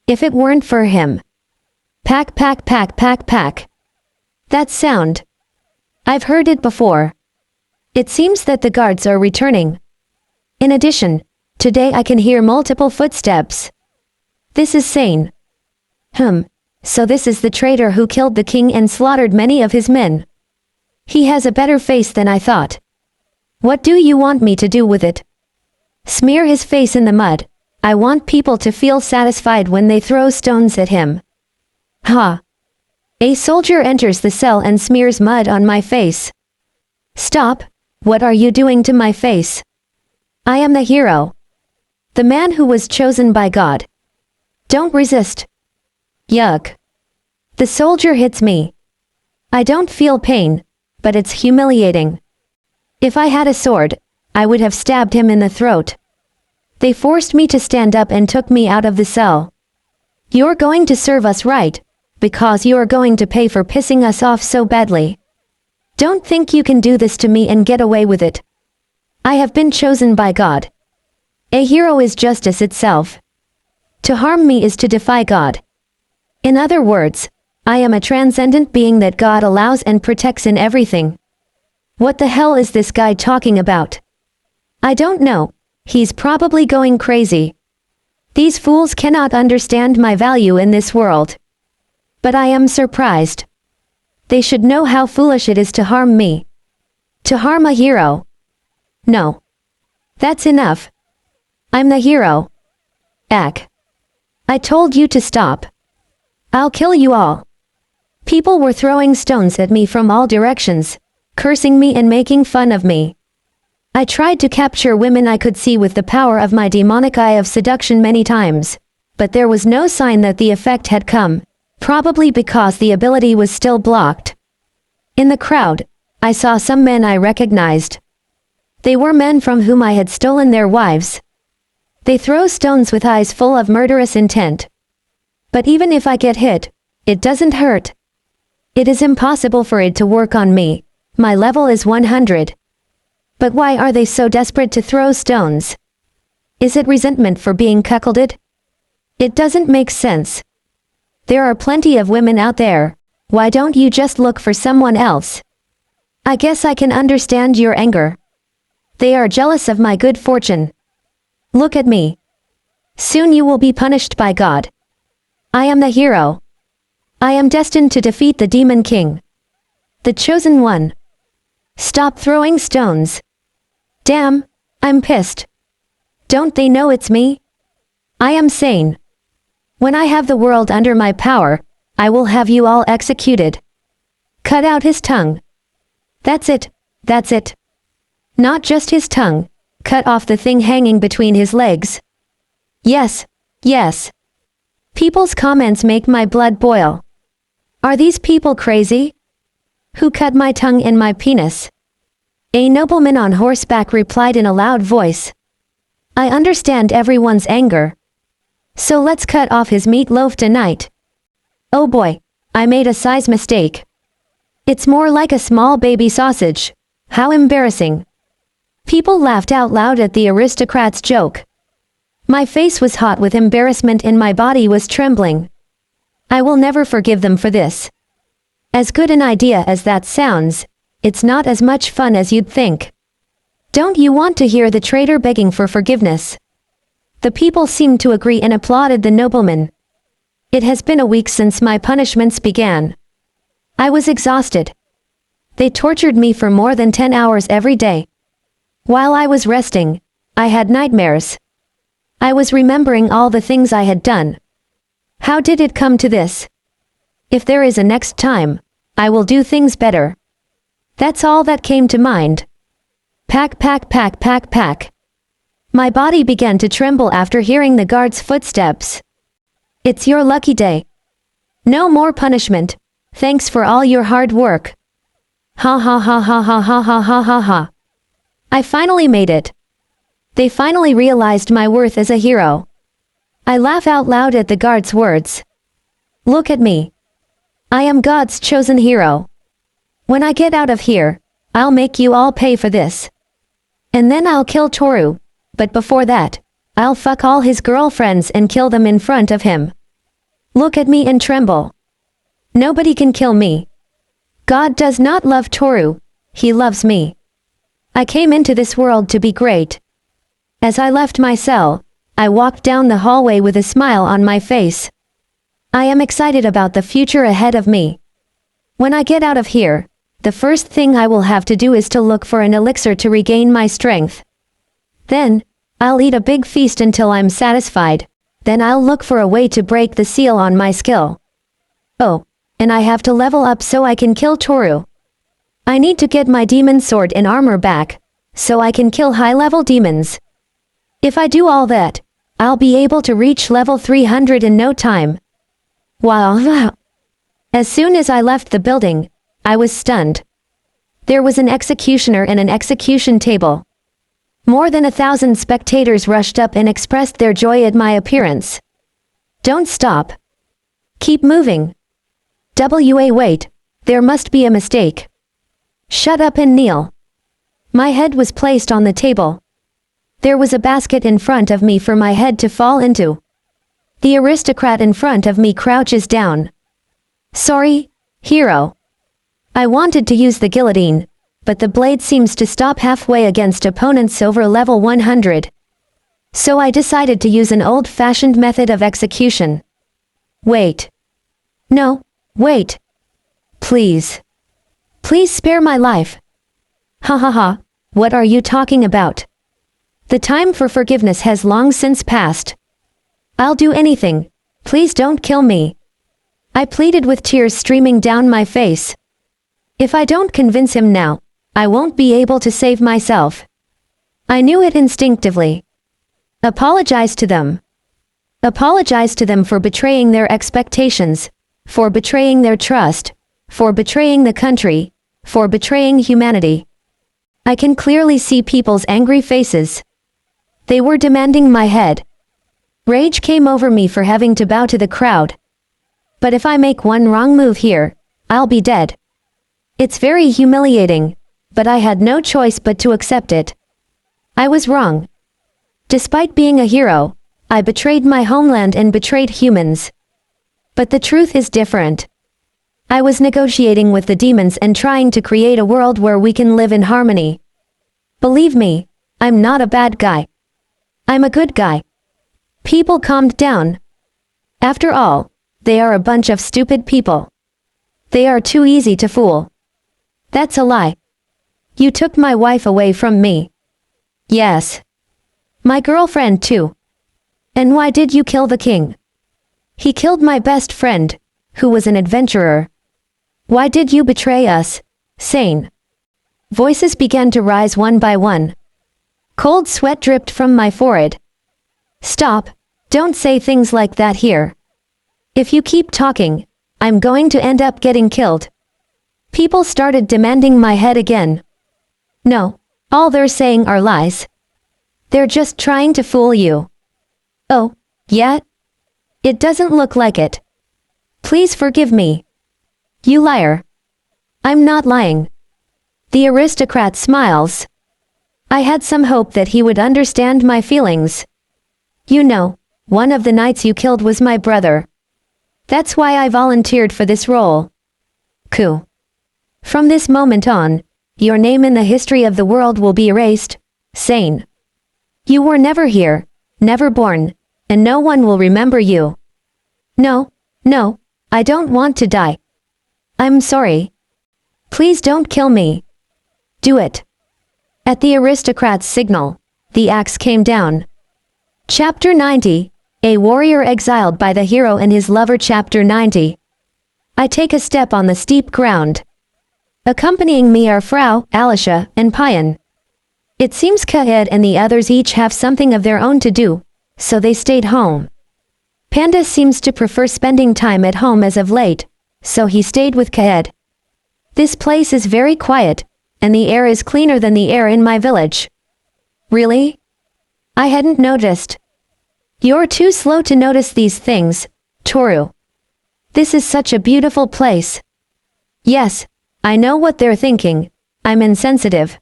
If it weren't for him. Pack, pack, pack, pack, pack. That sound. I've heard it before. It seems that the guards are returning. In addition, today I can hear multiple footsteps. This is sane. So this is the traitor who killed the king and slaughtered many of his men. He has a better face than I thought. What do you want me to do with it? Smear his face in the mud. I want people to feel satisfied when they throw stones at him. Ha! A soldier enters the cell and smears mud on my face. Stop! What are you doing to my face? I am the hero. The man who was chosen by God. Don't resist. Yuck. The soldier hits me. I don't feel pain, but it's humiliating. If I had a sword, I would have stabbed him in the throat. They forced me to stand up and took me out of the cell. You're going to serve us right, because you are going to pay for pissing us off so badly. Don't think you can do this to me and get away with it. I have been chosen by God. A hero is justice itself. To harm me is to defy God. In other words, I am a transcendent being that God allows and protects in everything. What the hell is this guy talking about? I don't know. He's probably going crazy. These fools cannot understand my value in this world. But I am surprised. They should know how foolish it is to harm me. To harm a hero. No. That's enough. I'm the hero. Ack. I told you to stop. I'll kill you all. People were throwing stones at me from all directions, cursing me and making fun of me. I tried to capture women I could see with the power of my demonic eye of seduction many times, but there was no sign that the effect had come, probably because the ability was still blocked. In the crowd, I saw some men I recognized. They were men from whom I had stolen their wives. They throw stones with eyes full of murderous intent. But even if I get hit, it doesn't hurt. It is impossible for it to work on me. My level is 100. But why are they so desperate to throw stones? Is it resentment for being cuckolded? It doesn't make sense. There are plenty of women out there. Why don't you just look for someone else? I guess I can understand your anger. They are jealous of my good fortune. Look at me. Soon you will be punished by God. I am the hero. I am destined to defeat the Demon King. The chosen one. Stop throwing stones. Damn, I'm pissed. Don't they know it's me? I am sane. When I have the world under my power, I will have you all executed. Cut out his tongue. That's it, that's it. Not just his tongue, Cut off the thing hanging between his legs. Yes, yes. People's comments make my blood boil. Are these people crazy? Who cut my tongue and my penis? A nobleman on horseback replied in a loud voice. I understand everyone's anger. So let's cut off his meatloaf tonight. Oh boy, I made a size mistake. It's more like a small baby sausage. How embarrassing. People laughed out loud at the aristocrat's joke. My face was hot with embarrassment and my body was trembling. I will never forgive them for this. As good an idea as that sounds, it's not as much fun as you'd think. Don't you want to hear the traitor begging for forgiveness? The people seemed to agree and applauded the nobleman. It has been a week since my punishments began. I was exhausted. They tortured me for more than 10 hours every day. While I was resting, I had nightmares. I was remembering all the things I had done. How did it come to this? If there is a next time, I will do things better. That's all that came to mind. Pack, pack, pack, pack, pack. My body began to tremble after hearing the guard's footsteps. It's your lucky day. No more punishment. Thanks for all your hard work. Ha ha ha ha ha ha ha ha ha ha. I finally made it. They finally realized my worth as a hero. I laugh out loud at the guard's words. Look at me. I am God's chosen hero. When I get out of here, I'll make you all pay for this. And then I'll kill Toru, but before that, I'll fuck all his girlfriends and kill them in front of him. Look at me and tremble. Nobody can kill me. God does not love Toru, he loves me. I came into this world to be great. As I left my cell, I walked down the hallway with a smile on my face. I am excited about the future ahead of me. When I get out of here, the first thing I will have to do is to look for an elixir to regain my strength. Then, I'll eat a big feast until I'm satisfied. Then I'll look for a way to break the seal on my skill. Oh, and I have to level up so I can kill Toru. I need to get my demon sword and armor back, so I can kill high-level demons. If I do all that, I'll be able to reach level 300 in no time. Wow. As soon as I left the building, I was stunned. There was an executioner and an execution table. More than 1,000 spectators rushed up and expressed their joy at my appearance. Don't stop. Keep moving. Wait, there must be a mistake. Shut up and kneel. My head was placed on the table. There was a basket in front of me for my head to fall into. The aristocrat in front of me crouches down. Sorry, hero. I wanted to use the guillotine, but the blade seems to stop halfway against opponents over level 100. So I decided to use an old-fashioned method of execution. Wait. No, wait. Please. Please spare my life. Ha ha ha, what are you talking about? The time for forgiveness has long since passed. I'll do anything. Please don't kill me. I pleaded with tears streaming down my face. If I don't convince him now, I won't be able to save myself. I knew it instinctively. Apologize to them. Apologize to them for betraying their expectations, for betraying their trust, for betraying the country, for betraying humanity. I can clearly see people's angry faces. They were demanding my head. Rage came over me for having to bow to the crowd. But if I make one wrong move here, I'll be dead. It's very humiliating, but I had no choice but to accept it. I was wrong. Despite being a hero, I betrayed my homeland and betrayed humans. But the truth is different. I was negotiating with the demons and trying to create a world where we can live in harmony. Believe me, I'm not a bad guy. I'm a good guy. People calmed down. After all, they are a bunch of stupid people. They are too easy to fool. That's a lie. You took my wife away from me. Yes. My girlfriend too. And why did you kill the king? He killed my best friend, who was an adventurer. Why did you betray us, Sane? Voices began to rise one by one. Cold sweat dripped from my forehead. Stop, don't say things like that here. If you keep talking, I'm going to end up getting killed. People started demanding my head again. No, all they're saying are lies. They're just trying to fool you. Oh, yeah? It doesn't look like it. Please forgive me. You liar. I'm not lying. The aristocrat smiles. I had some hope that he would understand my feelings. You know, one of the knights you killed was my brother. That's why I volunteered for this role. Coup. From this moment on, your name in the history of the world will be erased. Sane. You were never here, never born, and no one will remember you. No, I don't want to die. I'm sorry. Please don't kill me. Do it. At the aristocrat's signal, the axe came down. Chapter 90, A Warrior Exiled by the Hero and His Lover. Chapter 90. I take a step on the steep ground. Accompanying me are Frau, Alicia, and Payan. It seems Kaed and the others each have something of their own to do, so they stayed home. Panda seems to prefer spending time at home as of late, so he stayed with Kaed. This place is very quiet, and the air is cleaner than the air in my village. Really? I hadn't noticed. You're too slow to notice these things, Toru. This is such a beautiful place. Yes, I know what they're thinking. I'm insensitive.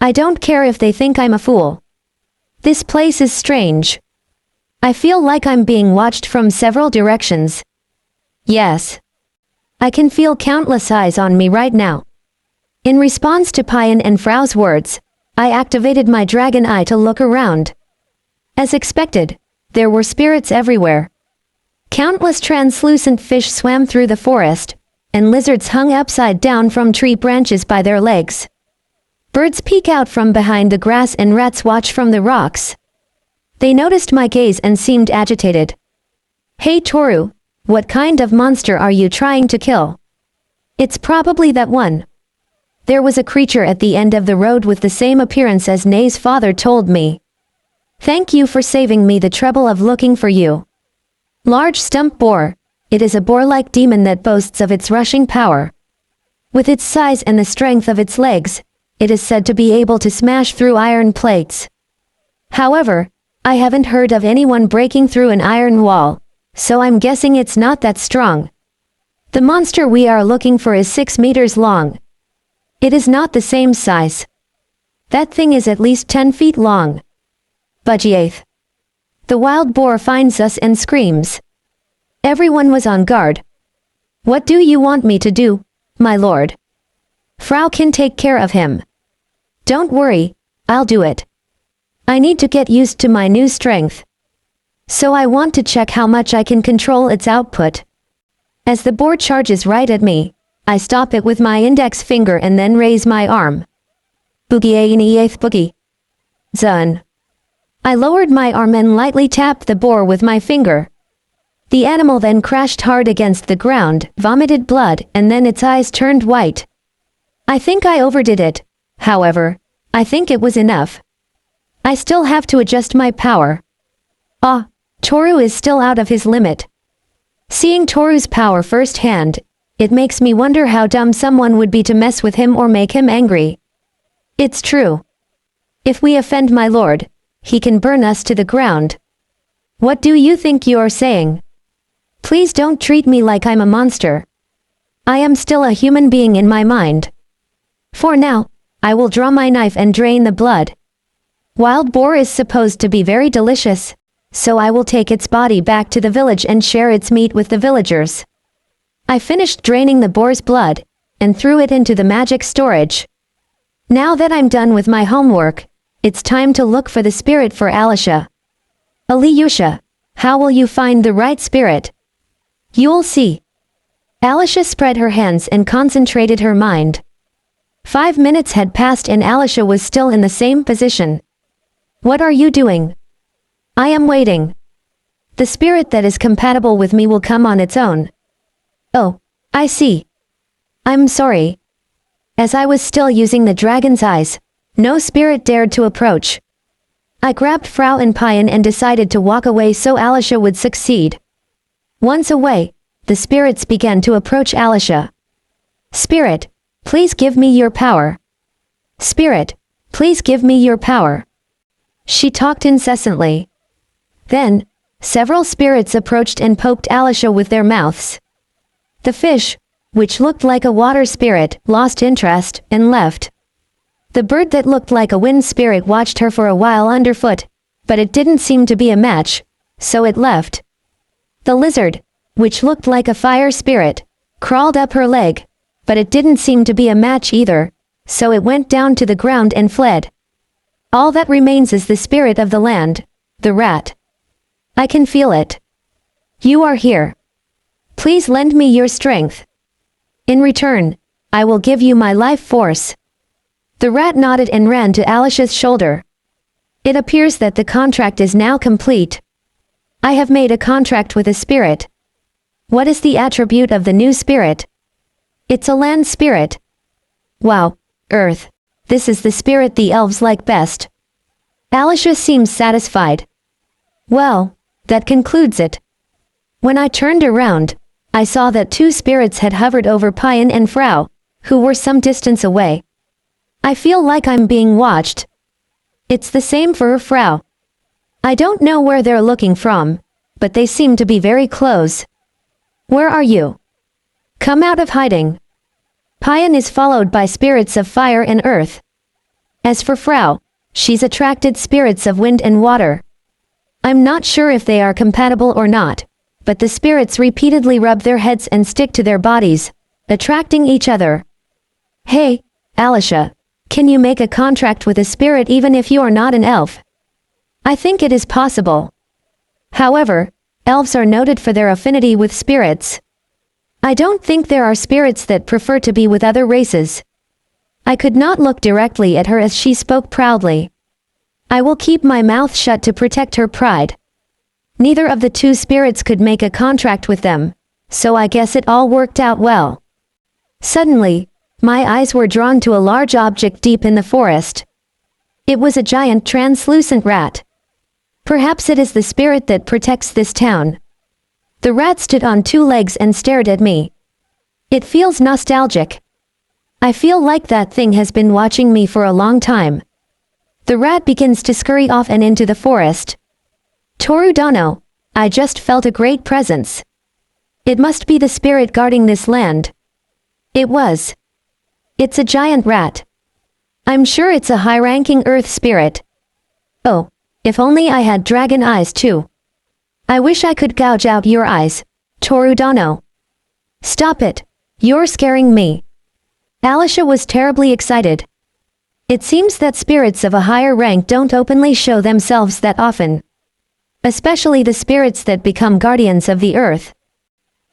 I don't care if they think I'm a fool. This place is strange. I feel like I'm being watched from several directions. Yes. I can feel countless eyes on me right now. In response to Payan and Frau's words, I activated my dragon eye to look around. As expected, there were spirits everywhere. Countless translucent fish swam through the forest, and lizards hung upside down from tree branches by their legs. Birds peek out from behind the grass and rats watch from the rocks. They noticed my gaze and seemed agitated. Hey Toru, what kind of monster are you trying to kill? It's probably that one. There was a creature at the end of the road with the same appearance as Nei's father told me. Thank you for saving me the trouble of looking for you. Large stump boar, it is a boar-like demon that boasts of its rushing power. With its size and the strength of its legs, it is said to be able to smash through iron plates. However, I haven't heard of anyone breaking through an iron wall, so I'm guessing it's not that strong. The monster we are looking for is 6 meters long. It is not the same size. That thing is at least 10 feet long. Budgiath. The wild boar finds us and screams. Everyone was on guard. What do you want me to do, my lord? Frau can take care of him. Don't worry, I'll do it. I need to get used to my new strength. So I want to check how much I can control its output. As the boar charges right at me, I stop it with my index finger and then raise my arm. Boogie. Zun. I lowered my arm and lightly tapped the boar with my finger. The animal then crashed hard against the ground, vomited blood, and then its eyes turned white. I think I overdid it, however. I think it was enough. I still have to adjust my power. Toru is still out of his limit. Seeing Toru's power firsthand, it makes me wonder how dumb someone would be to mess with him or make him angry. It's true. If we offend my lord, he can burn us to the ground. What do you think you're saying? Please don't treat me like I'm a monster. I am still a human being in my mind. For now, I will draw my knife and drain the blood. Wild boar is supposed to be very delicious, so I will take its body back to the village and share its meat with the villagers. I finished draining the boar's blood, and threw it into the magic storage. Now that I'm done with my homework, it's time to look for the spirit for Alicia. Aliusha, how will you find the right spirit? You'll see. Alicia spread her hands and concentrated her mind. 5 minutes had passed and Alicia was still in the same position. What are you doing? I am waiting. The spirit that is compatible with me will come on its own. Oh, I see. I'm sorry. As I was still using the dragon's eyes, no spirit dared to approach, I grabbed Frau and Payan and decided to walk away so Alicia would succeed. Once away, the spirits began to approach Alicia. Spirit, please give me your power. Spirit, please give me your power. She talked incessantly. Then, several spirits approached and poked Alicia with their mouths. The fish, which looked like a water spirit, lost interest and left. The bird that looked like a wind spirit watched her for a while underfoot, but it didn't seem to be a match, so it left. The lizard, which looked like a fire spirit, crawled up her leg, but it didn't seem to be a match either, so it went down to the ground and fled. All that remains is the spirit of the land, the rat. I can feel it. You are here. Please lend me your strength. In return, I will give you my life force. The rat nodded and ran to Alicia's shoulder. It appears that the contract is now complete. I have made a contract with a spirit. What is the attribute of the new spirit? It's a land spirit. Wow, Earth. This is the spirit the elves like best. Alicia seems satisfied. Well, that concludes it. When I turned around, I saw that two spirits had hovered over Payan and Frau, who were some distance away. I feel like I'm being watched. It's the same for Frau. I don't know where they're looking from, but they seem to be very close. Where are you? Come out of hiding. Payan is followed by spirits of fire and earth. As for Frau, she's attracted spirits of wind and water. I'm not sure if they are compatible or not, but the spirits repeatedly rub their heads and stick to their bodies, attracting each other. Hey, Alicia, can you make a contract with a spirit even if you are not an elf? I think it is possible. However, elves are noted for their affinity with spirits. I don't think there are spirits that prefer to be with other races. I could not look directly at her as she spoke proudly. I will keep my mouth shut to protect her pride. Neither of the two spirits could make a contract with them, so I guess it all worked out well. Suddenly, my eyes were drawn to a large object deep in the forest. It was a giant translucent rat. Perhaps it is the spirit that protects this town. The rat stood on two legs and stared at me. It feels nostalgic. I feel like that thing has been watching me for a long time. The rat begins to scurry off and into the forest. Torudano, I just felt a great presence. It must be the spirit guarding this land. It was. It's a giant rat. I'm sure it's a high-ranking earth spirit. Oh, if only I had dragon eyes too. I wish I could gouge out your eyes, Torudano. Stop it, you're scaring me. Alicia was terribly excited. It seems that spirits of a higher rank don't openly show themselves that often. Especially the spirits that become guardians of the earth.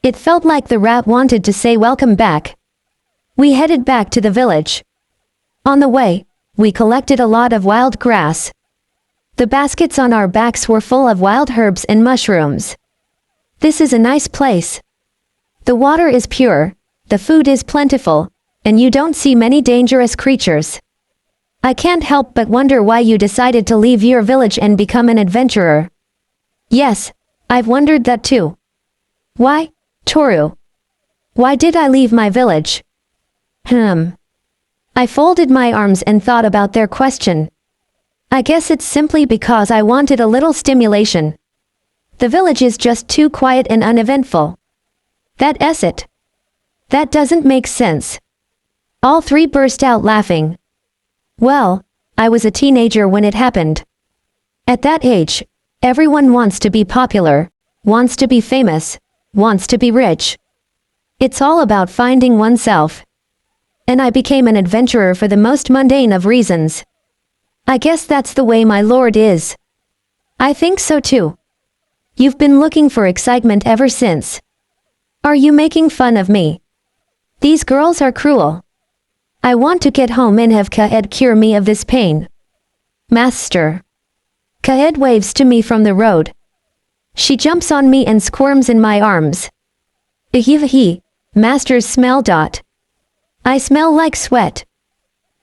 It felt like the rat wanted to say welcome back. We headed back to the village. On the way, we collected a lot of wild grass. The baskets on our backs were full of wild herbs and mushrooms. This is a nice place. The water is pure, the food is plentiful, and you don't see many dangerous creatures. I can't help but wonder why you decided to leave your village and become an adventurer. Yes, I've wondered that too. Why, Toru? Why did I leave my village? I folded my arms and thought about their question. I guess it's simply because I wanted a little stimulation. The village is just too quiet and uneventful. That's it. That doesn't make sense. All three burst out laughing. Well, I was a teenager when it happened. At that age, everyone wants to be popular, wants to be famous, wants to be rich. It's all about finding oneself. And I became an adventurer for the most mundane of reasons. I guess that's the way my lord is. I think so too. You've been looking for excitement ever since. Are you making fun of me? These girls are cruel. I want to get home and have Kaed cure me of this pain. Master. Kaed waves to me from the road. She jumps on me and squirms in my arms. Ihivahi, Master's smell. I smell like sweat.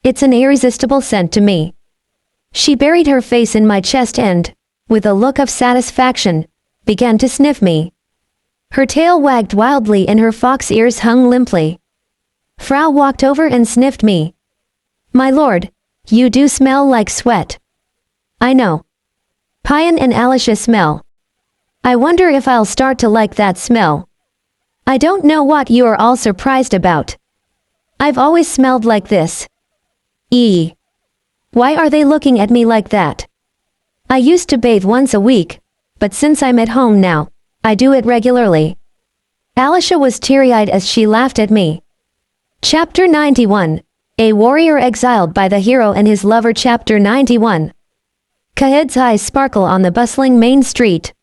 It's an irresistible scent to me. She buried her face in my chest and, with a look of satisfaction, began to sniff me. Her tail wagged wildly and her fox ears hung limply. Frau walked over and sniffed me. My lord, you do smell like sweat. I know. Payan and Alicia smell. I wonder if I'll start to like that smell. I don't know what you are all surprised about. I've always smelled like this. Why are they looking at me like that? I used to bathe once a week, but since I'm at home now, I do it regularly. Alicia was teary-eyed as she laughed at me. Chapter 91. A warrior exiled by the hero and his lover. Chapter 91. Kaed's eyes sparkle on the bustling main street.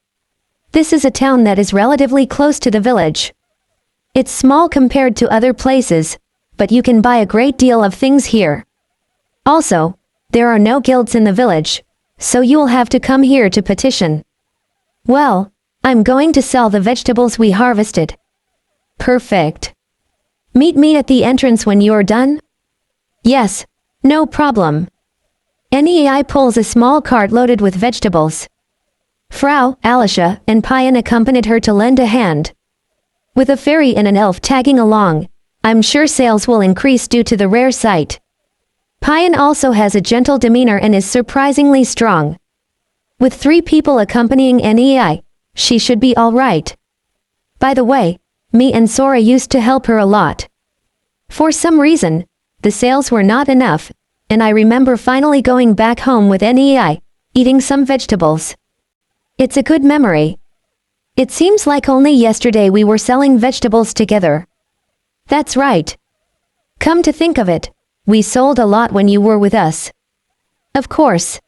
This is a town that is relatively close to the village. It's small compared to other places, but you can buy a great deal of things here. Also, there are no guilds in the village, so you'll have to come here to petition. Well, I'm going to sell the vegetables we harvested. Perfect. Meet me at the entrance when you're done? Yes, no problem. NEI pulls a small cart loaded with vegetables. Frau, Alicia, and Payan accompanied her to lend a hand. With a fairy and an elf tagging along, I'm sure sales will increase due to the rare sight. Payan also has a gentle demeanor and is surprisingly strong. With 3 people accompanying NEI, she should be all right. By the way, me and Sora used to help her a lot. For some reason, the sales were not enough, and I remember finally going back home with NEI, eating some vegetables. It's a good memory. It seems like only yesterday we were selling vegetables together. That's right. Come to think of it, we sold a lot when you were with us. Of course.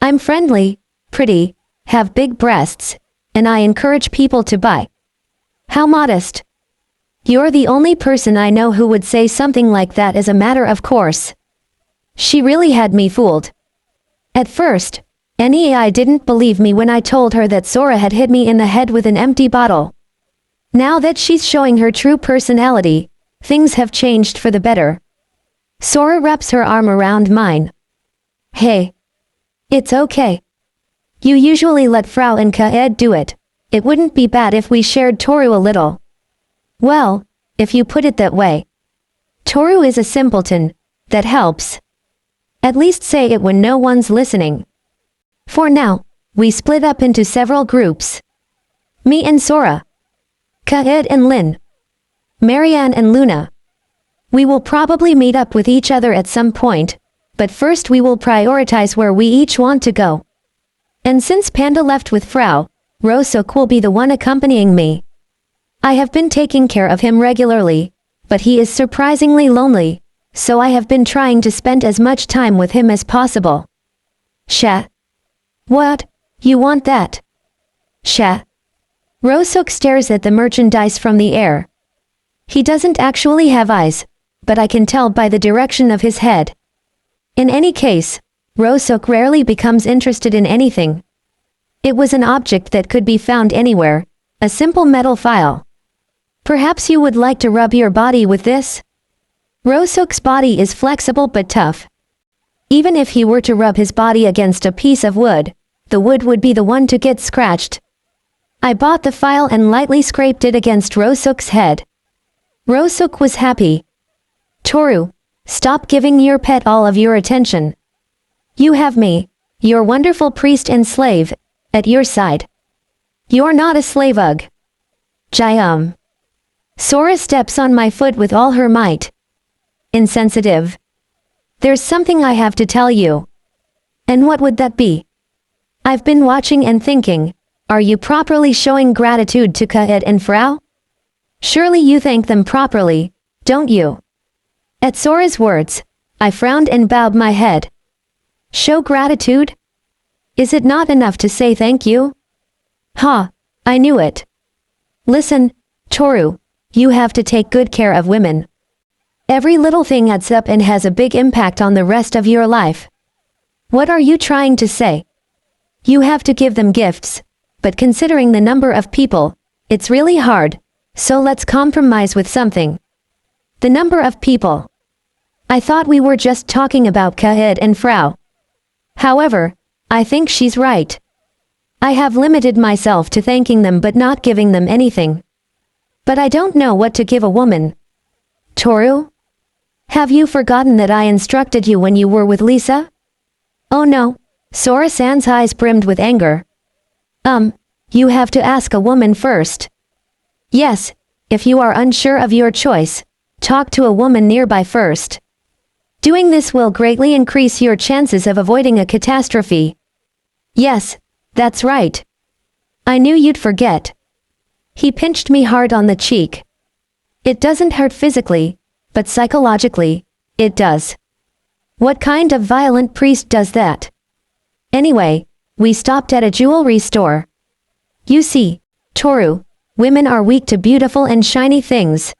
I'm friendly, pretty, have big breasts, and I encourage people to buy. How modest. You're the only person I know who would say something like that as a matter of course. She really had me fooled. At first, NEI didn't believe me when I told her that Sora had hit me in the head with an empty bottle. Now that she's showing her true personality, things have changed for the better. Sora wraps her arm around mine. Hey. It's okay. You usually let Frau and Kaed do it. It wouldn't be bad if we shared Toru a little. Well, if you put it that way. Toru is a simpleton. That helps. At least say it when no one's listening. For now, we split up into several groups. Me and Sora. Kaed and Lin. Marianne and Luna. We will probably meet up with each other at some point, but first we will prioritize where we each want to go. And since Panda left with Frau, Rosok will be the one accompanying me. I have been taking care of him regularly, but he is surprisingly lonely, so I have been trying to spend as much time with him as possible. Sha. What? You want that? Sha. Rosok stares at the merchandise from the air. He doesn't actually have eyes, but I can tell by the direction of his head. In any case, Rosok rarely becomes interested in anything. It was an object that could be found anywhere, a simple metal file. Perhaps you would like to rub your body with this? Rosok's body is flexible but tough. Even if he were to rub his body against a piece of wood, the wood would be the one to get scratched. I bought the file and lightly scraped it against Rosok's head. Rosok was happy. Toru, stop giving your pet all of your attention. You have me, your wonderful priest and slave, at your side. You're not a slave, ugh. Jayum. Sora steps on my foot with all her might. Insensitive. There's something I have to tell you. And what would that be? I've been watching and thinking, are you properly showing gratitude to Kaed and Frau? Surely you thank them properly, don't you? At Sora's words, I frowned and bowed my head. Show gratitude? Is it not enough to say thank you? Ha, I knew it. Listen, Toru, you have to take good care of women. Every little thing adds up and has a big impact on the rest of your life. What are you trying to say? You have to give them gifts, but considering the number of people, it's really hard, so let's compromise with something. The number of people. I thought we were just talking about Kaed and Frau. However, I think she's right. I have limited myself to thanking them but not giving them anything. But I don't know what to give a woman. Toru? Have you forgotten that I instructed you when you were with Lisa? Oh no. Sora-san's eyes brimmed with anger. You have to ask a woman first. Yes, if you are unsure of your choice, talk to a woman nearby first. Doing this will greatly increase your chances of avoiding a catastrophe. Yes, that's right. I knew you'd forget. He pinched me hard on the cheek. It doesn't hurt physically, but psychologically, it does. What kind of violent priest does that? Anyway, we stopped at a jewelry store. You see, Toru, women are weak to beautiful and shiny things.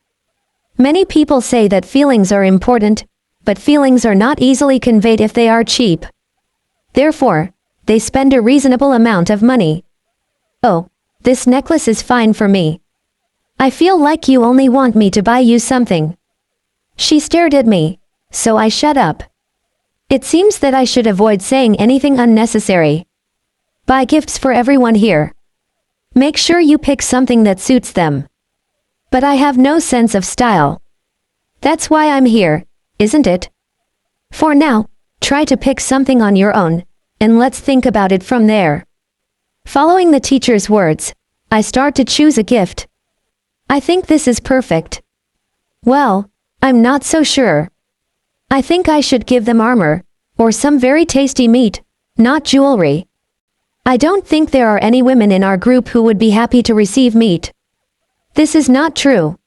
Many people say that feelings are important, but feelings are not easily conveyed if they are cheap. Therefore, they spend a reasonable amount of money. Oh, this necklace is fine for me. I feel like you only want me to buy you something. She stared at me, so I shut up. It seems that I should avoid saying anything unnecessary. Buy gifts for everyone here. Make sure you pick something that suits them. But I have no sense of style. That's why I'm here, isn't it? For now, try to pick something on your own, and let's think about it from there. Following the teacher's words, I start to choose a gift. I think this is perfect. Well, I'm not so sure. I think I should give them armor, or some very tasty meat, not jewelry. I don't think there are any women in our group who would be happy to receive meat. This is not true.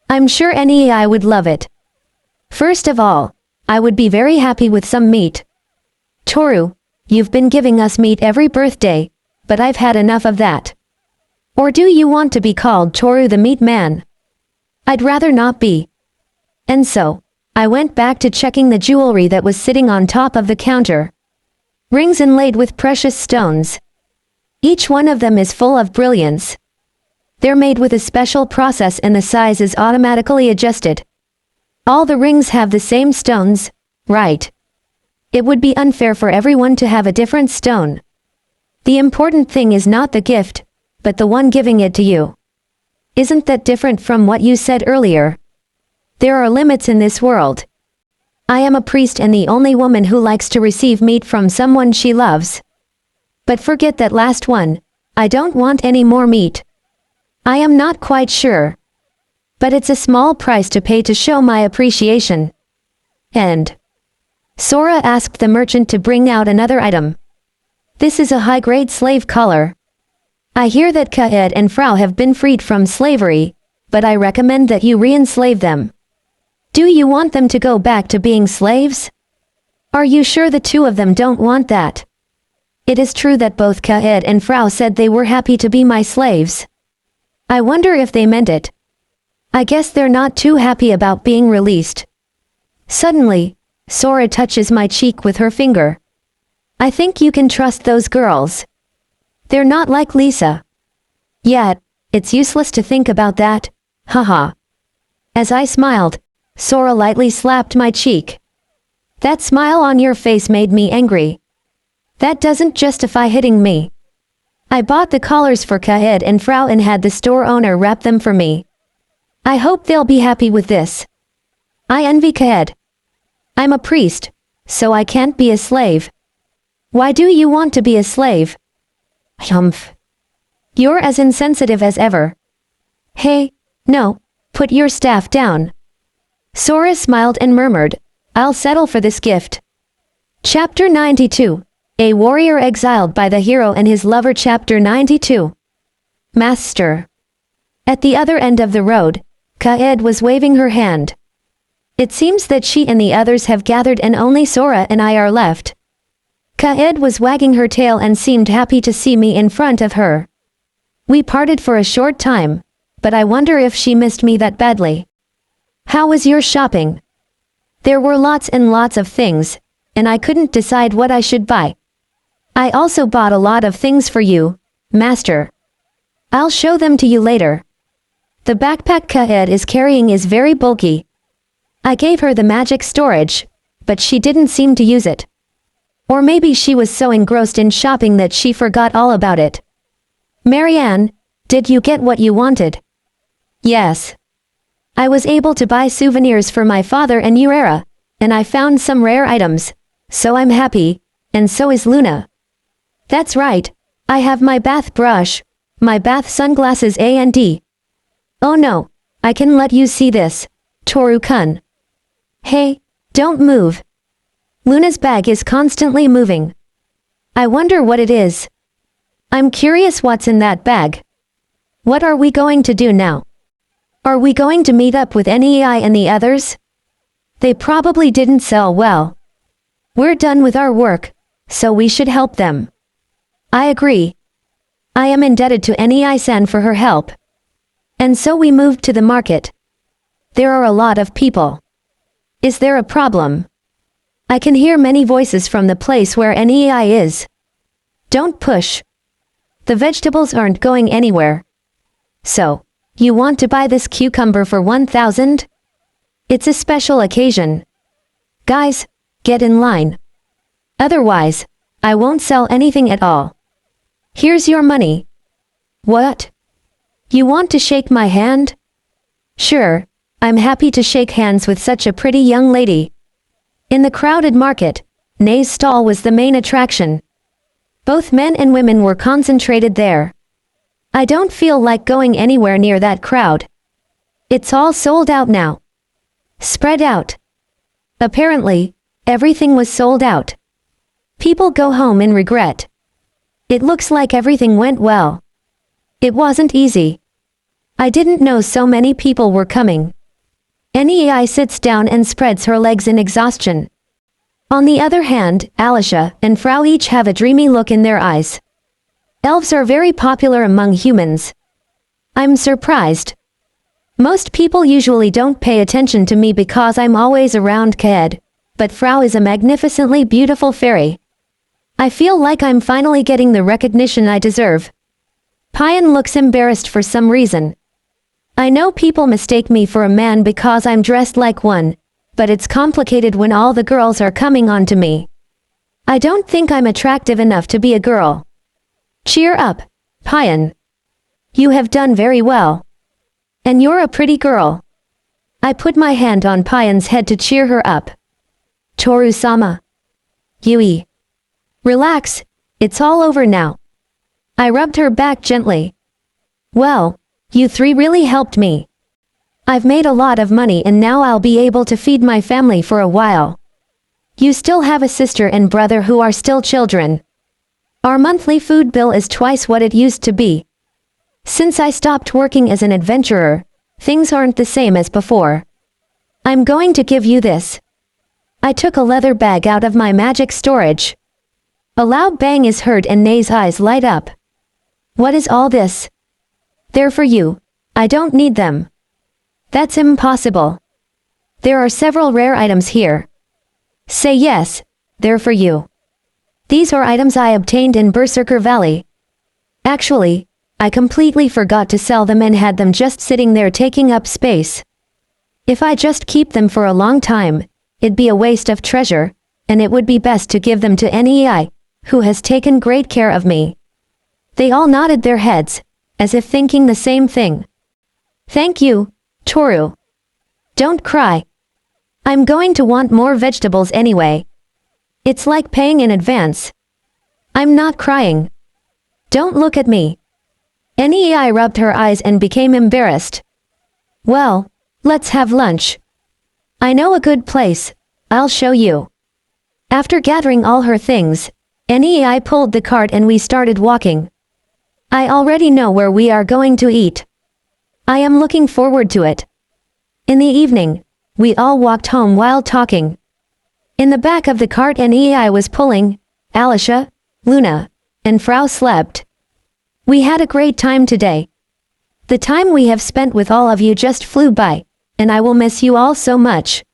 I'm sure any AI would love it. First of all, I would be very happy with some meat. Toru, you've been giving us meat every birthday, but I've had enough of that. Or do you want to be called Toru the Meat Man? I'd rather not be. And so, I went back to checking the jewelry that was sitting on top of the counter. Rings inlaid with precious stones. Each one of them is full of brilliance. They're made with a special process and the size is automatically adjusted. All the rings have the same stones, right? It would be unfair for everyone to have a different stone. The important thing is not the gift, but the one giving it to you. Isn't that different from what you said earlier? There are limits in this world. I am a priest and the only woman who likes to receive meat from someone she loves. But forget that last one, I don't want any more meat. I am not quite sure. But it's a small price to pay to show my appreciation. And Sora asked the merchant to bring out another item. This is a high-grade slave collar. I hear that Kaed and Frau have been freed from slavery, but I recommend that you re-enslave them. Do you want them to go back to being slaves? Are you sure the two of them don't want that? It is true that both Kaed and Frau said they were happy to be my slaves. I wonder if they meant it. I guess they're not too happy about being released. Suddenly, Sora touches my cheek with her finger. I think you can trust those girls. They're not like Lisa. Yet, it's useless to think about that, haha. As I smiled, Sora lightly slapped my cheek. That smile on your face made me angry. That doesn't justify hitting me. I bought the collars for Kaed and Frau and had the store owner wrap them for me. I hope they'll be happy with this. I envy Kaed. I'm a priest, so I can't be a slave. Why do you want to be a slave? Humph. You're as insensitive as ever. Hey, no, put your staff down. Sora smiled and murmured, I'll settle for this gift. Chapter 92. A warrior exiled by the hero and his lover. Chapter 92. Master. At the other end of the road, Kaed was waving her hand. It seems that she and the others have gathered and only Sora and I are left. Kaed was wagging her tail and seemed happy to see me in front of her. We parted for a short time, but I wonder if she missed me that badly. How was your shopping? There were lots and lots of things, and I couldn't decide what I should buy. I also bought a lot of things for you, Master. I'll show them to you later. The backpack Kaed is carrying is very bulky. I gave her the magic storage, but she didn't seem to use it. Or maybe she was so engrossed in shopping that she forgot all about it. Marianne, did you get what you wanted? Yes. I was able to buy souvenirs for my father and Urera, and I found some rare items, so I'm happy, and so is Luna. That's right, I have my bath brush, my bath sunglasses and oh no, I can let you see this, Toru-kun. Hey, don't move. Luna's bag is constantly moving. I wonder what it is. I'm curious what's in that bag. What are we going to do now? Are we going to meet up with NEI and the others? They probably didn't sell well. We're done with our work, so we should help them. I agree. I am indebted to NEI-san for her help. And so we moved to the market. There are a lot of people. Is there a problem? I can hear many voices from the place where NEI is. Don't push. The vegetables aren't going anywhere. So, you want to buy this cucumber for 1,000? It's a special occasion. Guys, get in line. Otherwise, I won't sell anything at all. Here's your money. What? You want to shake my hand? Sure, I'm happy to shake hands with such a pretty young lady. In the crowded market, Nei's stall was the main attraction. Both men and women were concentrated there. I don't feel like going anywhere near that crowd. It's all sold out now. Spread out. Apparently, everything was sold out. People go home in regret. It looks like everything went well. It wasn't easy. I didn't know so many people were coming. NEI sits down and spreads her legs in exhaustion. On the other hand, Alicia and Frau each have a dreamy look in their eyes. Elves are very popular among humans. I'm surprised. Most people usually don't pay attention to me because I'm always around Kaed, but Frau is a magnificently beautiful fairy. I feel like I'm finally getting the recognition I deserve. Payan looks embarrassed for some reason. I know people mistake me for a man because I'm dressed like one, but it's complicated when all the girls are coming on to me. I don't think I'm attractive enough to be a girl. Cheer up, Payan. You have done very well. And you're a pretty girl. I put my hand on Payan's head to cheer her up. Toru-sama. Yui. Relax, it's all over now. I rubbed her back gently. Well, you three really helped me. I've made a lot of money and now I'll be able to feed my family for a while. You still have a sister and brother who are still children. Our monthly food bill is twice what it used to be. Since I stopped working as an adventurer, things aren't the same as before. I'm going to give you this. I took a leather bag out of my magic storage. A loud bang is heard and Nei's eyes light up. What is all this? They're for you. I don't need them. That's impossible. There are several rare items here. Say yes, they're for you. These are items I obtained in Berserker Valley. Actually, I completely forgot to sell them and had them just sitting there taking up space. If I just keep them for a long time, it'd be a waste of treasure, and it would be best to give them to NEI, who has taken great care of me. They all nodded their heads, as if thinking the same thing. Thank you, Toru. Don't cry. I'm going to want more vegetables anyway. It's like paying in advance. I'm not crying. Don't look at me. NEI rubbed her eyes and became embarrassed. Well, let's have lunch. I know a good place, I'll show you. After gathering all her things, NEI pulled the cart and we started walking. I already know where we are going to eat. I am looking forward to it. In the evening, we all walked home while talking. In the back of the cart NEI was pulling, Alicia, Luna, and Frau slept. We had a great time today. The time we have spent with all of you just flew by, and I will miss you all so much.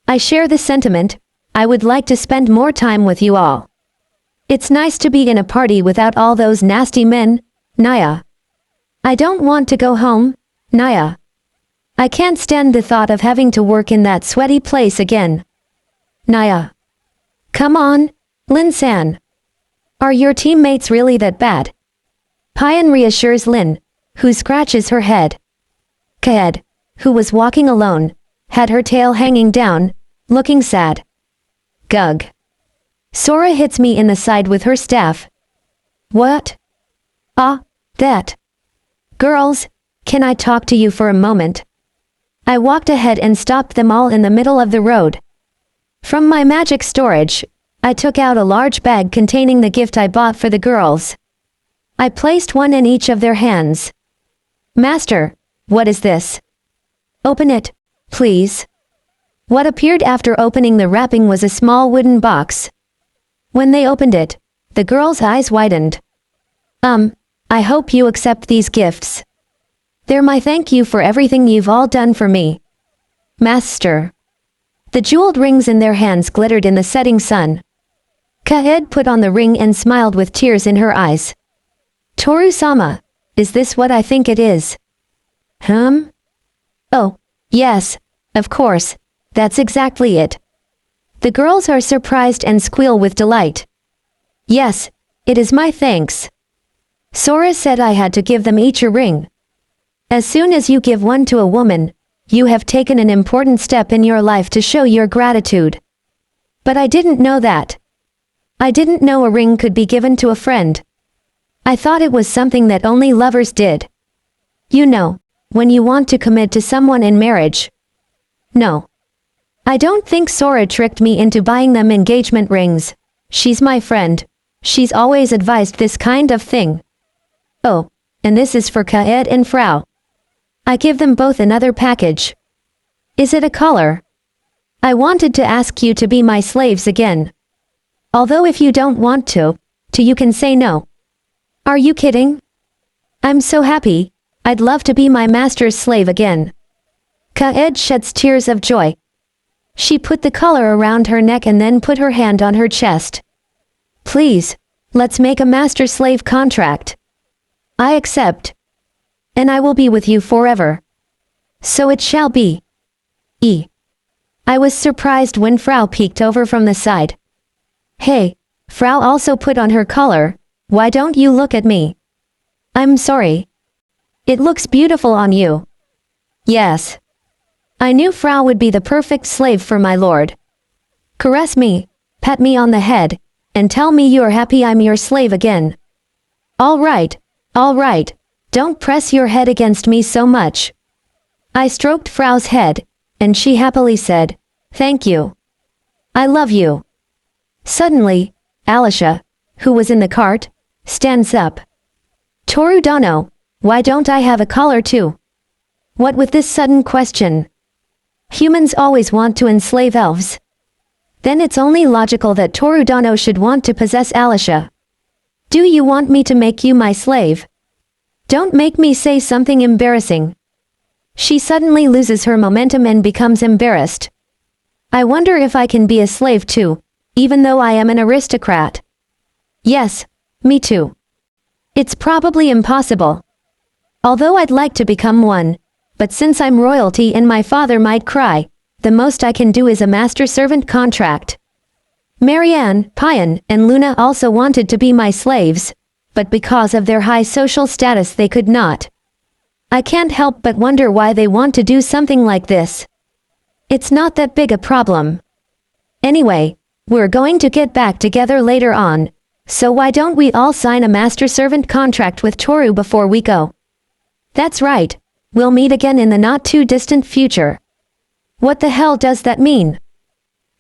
I share the sentiment, I would like to spend more time with you all. It's nice to be in a party without all those nasty men, Naya. I don't want to go home, Naya. I can't stand the thought of having to work in that sweaty place again. Naya. Come on, Lin-san. Are your teammates really that bad? Payan reassures Lin, who scratches her head. Kaed, who was walking alone, had her tail hanging down, looking sad. Gug. Sora hits me in the side with her staff. What? Ah, that. Girls, can I talk to you for a moment? I walked ahead and stopped them all in the middle of the road. From my magic storage, I took out a large bag containing the gift I bought for the girls. I placed one in each of their hands. Master, what is this? Open it, please. What appeared after opening the wrapping was a small wooden box. When they opened it, the girls' eyes widened. I hope you accept these gifts. They're my thank you for everything you've all done for me. Master. The jeweled rings in their hands glittered in the setting sun. Kaed put on the ring and smiled with tears in her eyes. Toru-sama, is this what I think it is? Oh, yes, of course, that's exactly it. The girls are surprised and squeal with delight. Yes, it is my thanks. Sora said I had to give them each a ring. As soon as you give one to a woman, you have taken an important step in your life to show your gratitude. But I didn't know that. I didn't know a ring could be given to a friend. I thought it was something that only lovers did. You know, when you want to commit to someone in marriage. No. I don't think Sora tricked me into buying them engagement rings. She's my friend. She's always advised this kind of thing. Oh, and this is for Kaed and Frau. I give them both another package. Is it a collar? I wanted to ask you to be my slaves again. Although if you don't want to you can say no. Are you kidding? I'm so happy. I'd love to be my master's slave again. Kaed sheds tears of joy. She put the collar around her neck and then put her hand on her chest. Please, let's make a master-slave contract. I accept. And I will be with you forever. So it shall be. I was surprised when Frau peeked over from the side. Hey, Frau also put on her collar. Why don't you look at me? I'm sorry. It looks beautiful on you. Yes. I knew Frau would be the perfect slave for my lord. Caress me, pat me on the head, and tell me you're happy I'm your slave again. All right, don't press your head against me so much. I stroked Frau's head, and she happily said, thank you. I love you. Suddenly, Alicia, who was in the cart, stands up. Toru Dono, why don't I have a collar too? What with this sudden question? Humans always want to enslave elves. Then it's only logical that Toru Dono should want to possess Alicia. Do you want me to make you my slave? Don't make me say something embarrassing. She suddenly loses her momentum and becomes embarrassed. I wonder if I can be a slave too, even though I am an aristocrat. Yes, me too. It's probably impossible. Although I'd like to become one, but since I'm royalty and my father might cry, the most I can do is a master-servant contract. Marianne, Payan, and Luna also wanted to be my slaves, but because of their high social status they could not. I can't help but wonder why they want to do something like this. It's not that big a problem. Anyway, we're going to get back together later on, so why don't we all sign a master-servant contract with Toru before we go? That's right, we'll meet again in the not-too-distant future. What the hell does that mean?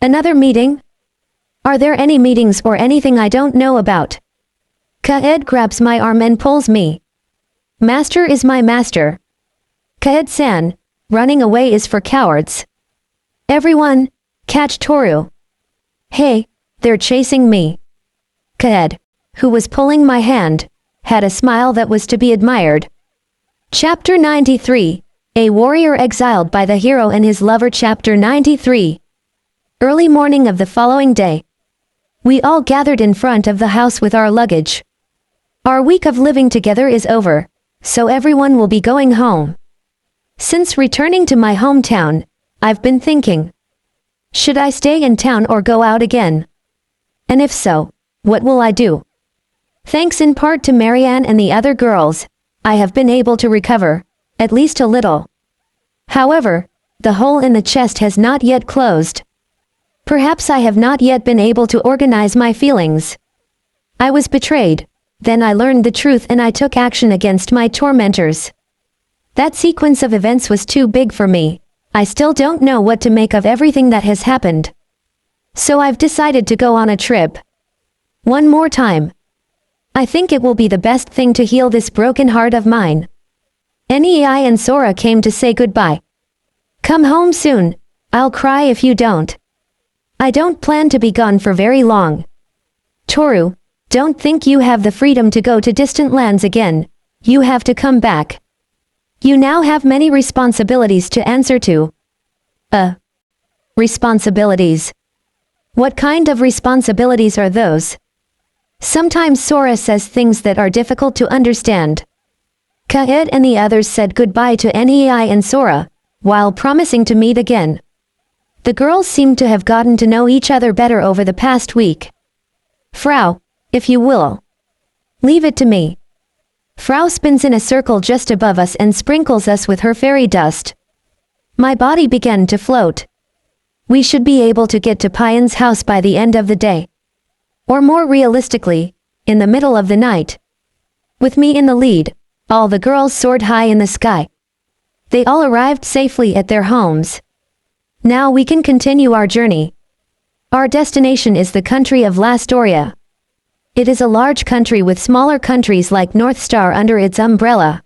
Another meeting? Are there any meetings or anything I don't know about? Kaed grabs my arm and pulls me. Master is my master. Kaed-san, running away is for cowards. Everyone, catch Toru. Hey, they're chasing me. Kaed, who was pulling my hand, had a smile that was to be admired. Chapter 93, A Warrior Exiled by the Hero and His Lover. Chapter 93. Early morning of the following day. We all gathered in front of the house with our luggage. Our week of living together is over, so everyone will be going home. Since returning to my hometown, I've been thinking. Should I stay in town or go out again? And if so, what will I do? Thanks in part to Marianne and the other girls, I have been able to recover, at least a little. However, the hole in the chest has not yet closed. Perhaps I have not yet been able to organize my feelings. I was betrayed, then I learned the truth and I took action against my tormentors. That sequence of events was too big for me. I still don't know what to make of everything that has happened. So I've decided to go on a trip. One more time. I think it will be the best thing to heal this broken heart of mine. Nei and Sora came to say goodbye. Come home soon, I'll cry if you don't. I don't plan to be gone for very long. Toru, don't think you have the freedom to go to distant lands again, you have to come back. You now have many responsibilities to answer to. Responsibilities. What kind of responsibilities are those? Sometimes Sora says things that are difficult to understand. Kaed and the others said goodbye to Nei and Sora, while promising to meet again. The girls seemed to have gotten to know each other better over the past week. Frau, if you will. Leave it to me. Frau spins in a circle just above us and sprinkles us with her fairy dust. My body began to float. We should be able to get to Pion's house by the end of the day. Or more realistically, in the middle of the night. With me in the lead, all the girls soared high in the sky. They all arrived safely at their homes. Now we can continue our journey. Our destination is the country of Lastoria. It is a large country with smaller countries like North Star under its umbrella.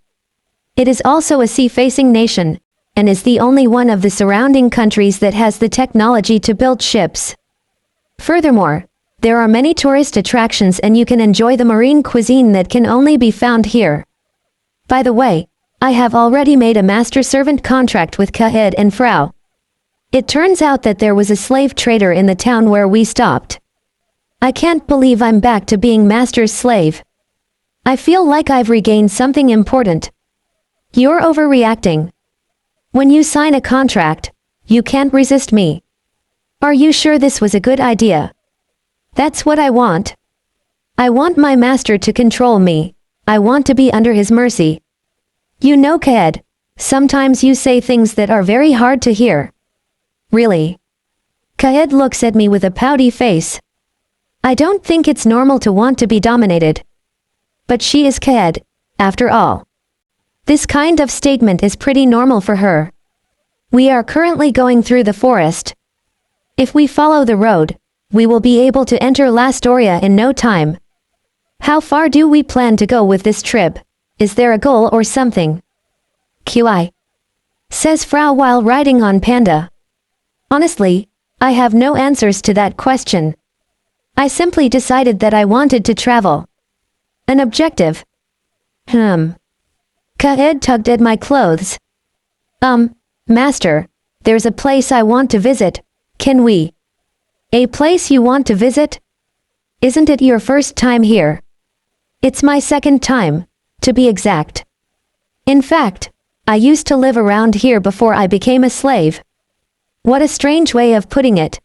It is also a sea-facing nation, and is the only one of the surrounding countries that has the technology to build ships. Furthermore, there are many tourist attractions and you can enjoy the marine cuisine that can only be found here. By the way, I have already made a master-servant contract with Kaed and Frau. It turns out that there was a slave trader in the town where we stopped. I can't believe I'm back to being master's slave. I feel like I've regained something important. You're overreacting. When you sign a contract, you can't resist me. Are you sure this was a good idea? That's what I want. I want my master to control me. I want to be under his mercy. You know, Kaed, sometimes you say things that are very hard to hear. Really? Kaed looks at me with a pouty face. I don't think it's normal to want to be dominated. But she is Kaed, after all. This kind of statement is pretty normal for her. We are currently going through the forest. If we follow the road, we will be able to enter Lastoria in no time. How far do we plan to go with this trip? Is there a goal or something? QI. Says Frau while riding on Panda. Honestly, I have no answers to that question. I simply decided that I wanted to travel. An objective. Kaed tugged at my clothes. Master, there's a place I want to visit, can we? A place you want to visit? Isn't it your first time here? It's my second time, to be exact. In fact, I used to live around here before I became a slave. What a strange way of putting it.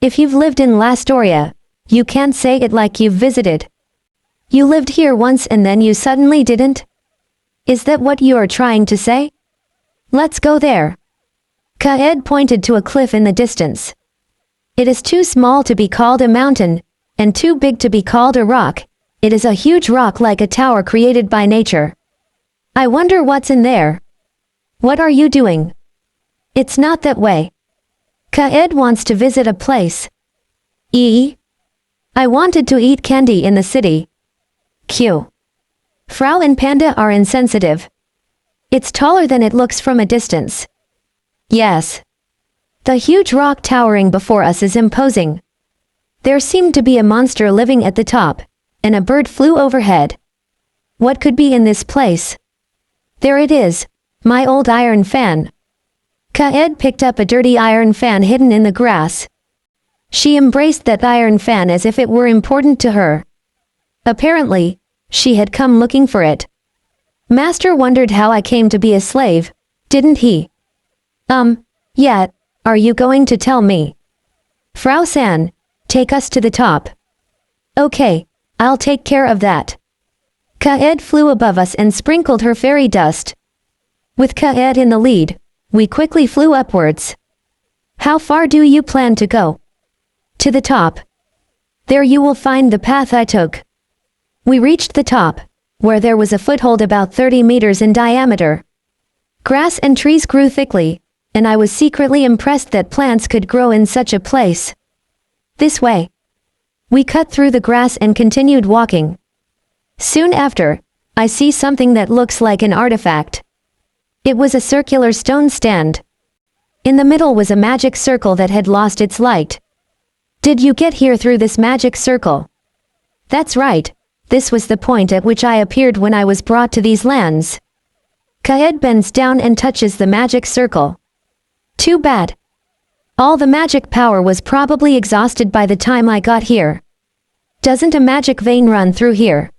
If you've lived in Lastoria, you can't say it like you've visited. You lived here once and then you suddenly didn't? Is that what you are trying to say? Let's go there. Kaed pointed to a cliff in the distance. It is too small to be called a mountain, and too big to be called a rock. It is a huge rock like a tower created by nature. I wonder what's in there. What are you doing? It's not that way. Kaed wants to visit a place. I wanted to eat candy in the city. Q. Frau and Panda are insensitive. It's taller than it looks from a distance. Yes. The huge rock towering before us is imposing. There seemed to be a monster living at the top, and a bird flew overhead. What could be in this place? There it is, my old iron fan. Kaed picked up a dirty iron fan hidden in the grass. She embraced that iron fan as if it were important to her. Apparently, she had come looking for it. Master wondered how I came to be a slave, didn't he? Yeah, are you going to tell me? Frau-san, Take us to the top. Okay, I'll take care of that. Kaed flew above us and sprinkled her fairy dust. With Kaed in the lead, we quickly flew upwards. How far do you plan to go? To the top. There you will find the path I took. We reached the top, where there was a foothold about 30 meters in diameter. Grass and trees grew thickly, and I was secretly impressed that plants could grow in such a place. This way. We cut through the grass and continued walking. Soon after, I see something that looks like an artifact. It was a circular stone stand. In the middle was a magic circle that had lost its light. Did you get here through this magic circle? That's right, this was the point at which I appeared when I was brought to these lands. Kaed bends down and touches the magic circle. Too bad. All the magic power was probably exhausted by the time I got here. Doesn't a magic vein run through here?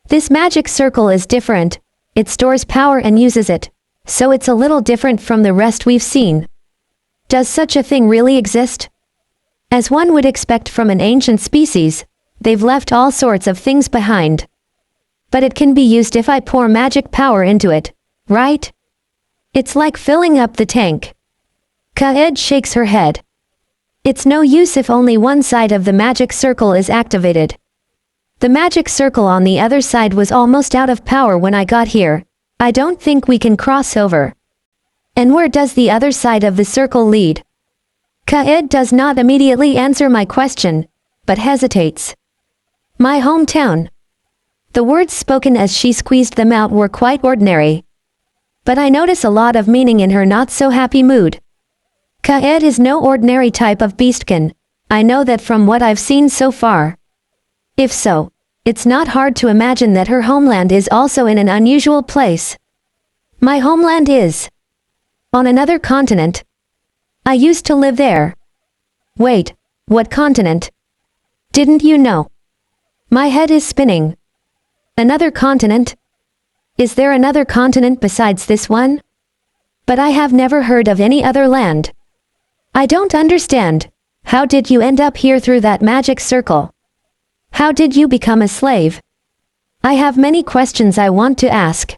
This magic circle is different, it stores power and uses it, so it's a little different from the rest we've seen. Does such a thing really exist? As one would expect from an ancient species, they've left all sorts of things behind. But it can be used if I pour magic power into it, right? It's like filling up the tank. Kaed shakes her head. It's no use if only one side of the magic circle is activated. The magic circle on the other side was almost out of power when I got here. I don't think we can cross over. And where does the other side of the circle lead? Kaed does not immediately answer my question, but hesitates. My hometown. The words spoken as she squeezed them out were quite ordinary. But I notice a lot of meaning in her not-so-happy mood. Kaed is no ordinary type of beastkin, I know that from what I've seen so far. If so, it's not hard to imagine that her homeland is also in an unusual place. My homeland is on another continent. I used to live there. Wait, what continent? Didn't you know? My head is spinning. Another continent? Is there another continent besides this one? But I have never heard of any other land. I don't understand. How did you end up here through that magic circle? How did you become a slave? I have many questions I want to ask.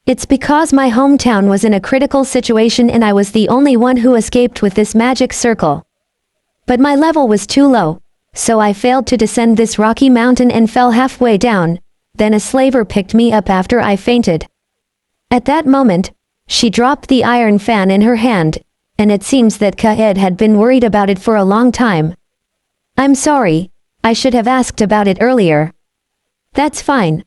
It's because my hometown was in a critical situation and I was the only one who escaped with this magic circle. But my level was too low, so I failed to descend this rocky mountain and fell halfway down, then a slaver picked me up after I fainted. At that moment, she dropped the iron fan in her hand, and it seems that Kaed had been worried about it for a long time. I'm sorry, I should have asked about it earlier. That's fine.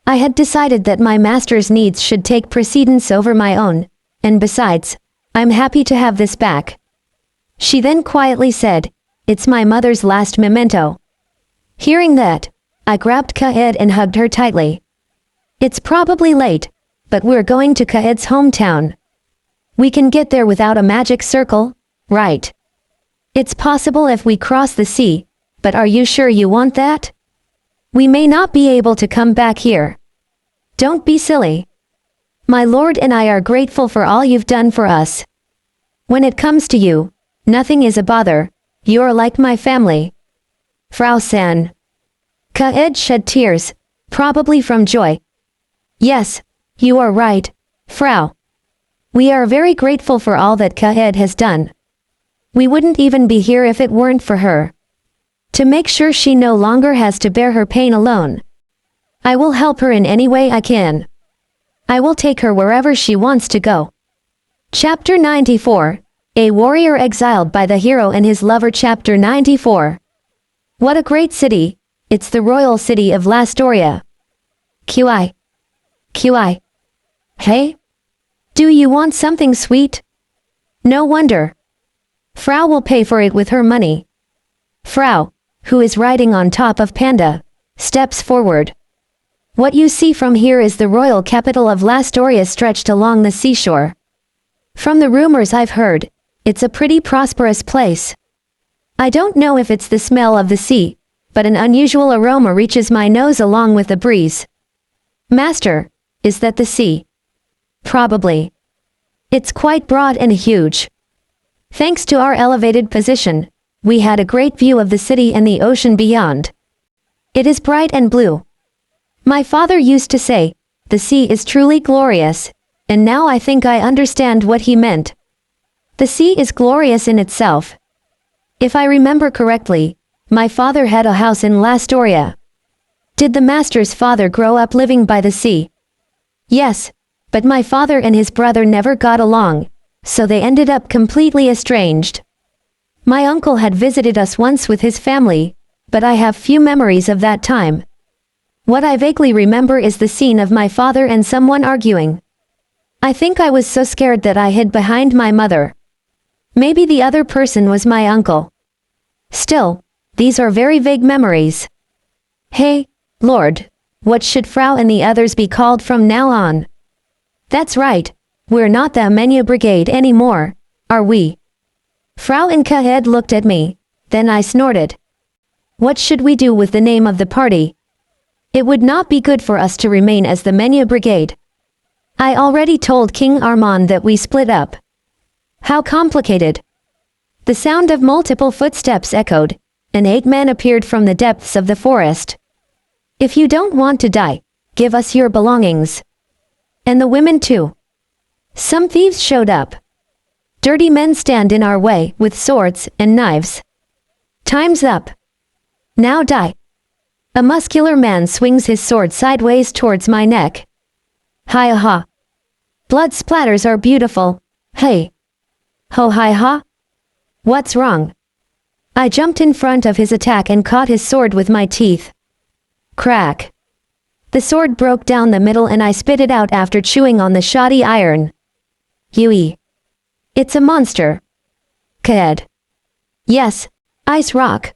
I had decided that my master's needs should take precedence over my own, and besides, I'm happy to have this back. She then quietly said, it's my mother's last memento. Hearing that, I grabbed Kaed and hugged her tightly. It's probably late, but we're going to Kaed's hometown. We can get there without a magic circle, right? It's possible if we cross the sea, but are you sure you want that? We may not be able to come back here. Don't be silly. My lord and I are grateful for all you've done for us. When it comes to you, nothing is a bother, you're like my family. Frau-san. Kaed shed tears, probably from joy. Yes, you are right, Frau. We are very grateful for all that Kaed has done. We wouldn't even be here if it weren't for her. To make sure she no longer has to bear her pain alone. I will help her in any way I can. I will take her wherever she wants to go. Chapter 94, A Warrior Exiled by the Hero and His Lover. Chapter 94. What a great city, it's the royal city of Lastoria. QI. QI. Hey? Do you want something sweet? No wonder. Frau will pay for it with her money. Frau, who is riding on top of Panda, steps forward. What you see from here is the royal capital of Lastoria stretched along the seashore. From the rumors I've heard, it's a pretty prosperous place. I don't know if it's the smell of the sea, but an unusual aroma reaches my nose along with the breeze. Master, is that the sea? Probably. It's quite broad and huge. Thanks to our elevated position, We had a great view of the city and the ocean beyond. It is bright and blue. My father used to say, the sea is truly glorious, and now I think I understand what he meant. The sea is glorious in itself. If I remember correctly, my father had a house in La Storia. Did the master's father grow up living by the sea? Yes, but my father and his brother never got along, so they ended up completely estranged. My uncle had visited us once with his family, but I have few memories of that time. What I vaguely remember is the scene of my father and someone arguing. I think I was so scared that I hid behind my mother. Maybe the other person was my uncle. Still, these are very vague memories. Hey, Lord, what should Frau and the others be called from now on? That's right, we're not the Menu Brigade anymore, are we? Frau and Kahed looked at me, then I snorted. What should we do with the name of the party? It would not be good for us to remain as the Menu Brigade. I already told King Armand that we split up. How complicated. The sound of multiple footsteps echoed, and 8 men appeared from the depths of the forest. If you don't want to die, give us your belongings. And the women too. Some thieves showed up. Dirty men stand in our way with swords and knives. Time's up. Now die. A muscular man swings his sword sideways towards my neck. Hi ha. Blood splatters are beautiful. Hey. Ho hi ha. What's wrong? I jumped in front of his attack and caught his sword with my teeth. Crack. The sword broke down the middle and I spit it out after chewing on the shoddy iron. Yui. It's a monster. Kaed. Yes, ice rock.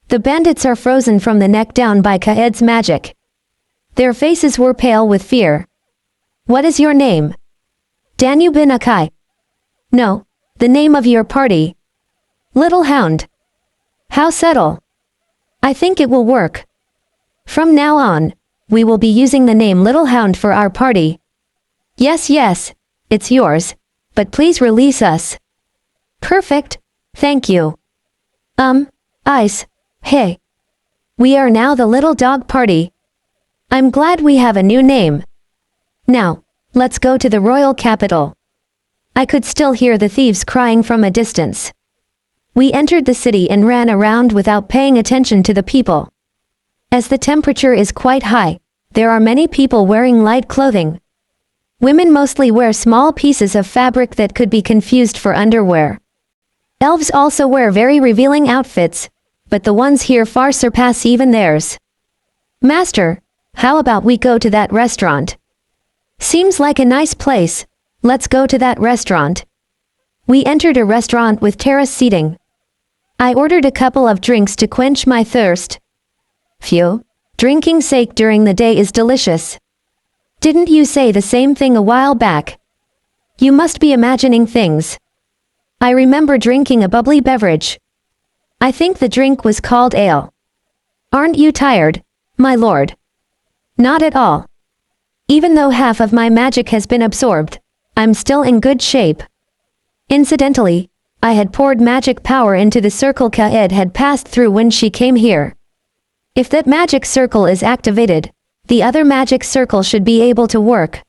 The bandits are frozen from the neck down by Kaed's magic. Their faces were pale with fear. What is your name? Danube Akai. No, the name of your party. Little Hound. How subtle. I think it will work. From now on, we will be using the name Little Hound for our party. Yes, it's yours, but please release us. Perfect, thank you. Ice, hey. We are now the Little Dog Party. I'm glad we have a new name. Now, let's go to the royal capital. I could still hear the thieves crying from a distance. We entered the city and ran around without paying attention to the people. As the temperature is quite high, there are many people wearing light clothing. Women mostly wear small pieces of fabric that could be confused for underwear. Elves also wear very revealing outfits, but the ones here far surpass even theirs. Master, how about we go to that restaurant? Seems like a nice place, let's go to that restaurant. We entered a restaurant with terrace seating. I ordered a couple of drinks to quench my thirst. Phew, drinking sake during the day is delicious. Didn't you say the same thing a while back? You must be imagining things. I remember drinking a bubbly beverage. I think the drink was called ale. Aren't you tired, my lord? Not at all. Even though half of my magic has been absorbed, I'm still in good shape. Incidentally, I had poured magic power into the circle Kaed had passed through when she came here. If that magic circle is activated, the other magic circle should be able to work.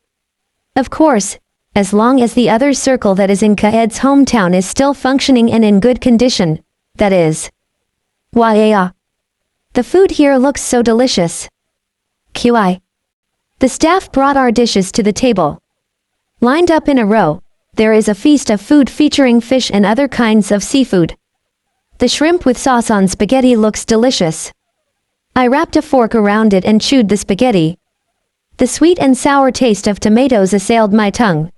Of course, as long as the other circle that is in Kaed's hometown is still functioning and in good condition, that is. Waya. The food here looks so delicious. QI. The staff brought our dishes to the table. Lined up in a row, there is a feast of food featuring fish and other kinds of seafood. The shrimp with sauce on spaghetti looks delicious. I wrapped a fork around it and chewed the spaghetti. The sweet and sour taste of tomatoes assailed my tongue.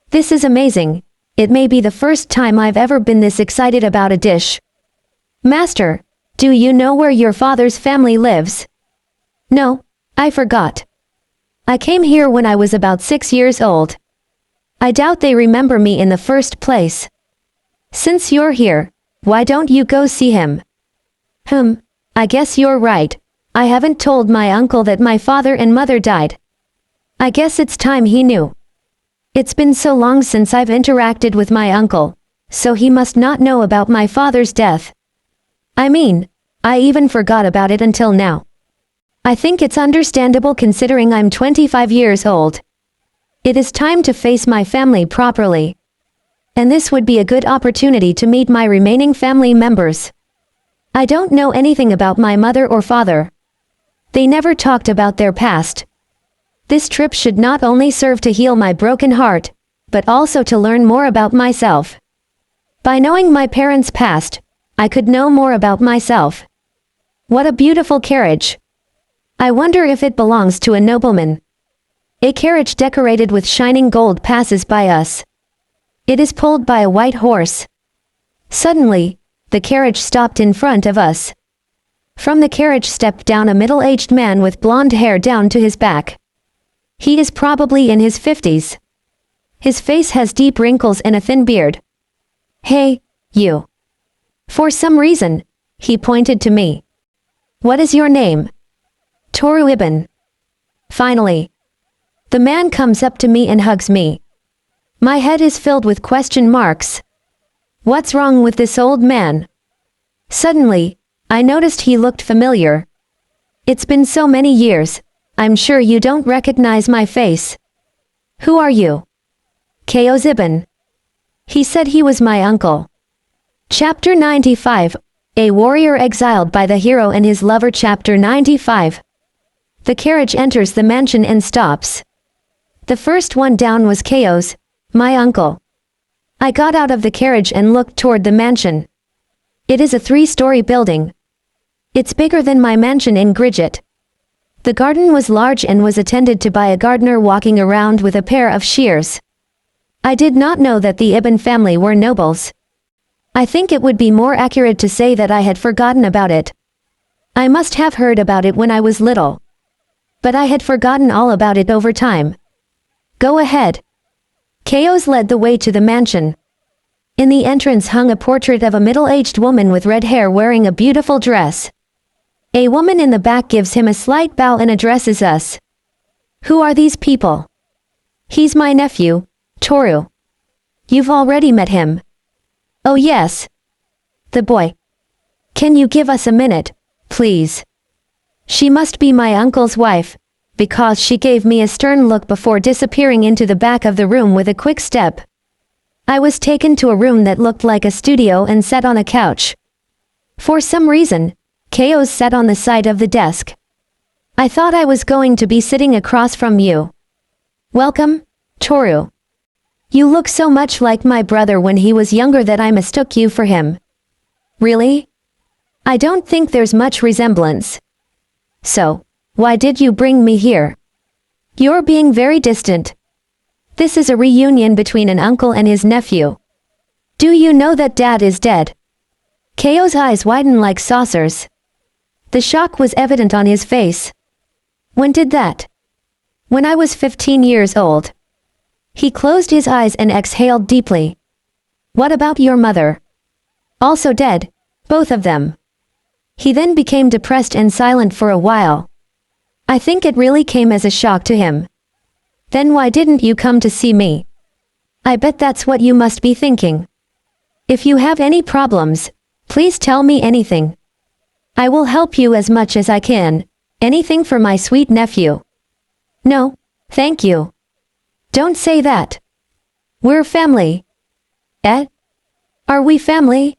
This is amazing. It may be the first time I've ever been this excited about a dish. Master, do you know where your father's family lives? No, I forgot. I came here when I was about 6 years old. I doubt they remember me in the first place. Since you're here, why don't you go see him? I guess you're right. I haven't told my uncle that my father and mother died. I guess it's time he knew. It's been so long since I've interacted with my uncle, so he must not know about my father's death. I mean, I even forgot about it until now. I think it's understandable considering I'm 25 years old. It is time to face my family properly. And this would be a good opportunity to meet my remaining family members. I don't know anything about my mother or father. They never talked about their past. This trip should not only serve to heal my broken heart, but also to learn more about myself. By knowing my parents' past, I could know more about myself. What a beautiful carriage. I wonder if it belongs to a nobleman. A carriage decorated with shining gold passes by us. It is pulled by a white horse. Suddenly, the carriage stopped in front of us. From the carriage stepped down a middle-aged man with blonde hair down to his back. He is probably in his 50s. His face has deep wrinkles and a thin beard. Hey, you. For some reason, he pointed to me. What is your name? Toru Ibn. Finally. The man comes up to me and hugs me. My head is filled with question marks. What's wrong with this old man? Suddenly, I noticed he looked familiar. It's been so many years, I'm sure you don't recognize my face. Who are you? Chaos Ibn. He said he was my uncle. Chapter 95, A Warrior Exiled by the Hero and His Lover. Chapter 95. The carriage enters the mansion and stops. The first one down was Chaos, my uncle. I got out of the carriage and looked toward the mansion. It is a 3-story building. It's bigger than my mansion in Gridget. The garden was large and was attended to by a gardener walking around with a pair of shears. I did not know that the Ibn family were nobles. I think it would be more accurate to say that I had forgotten about it. I must have heard about it when I was little. But I had forgotten all about it over time. Go ahead. Chaos led the way to the mansion. In the entrance hung a portrait of a middle-aged woman with red hair wearing a beautiful dress. A woman in the back gives him a slight bow and addresses us. Who are these people? He's my nephew, Toru. You've already met him. Oh yes. The boy. Can you give us a minute, please? She must be my uncle's wife, because she gave me a stern look before disappearing into the back of the room with a quick step. I was taken to a room that looked like a studio and sat on a couch. For some reason, Chaos sat on the side of the desk. I thought I was going to be sitting across from you. Welcome, Toru. You look so much like my brother when he was younger that I mistook you for him. Really? I don't think there's much resemblance. So, why did you bring me here? You're being very distant. This is a reunion between an uncle and his nephew. Do you know that Dad is dead? Chaos' eyes widened like saucers. The shock was evident on his face. When did that? When I was 15 years old. He closed his eyes and exhaled deeply. What about your mother? Also dead, both of them. He then became depressed and silent for a while. I think it really came as a shock to him. Then why didn't you come to see me? I bet that's what you must be thinking. If you have any problems, please tell me anything. I will help you as much as I can, anything for my sweet nephew. No, thank you. Don't say that. We're family. Eh? Are we family?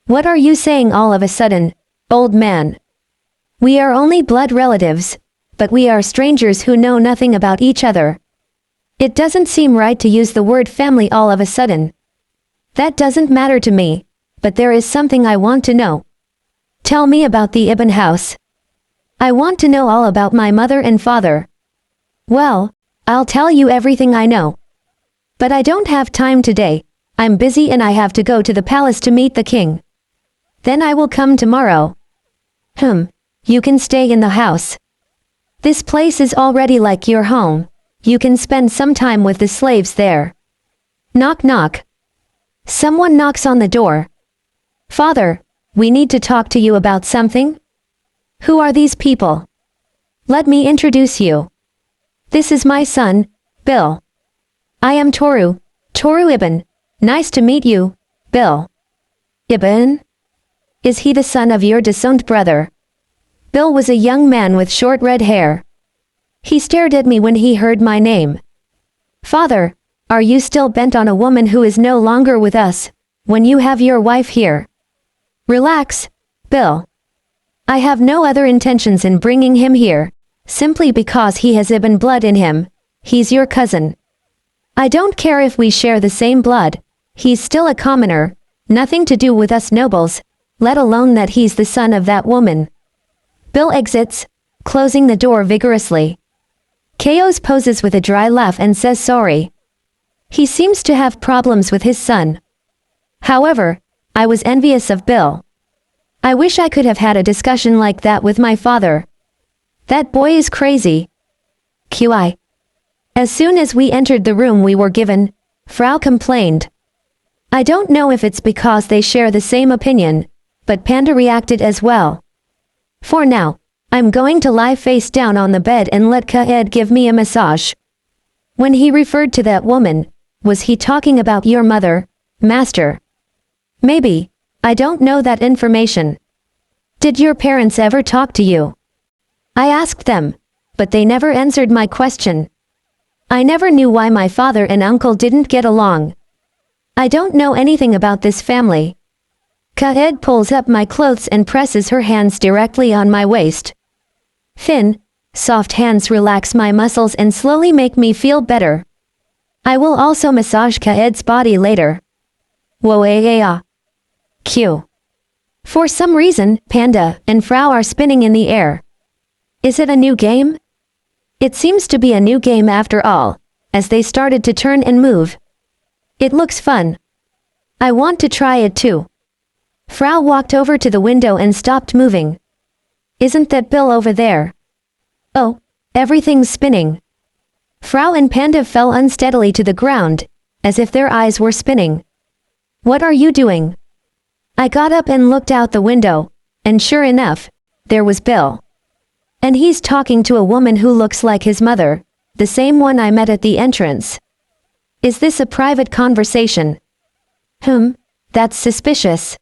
What are you saying all of a sudden, old man? We are only blood relatives, but we are strangers who know nothing about each other. It doesn't seem right to use the word family all of a sudden. That doesn't matter to me, but there is something I want to know. Tell me about the Ibn house. I want to know all about my mother and father. Well, I'll tell you everything I know. But I don't have time today, I'm busy and I have to go to the palace to meet the king. Then I will come tomorrow. You can stay in the house. This place is already like your home. You can spend some time with the slaves there. Knock knock. Someone knocks on the door. Father, we need to talk to you about something. Who are these people? Let me introduce you. This is my son, Bill. I am Toru, Toru Ibn. Nice to meet you, Bill. Ibn? Is he the son of your disowned brother? Bill was a young man with short red hair. He stared at me when he heard my name. Father, are you still bent on a woman who is no longer with us, when you have your wife here? Relax, Bill. I have no other intentions in bringing him here, simply because he has Ibn blood in him. He's your cousin. I don't care if we share the same blood. He's still a commoner, nothing to do with us nobles, let alone that he's the son of that woman. Bill exits, closing the door vigorously. Chaos poses with a dry laugh and says sorry. He seems to have problems with his son. However, I was envious of Bill. I wish I could have had a discussion like that with my father. That boy is crazy. QI. As soon as we entered the room we were given, Frau complained. I don't know if it's because they share the same opinion, but Panda reacted as well. For now, I'm going to lie face down on the bed and let Kaed give me a massage. When he referred to that woman, was he talking about your mother, Master? Maybe. I don't know that information. Did your parents ever talk to you? I asked them, but they never answered my question. I never knew why my father and uncle didn't get along. I don't know anything about this family. Kaed pulls up my clothes and presses her hands directly on my waist. Thin, soft hands relax my muscles and slowly make me feel better. I will also massage Kaed's body later. Woah. Q. For some reason, Panda and Frau are spinning in the air. Is it a new game? It seems to be a new game after all, as they started to turn and move. It looks fun. I want to try it too. Frau walked over to the window and stopped moving. Isn't that Bill over there? Oh, everything's spinning. Frau and Panda fell unsteadily to the ground, as if their eyes were spinning. What are you doing? I got up and looked out the window, and sure enough, there was Bill. And he's talking to a woman who looks like his mother, the same one I met at the entrance. Is this a private conversation? That's suspicious.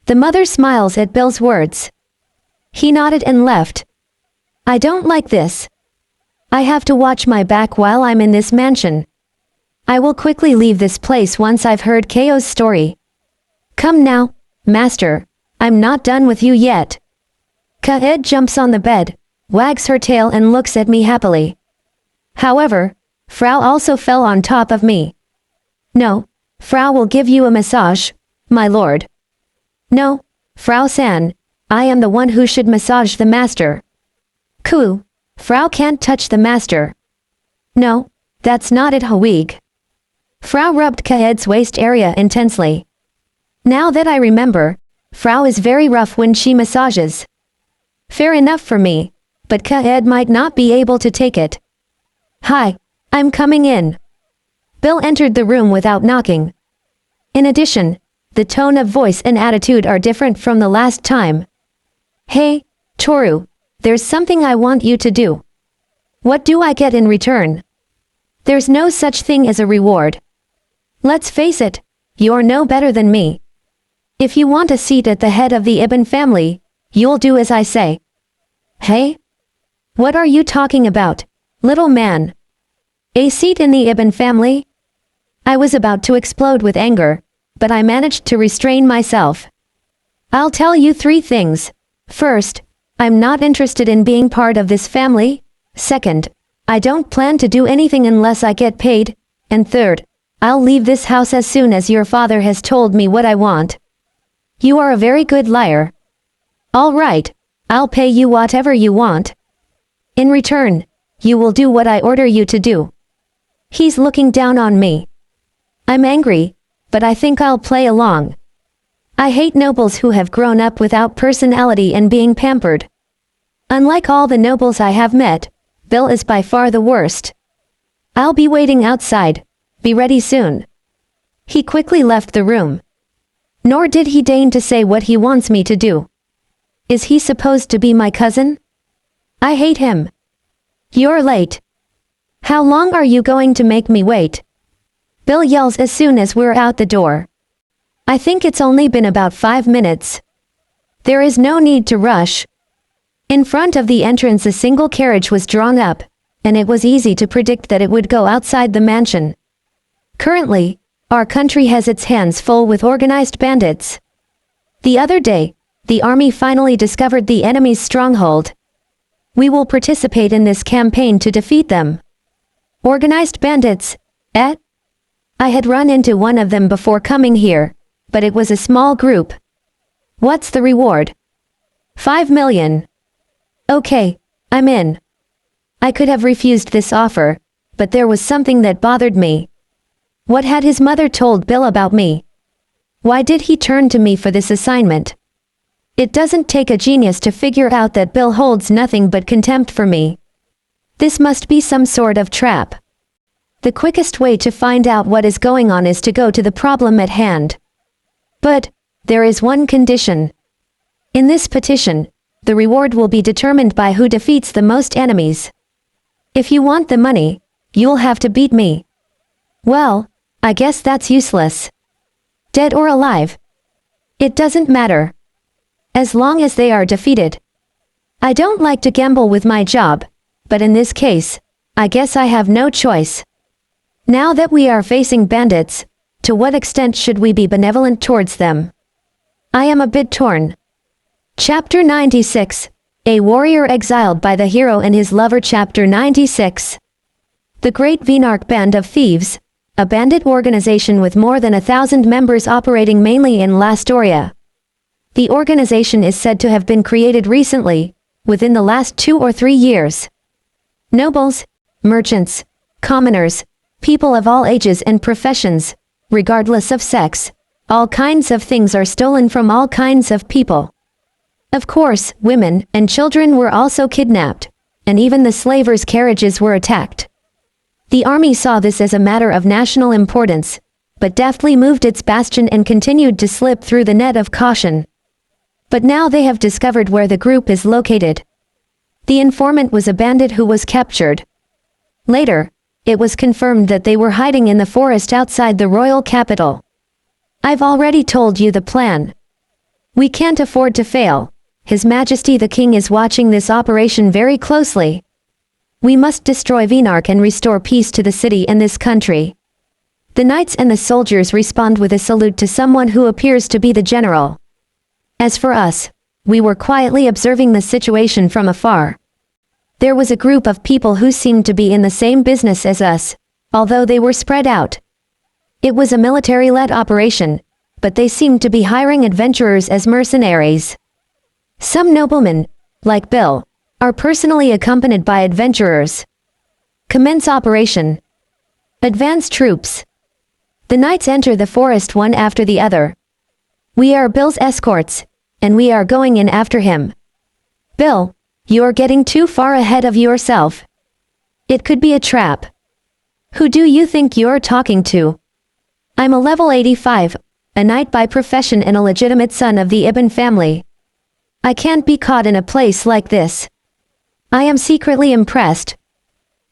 The mother smiles at Bill's words. He nodded and left. I don't like this. I have to watch my back while I'm in this mansion. I will quickly leave this place once I've heard Keio's story. Come now, Master, I'm not done with you yet. Kaed jumps on the bed, wags her tail and looks at me happily. However, Frau also fell on top of me. No, Frau will give you a massage, my lord. No, Frau-san, I am the one who should massage the master. Ku, Frau can't touch the master. No, that's not it, Hoig. Frau rubbed Kaed's waist area intensely. Now that I remember, Frau is very rough when she massages. Fair enough for me, but Kaed might not be able to take it. Hi, I'm coming in. Bill entered the room without knocking. In addition, the tone of voice and attitude are different from the last time. Hey, Toru, there's something I want you to do. What do I get in return? There's no such thing as a reward. Let's face it, you're no better than me. If you want a seat at the head of the Ibn family, you'll do as I say. Hey? What are you talking about, little man? A seat in the Ibn family? I was about to explode with anger, but I managed to restrain myself. I'll tell you 3 things. First, I'm not interested in being part of this family. Second, I don't plan to do anything unless I get paid. And third, I'll leave this house as soon as your father has told me what I want. You are a very good liar. All right, I'll pay you whatever you want. In return, you will do what I order you to do. He's looking down on me. I'm angry, but I think I'll play along. I hate nobles who have grown up without personality and being pampered. Unlike all the nobles I have met, Bill is by far the worst. I'll be waiting outside. Be ready soon. He quickly left the room. Nor did he deign to say what he wants me to do. Is he supposed to be my cousin? I hate him. You're late. How long are you going to make me wait? Bill yells as soon as we're out the door. I think it's only been about 5 minutes. There is no need to rush. In front of the entrance a single carriage was drawn up, and it was easy to predict that it would go outside the mansion. Currently, our country has its hands full with organized bandits. The other day, the army finally discovered the enemy's stronghold. We will participate in this campaign to defeat them. Organized bandits, eh? I had run into one of them before coming here, but it was a small group. What's the reward? 5 million. Okay, I'm in. I could have refused this offer, but there was something that bothered me. What had his mother told Bill about me? Why did he turn to me for this assignment? It doesn't take a genius to figure out that Bill holds nothing but contempt for me. This must be some sort of trap. The quickest way to find out what is going on is to go to the problem at hand. But there is one condition. In this petition, the reward will be determined by who defeats the most enemies. If you want the money, you'll have to beat me. Well, I guess that's useless. Dead or alive. It doesn't matter. As long as they are defeated. I don't like to gamble with my job, but in this case, I guess I have no choice. Now that we are facing bandits, to what extent should we be benevolent towards them? I am a bit torn. Chapter 96, A Warrior Exiled by the Hero and His Lover. Chapter 96. The Great Vinark Band of Thieves, a bandit organization with more than 1,000 members operating mainly in Lastoria. The organization is said to have been created recently, within the last 2 or 3 years. Nobles, merchants, commoners, people of all ages and professions, regardless of sex, all kinds of things are stolen from all kinds of people. Of course, women and children were also kidnapped, and even the slavers' carriages were attacked. The army saw this as a matter of national importance, but deftly moved its bastion and continued to slip through the net of caution. But now they have discovered where the group is located. The informant was a bandit who was captured. Later, it was confirmed that they were hiding in the forest outside the royal capital. I've already told you the plan. We can't afford to fail. His Majesty the King is watching this operation very closely. We must destroy Vinark and restore peace to the city and this country. The knights and the soldiers respond with a salute to someone who appears to be the general. As for us, we were quietly observing the situation from afar. There was a group of people who seemed to be in the same business as us, although they were spread out. It was a military-led operation, but they seemed to be hiring adventurers as mercenaries. Some noblemen, like Bill, are personally accompanied by adventurers. Commence operation. Advance troops. The knights enter the forest one after the other. We are Bill's escorts, and we are going in after him. Bill, you're getting too far ahead of yourself. It could be a trap. Who do you think you're talking to? I'm a level 85, a knight by profession and a legitimate son of the Ibn family. I can't be caught in a place like this. I am secretly impressed.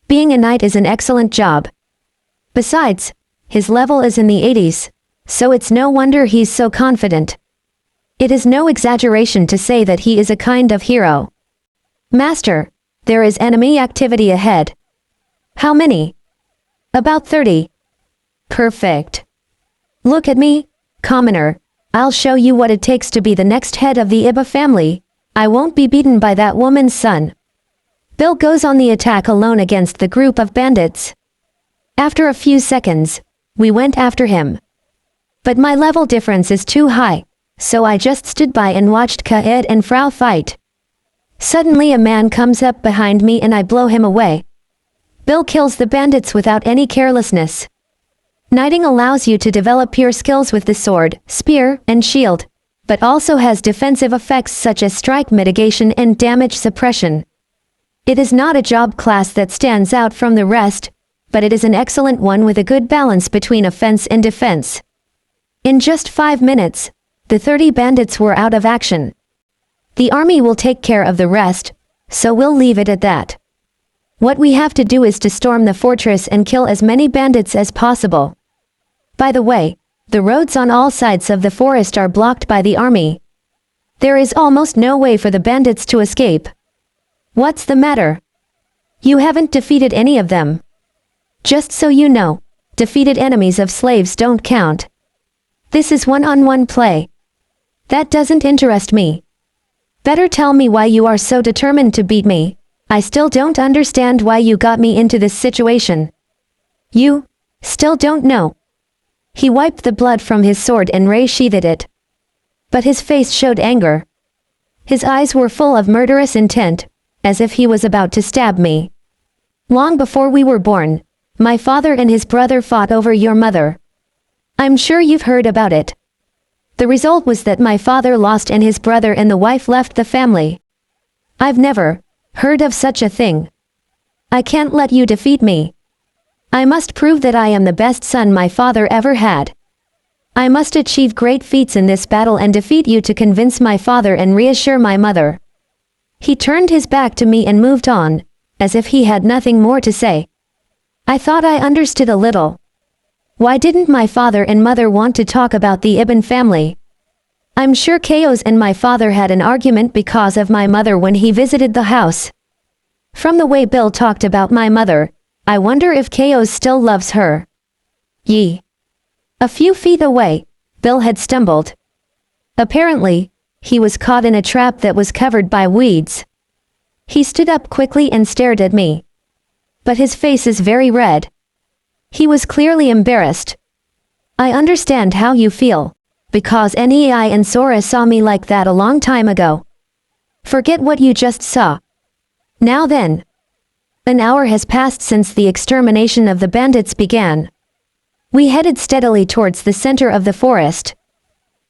Being a knight is an excellent job. Besides, his level is in the 80s, so it's no wonder he's so confident. It is no exaggeration to say that he is a kind of hero. Master, there is enemy activity ahead. How many? About 30. Perfect. Look at me, commoner. I'll show you what it takes to be the next head of the Iba family. I won't be beaten by that woman's son. Bill goes on the attack alone against the group of bandits. After a few seconds, we went after him. But my level difference is too high, so I just stood by and watched Kaed and Frau fight. Suddenly a man comes up behind me and I blow him away. Bill kills the bandits without any carelessness. Knighting allows you to develop your skills with the sword, spear, and shield, but also has defensive effects such as strike mitigation and damage suppression. It is not a job class that stands out from the rest, but it is an excellent one with a good balance between offense and defense. In just 5 minutes, the 30 bandits were out of action. The army will take care of the rest, so we'll leave it at that. What we have to do is to storm the fortress and kill as many bandits as possible. By the way, The roads on all sides of the forest are blocked by the army. There is almost no way for the bandits to escape. What's the matter? You haven't defeated any of them. Just so you know, defeated enemies of slaves don't count. This is one-on-one play. That doesn't interest me. Better tell me why you are so determined to beat me. I still don't understand why you got me into this situation. You still don't know. He wiped the blood from his sword and re-sheathed it. But his face showed anger. His eyes were full of murderous intent, as if he was about to stab me. Long before we were born, my father and his brother fought over your mother. I'm sure you've heard about it. The result was that my father lost and his brother and the wife left the family. I've never heard of such a thing. I can't let you defeat me. I must prove that I am the best son my father ever had. I must achieve great feats in this battle and defeat you to convince my father and reassure my mother. He turned his back to me and moved on, as if he had nothing more to say. I thought I understood a little. Why didn't my father and mother want to talk about the Ibn family? I'm sure Chaos and my father had an argument because of my mother when he visited the house. From the way Bill talked about my mother, I wonder if Chaos still loves her. Yee. A few feet away, Bill had stumbled. Apparently, he was caught in a trap that was covered by weeds. He stood up quickly and stared at me. But his face is very red. He was clearly embarrassed. I understand how you feel, because Nei and Sora saw me like that a long time ago. Forget what you just saw. Now then. An hour has passed since the extermination of the bandits began. We headed steadily towards the center of the forest.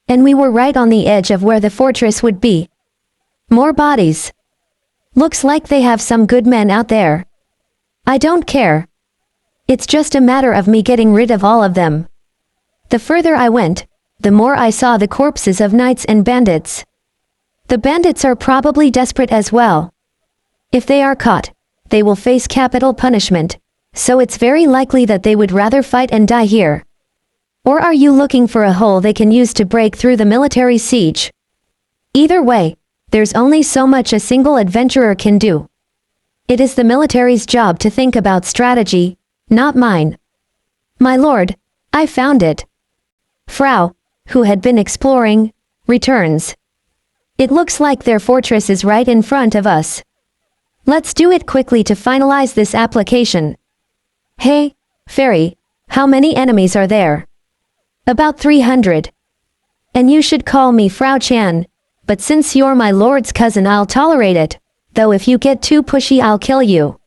And we were right on the edge of where the fortress would be. More bodies. Looks like they have some good men out there. I don't care. It's just a matter of me getting rid of all of them. The further I went, the more I saw the corpses of knights and bandits. The bandits are probably desperate as well. If they are caught, they will face capital punishment, so it's very likely that they would rather fight and die here. Or are you looking for a hole they can use to break through the military siege? Either way, there's only so much a single adventurer can do. It is the military's job to think about strategy, not mine. My lord, I found it. Frau, who had been exploring, returns. It looks like their fortress is right in front of us. Let's do it quickly to finalize this application. Hey, Fairy, how many enemies are there? About 300. And you should call me Frau Chan, but since you're my lord's cousin I'll tolerate it, though if you get too pushy I'll kill you.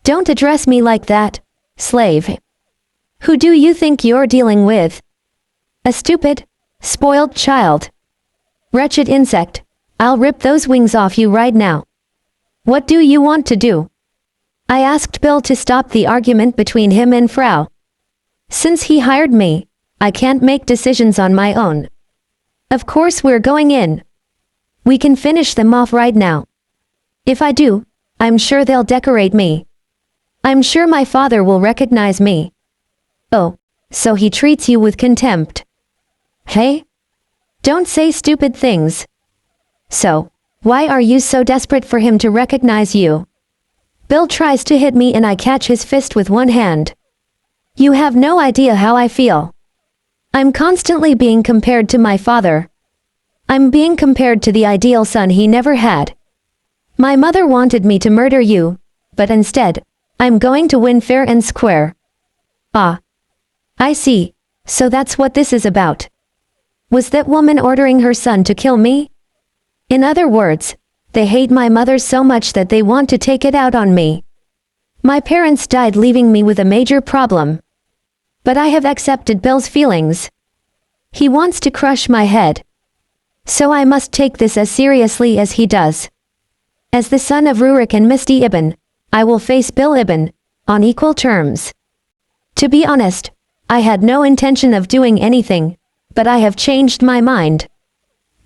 Don't address me like that, slave. Who do you think you're dealing with? A stupid, spoiled child. Wretched insect, I'll rip those wings off you right now. What do you want to do? I asked Bill to stop the argument between him and Frau. Since he hired me, I can't make decisions on my own. Of course we're going in. We can finish them off right now. If I do, I'm sure they'll decorate me. I'm sure my father will recognize me. Oh, so he treats you with contempt. Hey? Don't say stupid things. So, why are you so desperate for him to recognize you? Bill tries to hit me and I catch his fist with one hand. You have no idea how I feel. I'm constantly being compared to my father. I'm being compared to the ideal son he never had. My mother wanted me to murder you, but instead, I'm going to win fair and square. Ah. I see, so that's what this is about. Was that woman ordering her son to kill me? In other words, they hate my mother so much that they want to take it out on me. My parents died leaving me with a major problem. But I have accepted Bill's feelings. He wants to crush my head. So I must take this as seriously as he does. As the son of Rurik and Misty Ibn, I will face Bill Ibn, on equal terms. To be honest, I had no intention of doing anything, but I have changed my mind.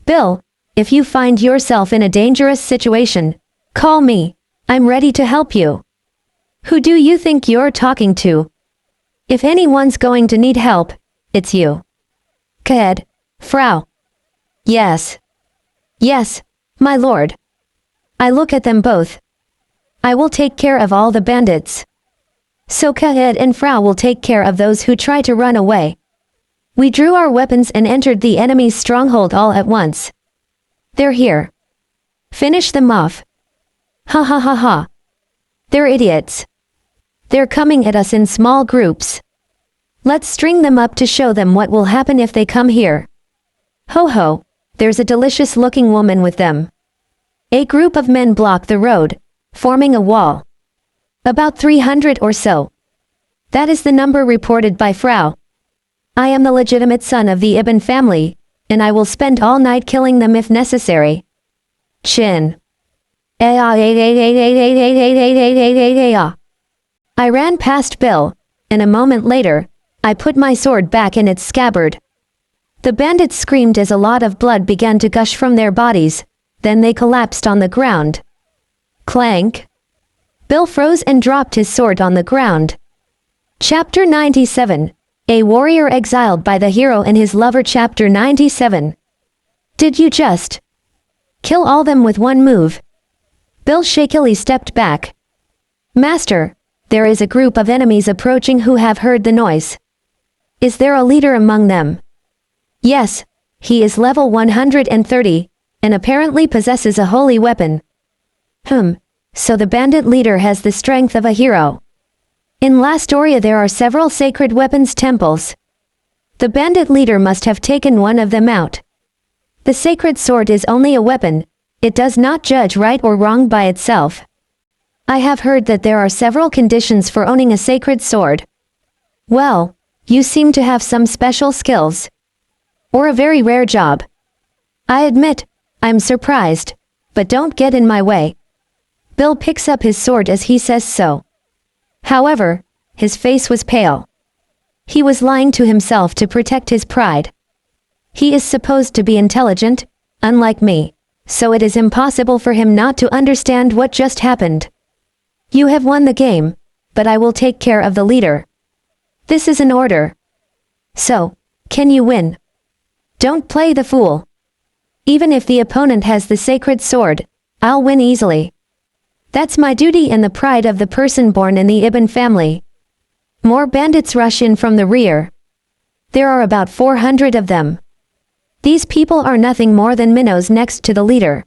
Bill, if you find yourself in a dangerous situation, call me. I'm ready to help you. Who do you think you're talking to? If anyone's going to need help, it's you. Kaed, Frau. Yes. Yes, my lord. I look at them both. I will take care of all the bandits. So Kaed and Frau will take care of those who try to run away. We drew our weapons and entered the enemy's stronghold all at once. They're here. Finish them off. Ha ha ha ha. They're idiots. They're coming at us in small groups. Let's string them up to show them what will happen if they come here. Ho ho, there's a delicious-looking woman with them. A group of men block the road, forming a wall. About 300 or so. That is the number reported by Frau. I am the legitimate son of the Ibn family, and I will spend all night killing them if necessary. Chin. I ran past Bill, and a moment later, I put my sword back in its scabbard. The bandits screamed as a lot of blood began to gush from their bodies, then they collapsed on the ground. Clank. Bill froze and dropped his sword on the ground. Chapter 97. A warrior exiled by the hero and his lover. Chapter 97. Did you just kill all them with one move? Bill shakily stepped back. Master, there is a group of enemies approaching who have heard the noise. Is there a leader among them? Yes, he is level 130, and apparently possesses a holy weapon. So the bandit leader has the strength of a hero. In Lastoria there are several sacred weapons temples. The bandit leader must have taken one of them out. The sacred sword is only a weapon, it does not judge right or wrong by itself. I have heard that there are several conditions for owning a sacred sword. Well, you seem to have some special skills. Or a very rare job. I admit, I'm surprised, but don't get in my way. Bill picks up his sword as he says so. However, his face was pale. He was lying to himself to protect his pride. He is supposed to be intelligent, unlike me, so it is impossible for him not to understand what just happened. You have won the game, but I will take care of the leader. This is an order. So, can you win? Don't play the fool. Even if the opponent has the sacred sword, I'll win easily. That's my duty and the pride of the person born in the Ibn family. More bandits rush in from the rear. There are about 400 of them. These people are nothing more than minnows next to the leader.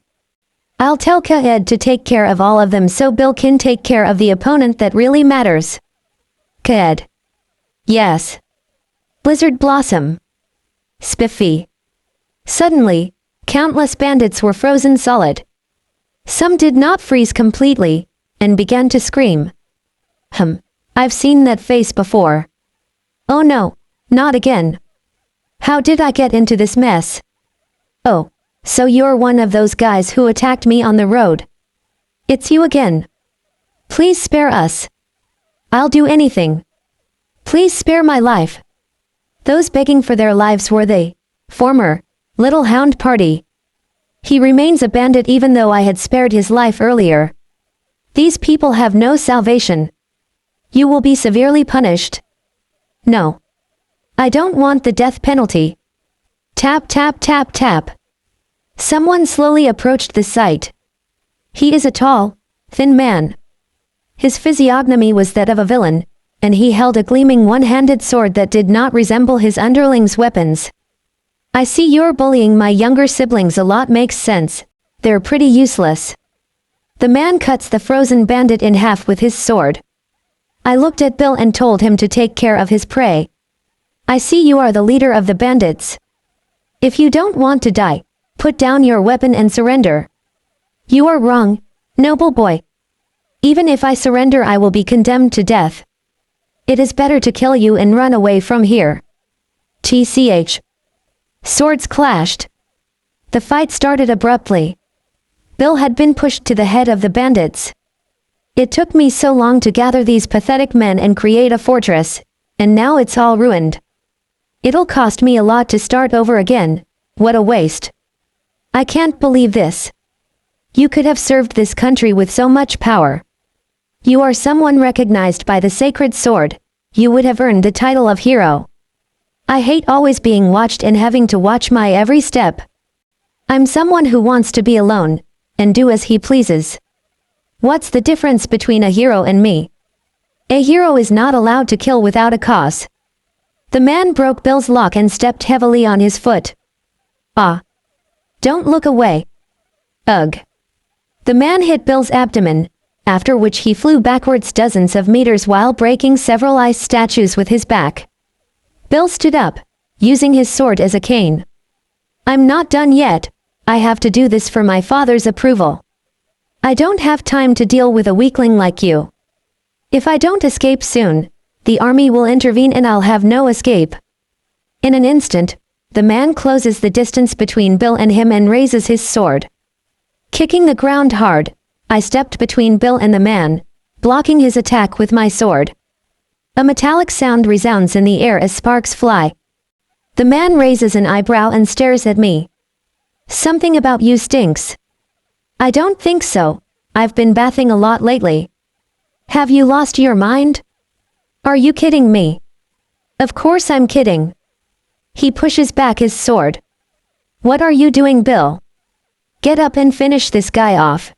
I'll tell Kaed to take care of all of them so Bill can take care of the opponent that really matters. Kaed. Yes. Blizzard Blossom. Spiffy. Suddenly, countless bandits were frozen solid. Some did not freeze completely, and began to scream. I've seen that face before. Oh no, not again. How did I get into this mess? Oh, so you're one of those guys who attacked me on the road. It's you again. Please spare us. I'll do anything. Please spare my life. Those begging for their lives were the former Little Hound Party. He remains a bandit even though I had spared his life earlier. These people have no salvation. You will be severely punished. No. I don't want the death penalty. Tap tap tap tap. Someone slowly approached the site. He is a tall, thin man. His physiognomy was that of a villain, and he held a gleaming one-handed sword that did not resemble his underlings' weapons. I see you're bullying my younger siblings a lot. Makes sense. They're pretty useless. The man cuts the frozen bandit in half with his sword. I looked at Bill and told him to take care of his prey. I see you are the leader of the bandits. If you don't want to die, put down your weapon and surrender. You are wrong, noble boy. Even if I surrender, I will be condemned to death. It is better to kill you and run away from here. TCH. Swords clashed. The fight started abruptly. Bill had been pushed to the head of the bandits. It took me so long to gather these pathetic men and create a fortress, and now it's all ruined. It'll cost me a lot to start over again. What a waste. I can't believe this. You could have served this country with so much power. You are someone recognized by the sacred sword. You would have earned the title of hero. I hate always being watched and having to watch my every step. I'm someone who wants to be alone, and do as he pleases. What's the difference between a hero and me? A hero is not allowed to kill without a cause. The man broke Bill's lock and stepped heavily on his foot. Ah. Don't look away. Ugh. The man hit Bill's abdomen, after which he flew backwards dozens of meters while breaking several ice statues with his back. Bill stood up, using his sword as a cane. I'm not done yet, I have to do this for my father's approval. I don't have time to deal with a weakling like you. If I don't escape soon, the army will intervene and I'll have no escape. In an instant, the man closes the distance between Bill and him and raises his sword. Kicking the ground hard, I stepped between Bill and the man, blocking his attack with my sword. A metallic sound resounds in the air as sparks fly. The man raises an eyebrow and stares at me. Something about you stinks. I don't think so, I've been bathing a lot lately. Have you lost your mind? Are you kidding me? Of course I'm kidding. He pushes back his sword. What are you doing, Bill? Get up and finish this guy off.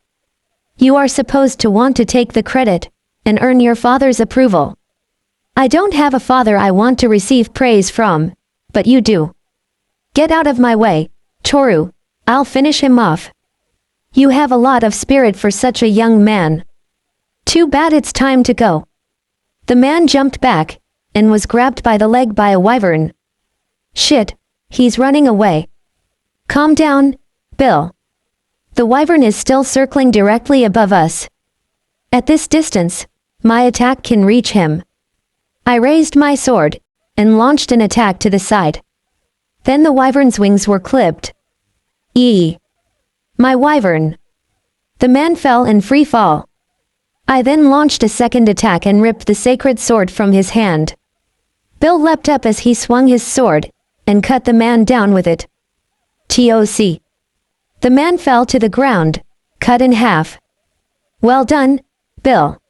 You are supposed to want to take the credit, and earn your father's approval. I don't have a father I want to receive praise from, but you do. Get out of my way, Toru, I'll finish him off. You have a lot of spirit for such a young man. Too bad it's time to go. The man jumped back, and was grabbed by the leg by a wyvern. Shit, he's running away. Calm down, Bill. The wyvern is still circling directly above us. At this distance, my attack can reach him. I raised my sword, and launched an attack to the side. Then the wyvern's wings were clipped. My wyvern. The man fell in free fall. I then launched a second attack and ripped the sacred sword from his hand. Bill leapt up as he swung his sword, and cut the man down with it. TOC. The man fell to the ground, cut in half. Well done, Bill.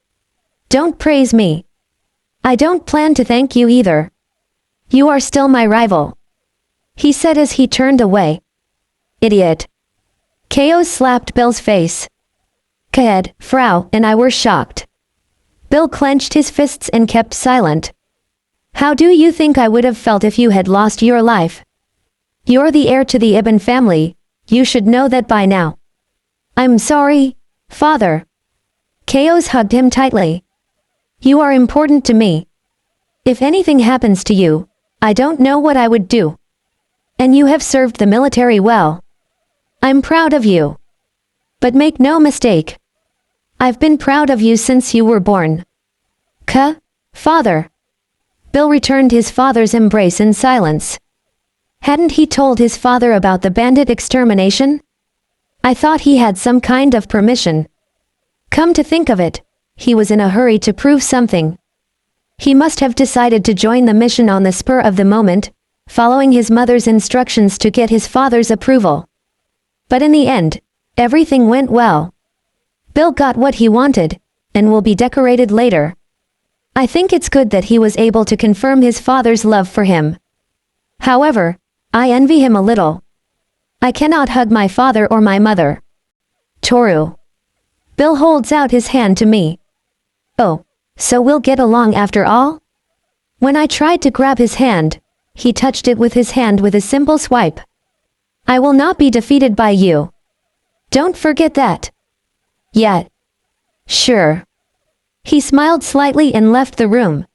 Don't praise me. I don't plan to thank you either. You are still my rival. He said as he turned away. Idiot. KO slapped Bill's face. Kaed, Frau, and I were shocked. Bill clenched his fists and kept silent. How do you think I would have felt if you had lost your life? You're the heir to the Ibn family, you should know that by now. I'm sorry, father. Chaos hugged him tightly. You are important to me. If anything happens to you, I don't know what I would do. And you have served the military well. I'm proud of you. But make no mistake. I've been proud of you since you were born. Father. Bill returned his father's embrace in silence. Hadn't he told his father about the bandit extermination? I thought he had some kind of permission. Come to think of it, he was in a hurry to prove something. He must have decided to join the mission on the spur of the moment, following his mother's instructions to get his father's approval. But in the end, everything went well. Bill got what he wanted, and will be decorated later. I think it's good that he was able to confirm his father's love for him. However, I envy him a little. I cannot hug my father or my mother. Toru. Bill holds out his hand to me. Oh, so we'll get along after all? When I tried to grab his hand, he touched it with his hand with a simple swipe. I will not be defeated by you. Don't forget that. Yet. Sure. He smiled slightly and left the room.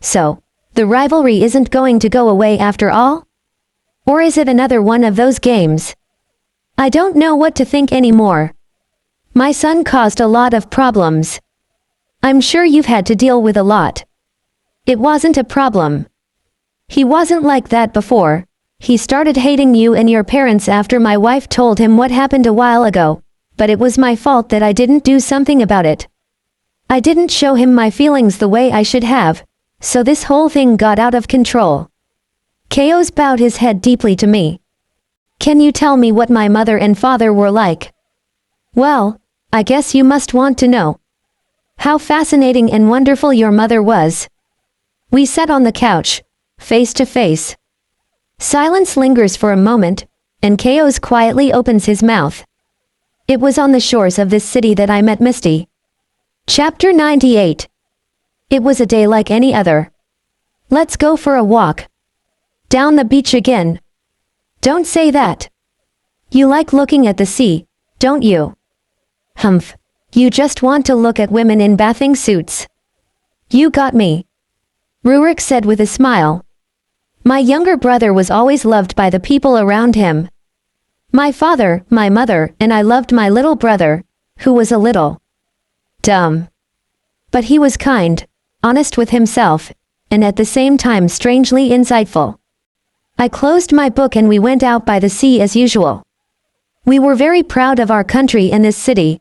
So, the rivalry isn't going to go away after all? Or is it another one of those games? I don't know what to think anymore. My son caused a lot of problems. I'm sure you've had to deal with a lot. It wasn't a problem. He wasn't like that before. He started hating you and your parents after my wife told him what happened a while ago, but it was my fault that I didn't do something about it. I didn't show him my feelings the way I should have, so this whole thing got out of control. Chaos bowed his head deeply to me. Can you tell me what my mother and father were like? Well, I guess you must want to know. How fascinating and wonderful your mother was. We sat on the couch, face to face. Silence lingers for a moment, and Chaos quietly opens his mouth. It was on the shores of this city that I met Misty. Chapter 98. It was a day like any other. Let's go for a walk. Down the beach again. Don't say that. You like looking at the sea, don't you? Humph. You just want to look at women in bathing suits. You got me. Rurik said with a smile. My younger brother was always loved by the people around him. My father, my mother, and I loved my little brother, who was a little dumb. But he was kind, honest with himself, and at the same time strangely insightful. I closed my book and we went out by the sea as usual. We were very proud of our country and this city.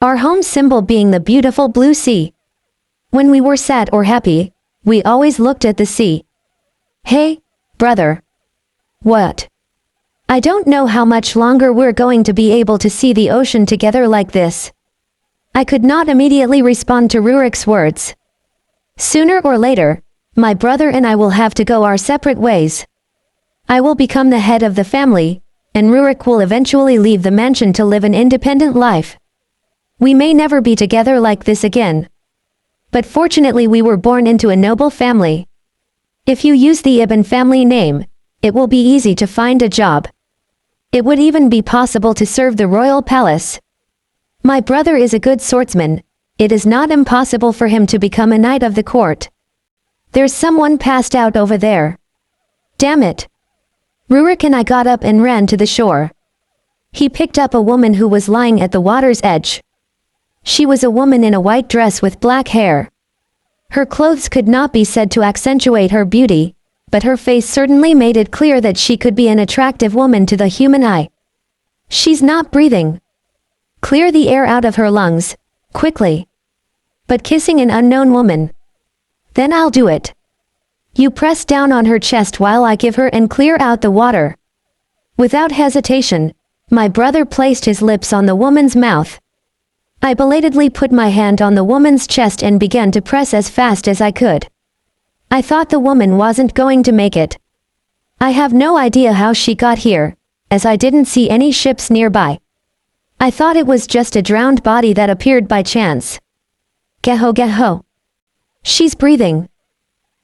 Our home symbol being the beautiful blue sea. When we were sad or happy, we always looked at the sea. Hey, brother. What? I don't know how much longer we're going to be able to see the ocean together like this. I could not immediately respond to Rurik's words. Sooner or later, my brother and I will have to go our separate ways. I will become the head of the family, and Rurik will eventually leave the mansion to live an independent life. We may never be together like this again. But fortunately we were born into a noble family. If you use the Ibn family name, it will be easy to find a job. It would even be possible to serve the royal palace. My brother is a good swordsman. It is not impossible for him to become a knight of the court. There's someone passed out over there. Damn it. Rurik and I got up and ran to the shore. He picked up a woman who was lying at the water's edge. She was a woman in a white dress with black hair. Her clothes could not be said to accentuate her beauty, but her face certainly made it clear that she could be an attractive woman to the human eye. She's not breathing. Clear the air out of her lungs, quickly. But kissing an unknown woman. Then I'll do it. You press down on her chest while I give her and clear out the water. Without hesitation, my brother placed his lips on the woman's mouth. I belatedly put my hand on the woman's chest and began to press as fast as I could. I thought the woman wasn't going to make it. I have no idea how she got here, as I didn't see any ships nearby. I thought it was just a drowned body that appeared by chance. Geho geho. She's breathing.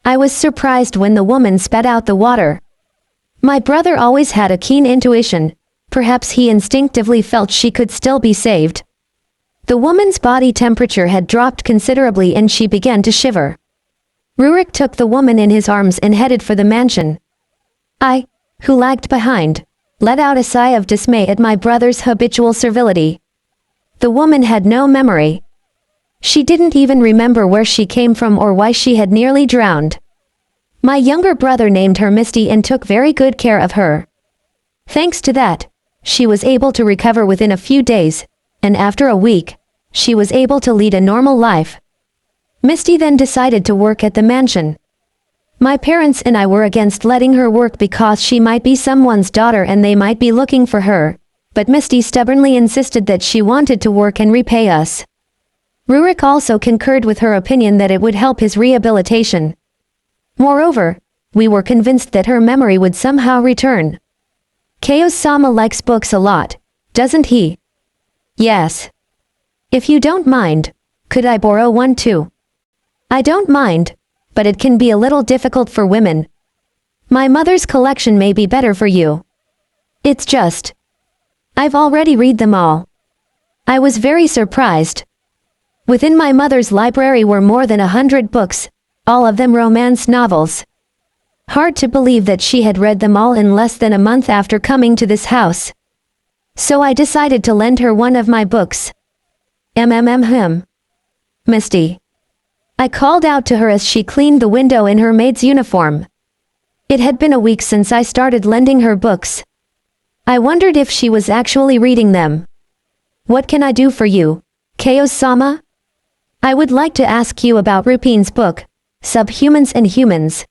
I was surprised when the woman spat out the water. My brother always had a keen intuition. Perhaps he instinctively felt she could still be saved. The woman's body temperature had dropped considerably and she began to shiver. Rurik took the woman in his arms and headed for the mansion. I, who lagged behind, let out a sigh of dismay at my brother's habitual servility. The woman had no memory. She didn't even remember where she came from or why she had nearly drowned. My younger brother named her Misty and took very good care of her. Thanks to that, she was able to recover within a few days, and after a week, she was able to lead a normal life. Misty then decided to work at the mansion. My parents and I were against letting her work because she might be someone's daughter and they might be looking for her, but Misty stubbornly insisted that she wanted to work and repay us. Rurik also concurred with her opinion that it would help his rehabilitation. Moreover, we were convinced that her memory would somehow return. Chaos-sama likes books a lot, doesn't he? Yes. If you don't mind, could I borrow one too? I don't mind, but it can be a little difficult for women. My mother's collection may be better for you. It's just, I've already read them all. I was very surprised. Within my mother's library were more than 100 books, all of them romance novels. Hard to believe that she had read them all in less than a month after coming to this house. So I decided to lend her one of my books. Misty. I called out to her as she cleaned the window in her maid's uniform. It had been a week since I started lending her books. I wondered if she was actually reading them. What can I do for you, Chaos-sama? I would like to ask you about Rupin's book, Subhumans and Humans.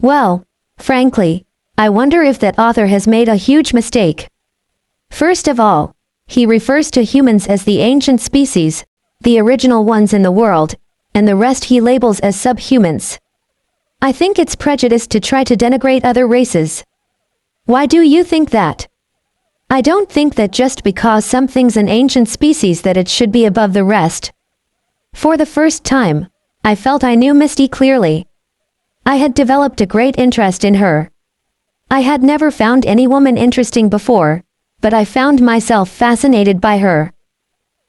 Well, frankly, I wonder if that author has made a huge mistake. First of all, he refers to humans as the ancient species, the original ones in the world, and the rest he labels as subhumans. I think it's prejudice to try to denigrate other races. Why do you think that? I don't think that just because something's an ancient species that it should be above the rest. For the first time, I felt I knew Misty clearly. I had developed a great interest in her. I had never found any woman interesting before, but I found myself fascinated by her.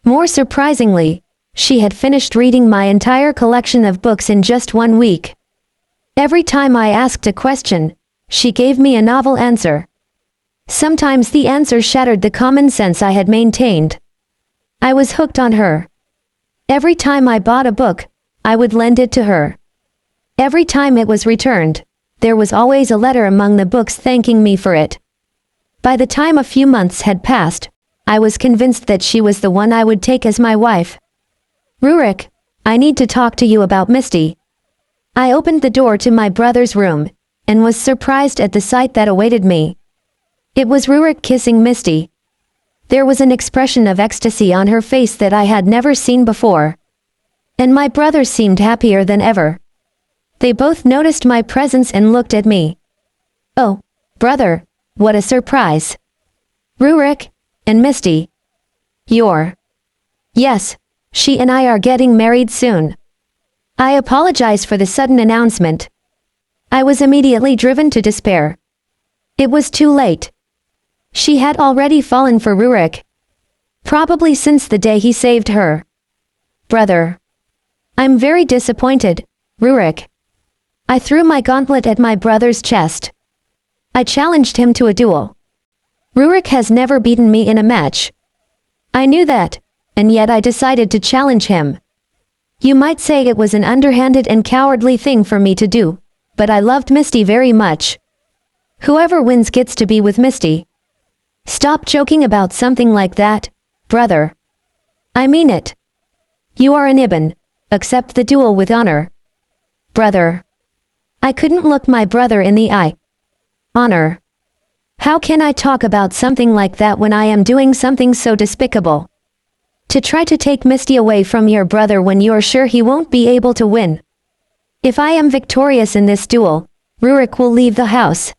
More surprisingly, she had finished reading my entire collection of books in just 1 week. Every time I asked a question, she gave me a novel answer. Sometimes the answer shattered the common sense I had maintained. I was hooked on her. Every time I bought a book, I would lend it to her. Every time it was returned, there was always a letter among the books thanking me for it. By the time a few months had passed, I was convinced that she was the one I would take as my wife. Rurik, I need to talk to you about Misty. I opened the door to my brother's room, and was surprised at the sight that awaited me. It was Rurik kissing Misty. There was an expression of ecstasy on her face that I had never seen before. And my brother seemed happier than ever. They both noticed my presence and looked at me. Oh, brother, what a surprise. Rurik, and Misty. Yes, she and I are getting married soon. I apologize for the sudden announcement. I was immediately driven to despair. It was too late. She had already fallen for Rurik. Probably since the day he saved her. Brother. I'm very disappointed, Rurik. I threw my gauntlet at my brother's chest. I challenged him to a duel. Rurik has never beaten me in a match. I knew that, and yet I decided to challenge him. You might say it was an underhanded and cowardly thing for me to do, but I loved Misty very much. Whoever wins gets to be with Misty. Stop joking about something like that, brother. I mean it. You are an Ibn. Accept the duel with honor. Brother. I couldn't look my brother in the eye. Honor. How can I talk about something like that when I am doing something so despicable? To try to take Misty away from your brother when you're sure he won't be able to win. If I am victorious in this duel, Rurik will leave the house.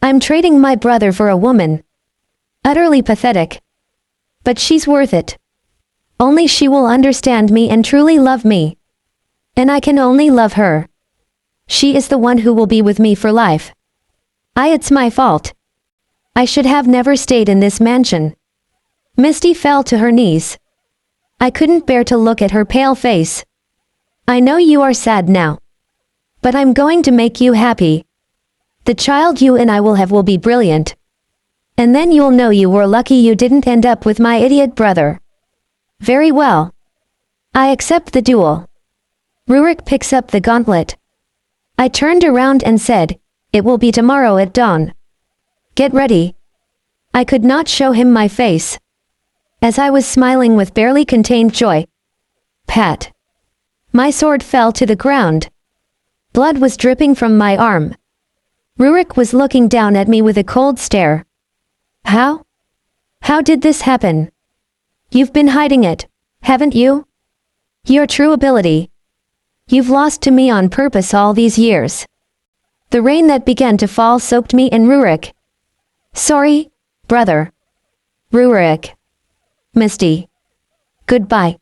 I'm trading my brother for a woman. Utterly pathetic. But she's worth it. Only she will understand me and truly love me. And I can only love her. She is the one who will be with me for life. It's my fault. I should have never stayed in this mansion. Misty fell to her knees. I couldn't bear to look at her pale face. I know you are sad now. But I'm going to make you happy. The child you and I will have will be brilliant. And then you'll know you were lucky you didn't end up with my idiot brother. Very well. I accept the duel. Rurik picks up the gauntlet. I turned around and said, it will be tomorrow at dawn. Get ready. I could not show him my face. As I was smiling with barely contained joy. Pat. My sword fell to the ground. Blood was dripping from my arm. Rurik was looking down at me with a cold stare. How? How did this happen? You've been hiding it, haven't you? Your true ability. You've lost to me on purpose all these years. The rain that began to fall soaked me in Rurik. Sorry, brother. Rurik. Misty. Goodbye.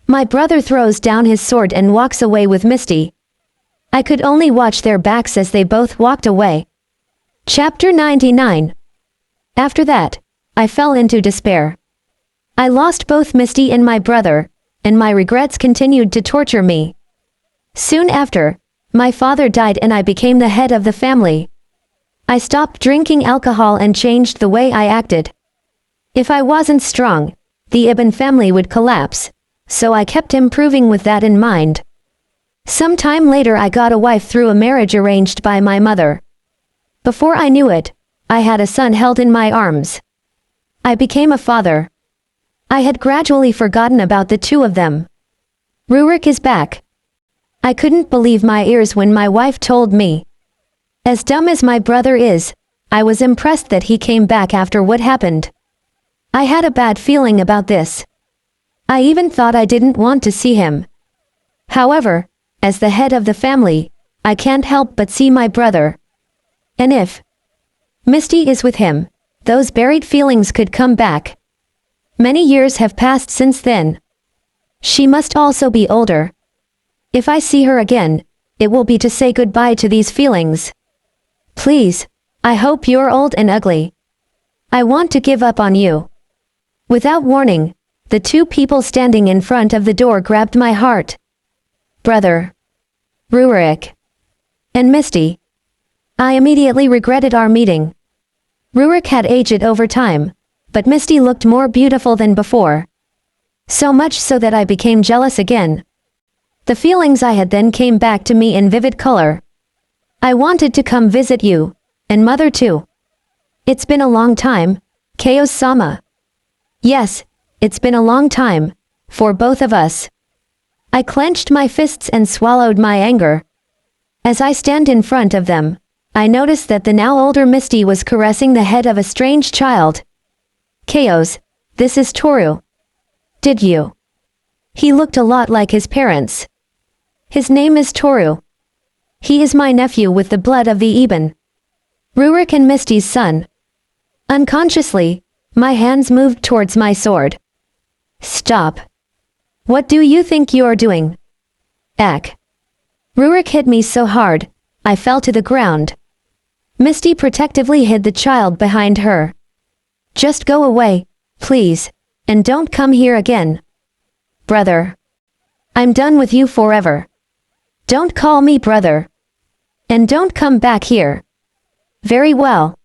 My brother throws down his sword and walks away with Misty. I could only watch their backs as they both walked away. Chapter 99. After that, I fell into despair. I lost both Misty and my brother, and my regrets continued to torture me. Soon after, my father died and I became the head of the family. I stopped drinking alcohol and changed the way I acted. If I wasn't strong, the Ibn family would collapse, so I kept improving with that in mind. Some time later I got a wife through a marriage arranged by my mother. Before I knew it, I had a son held in my arms. I became a father. I had gradually forgotten about the two of them. Rurik is back. I couldn't believe my ears when my wife told me. As dumb as my brother is, I was impressed that he came back after what happened. I had a bad feeling about this. I even thought I didn't want to see him. However, as the head of the family, I can't help but see my brother. And if Misty is with him, those buried feelings could come back. Many years have passed since then. She must also be older. If I see her again, it will be to say goodbye to these feelings. Please, I hope you're old and ugly. I want to give up on you. Without warning, the two people standing in front of the door grabbed my heart. Brother. Rurik. And Misty. I immediately regretted our meeting. Rurik had aged over time, but Misty looked more beautiful than before. So much so that I became jealous again. The feelings I had then came back to me in vivid color. I wanted to come visit you, and mother too. It's been a long time, Chaos-sama. Yes, it's been a long time, for both of us. I clenched my fists and swallowed my anger. As I stand in front of them, I noticed that the now older Misty was caressing the head of a strange child. Chaos, this is Toru. Did you? He looked a lot like his parents. His name is Toru. He is my nephew with the blood of the Eben. Rurik and Misty's son. Unconsciously, my hands moved towards my sword. Stop. What do you think you're doing? Ack. Rurik hit me so hard, I fell to the ground. Misty protectively hid the child behind her. Just go away, please, and don't come here again. Brother. I'm done with you forever. Don't call me brother. And don't come back here. Very well.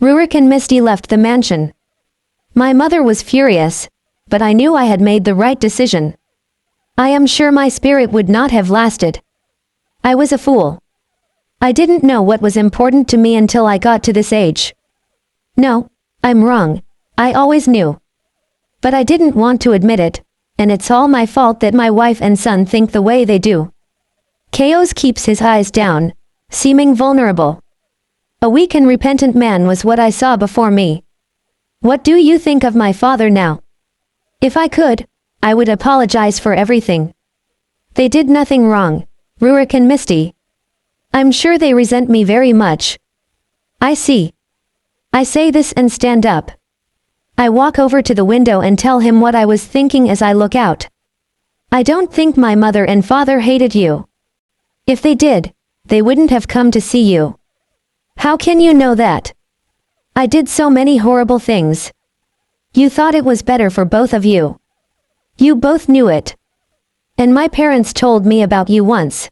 Rurik and Misty left the mansion. My mother was furious, but I knew I had made the right decision. I am sure my spirit would not have lasted. I was a fool. I didn't know what was important to me until I got to this age. No, I'm wrong. I always knew. But I didn't want to admit it, and it's all my fault that my wife and son think the way they do. Chaos keeps his eyes down, seeming vulnerable. A weak and repentant man was what I saw before me. What do you think of my father now? If I could, I would apologize for everything. They did nothing wrong, Rurik and Misty. I'm sure they resent me very much. I see. I say this and stand up. I walk over to the window and tell him what I was thinking as I look out. I don't think my mother and father hated you. If they did, they wouldn't have come to see you. How can you know that? I did so many horrible things. You thought it was better for both of you. You both knew it. And my parents told me about you once.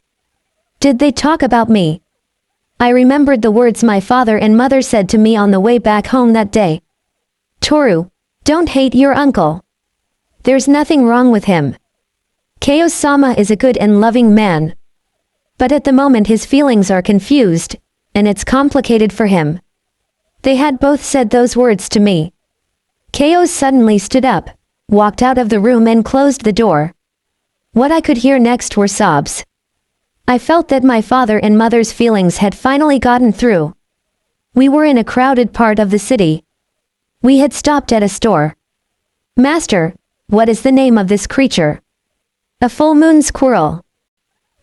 Did they talk about me? I remembered the words my father and mother said to me on the way back home that day. Toru, don't hate your uncle. There's nothing wrong with him. Chaos-sama is a good and loving man. But at the moment his feelings are confused, and it's complicated for him. They had both said those words to me. Chaos suddenly stood up, walked out of the room and closed the door. What I could hear next were sobs. I felt that my father and mother's feelings had finally gotten through. We were in a crowded part of the city. We had stopped at a store. Master, what is the name of this creature? A full moon squirrel.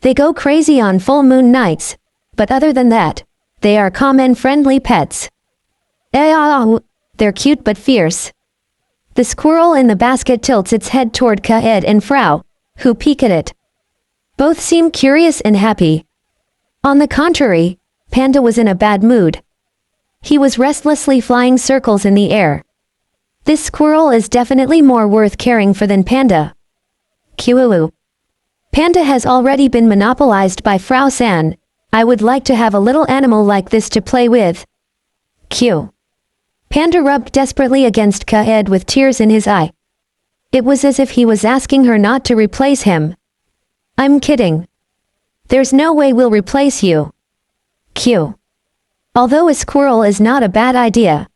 They go crazy on full moon nights, but other than that, they are calm and friendly pets. They're cute but fierce. The squirrel in the basket tilts its head toward Kaed and Frau, who peek at it. Both seem curious and happy. On the contrary, Panda was in a bad mood. He was restlessly flying circles in the air. This squirrel is definitely more worth caring for than Panda. Kiwulu. Panda has already been monopolized by Frau San. I would like to have a little animal like this to play with. Q. Panda rubbed desperately against Kaed with tears in his eye. It was as if he was asking her not to replace him. I'm kidding. There's no way we'll replace you. Q. Although a squirrel is not a bad idea.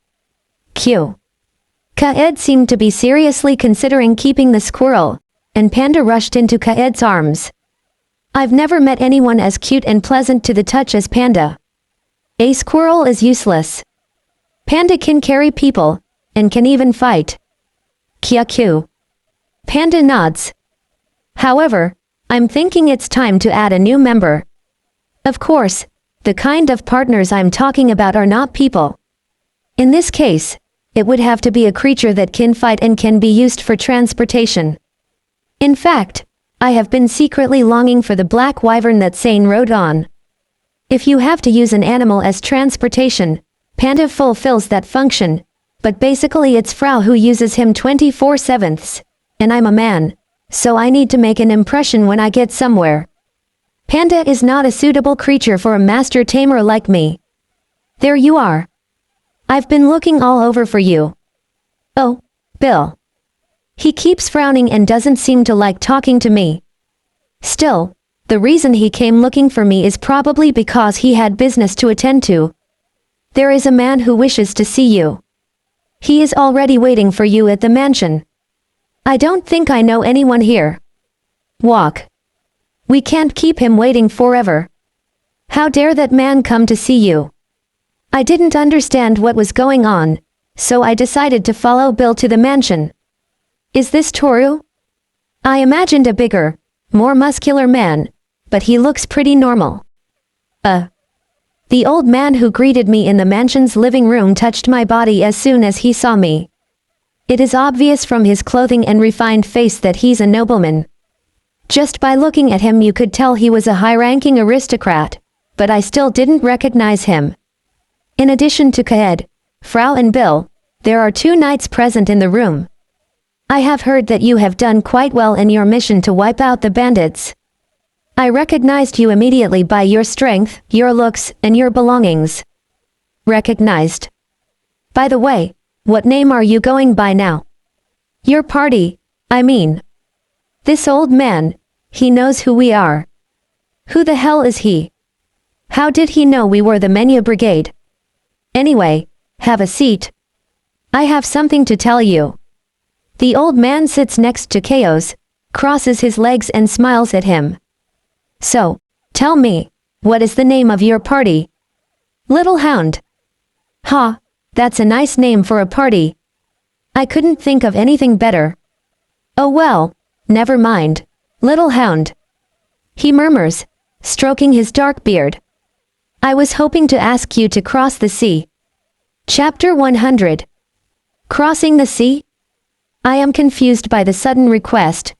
Q. Kaed seemed to be seriously considering keeping the squirrel, and Panda rushed into Kaed's arms. I've never met anyone as cute and pleasant to the touch as Panda. A squirrel is useless. Panda can carry people, and can even fight. Q. Panda nods. However, I'm thinking it's time to add a new member. Of course, the kind of partners I'm talking about are not people. In this case, it would have to be a creature that can fight and can be used for transportation. In fact, I have been secretly longing for the black wyvern that Sane rode on. If you have to use an animal as transportation, Panda fulfills that function, but basically it's Frau who uses him 24/7, and I'm a man, so I need to make an impression when I get somewhere. Panda is not a suitable creature for a master tamer like me. There you are. I've been looking all over for you. Oh, Bill. He keeps frowning and doesn't seem to like talking to me. Still, the reason he came looking for me is probably because he had business to attend to. There is a man who wishes to see you. He is already waiting for you at the mansion. I don't think I know anyone here. Walk. We can't keep him waiting forever. How dare that man come to see you? I didn't understand what was going on, so I decided to follow Bill to the mansion. Is this Toru? I imagined a bigger, more muscular man, but he looks pretty normal. The old man who greeted me in the mansion's living room touched my body as soon as he saw me. It is obvious from his clothing and refined face that he's a nobleman. Just by looking at him you could tell he was a high-ranking aristocrat, but I still didn't recognize him. In addition to Kaed, Frau and Bill, there are 2 knights present in the room. I have heard that you have done quite well in your mission to wipe out the bandits. I recognized you immediately by your strength, your looks, and your belongings. Recognized. By the way, what name are you going by now? Your party, I mean. This old man, he knows who we are. Who the hell is he? How did he know we were the Menu Brigade? Anyway, have a seat. I have something to tell you. The old man sits next to Chaos, crosses his legs and smiles at him. So, tell me, what is the name of your party? Little Hound. Ha, that's a nice name for a party. I couldn't think of anything better. Oh well, never mind, Little Hound. He murmurs, stroking his dark beard. I was hoping to ask you to cross the sea. Chapter 100. Crossing the sea? I am confused by the sudden request.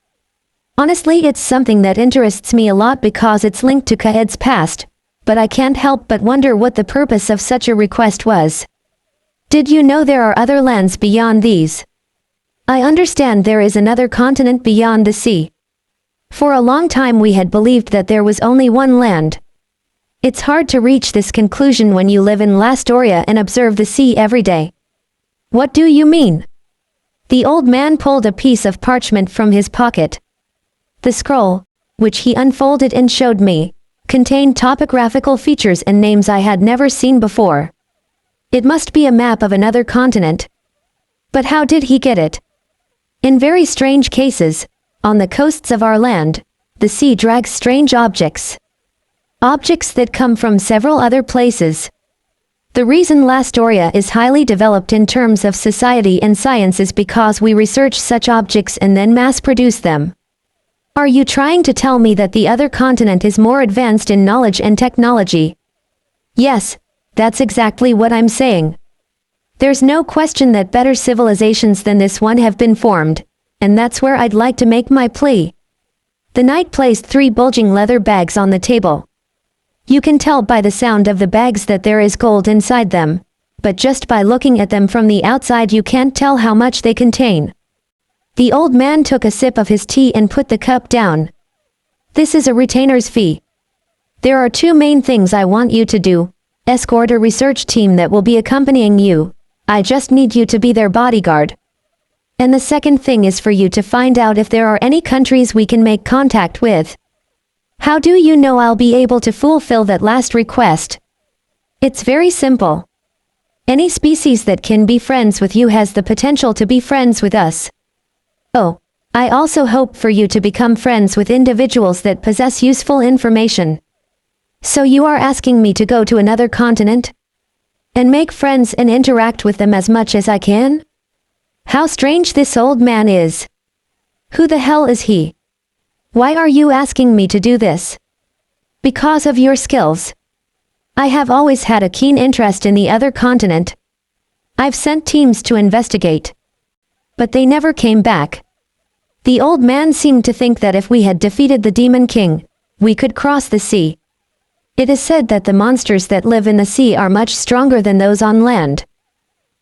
Honestly, it's something that interests me a lot because it's linked to Kaed's past, but I can't help but wonder what the purpose of such a request was. Did you know there are other lands beyond these? I understand there is another continent beyond the sea. For a long time we had believed that there was only one land. It's hard to reach this conclusion when you live in Lastoria and observe the sea every day. What do you mean? The old man pulled a piece of parchment from his pocket. The scroll, which he unfolded and showed me, contained topographical features and names I had never seen before. It must be a map of another continent. But how did he get it? In very strange cases, on the coasts of our land, the sea drags strange objects. Objects that come from several other places. The reason Lastoria is highly developed in terms of society and science is because we research such objects and then mass-produce them. Are you trying to tell me that the other continent is more advanced in knowledge and technology? Yes, that's exactly what I'm saying. There's no question that better civilizations than this one have been formed, and that's where I'd like to make my plea. The knight placed 3 bulging leather bags on the table. You can tell by the sound of the bags that there is gold inside them, but just by looking at them from the outside you can't tell how much they contain. The old man took a sip of his tea and put the cup down. This is a retainer's fee. There are 2 main things I want you to do. Escort a research team that will be accompanying you. I just need you to be their bodyguard. And the second thing is for you to find out if there are any countries we can make contact with. How do you know I'll be able to fulfill that last request? It's very simple. Any species that can be friends with you has the potential to be friends with us. Oh, I also hope for you to become friends with individuals that possess useful information. So you are asking me to go to another continent? And make friends and interact with them as much as I can? How strange this old man is. Who the hell is he? Why are you asking me to do this? Because of your skills. I have always had a keen interest in the other continent. I've sent teams to investigate. But they never came back. The old man seemed to think that if we had defeated the Demon King, we could cross the sea. It is said that the monsters that live in the sea are much stronger than those on land.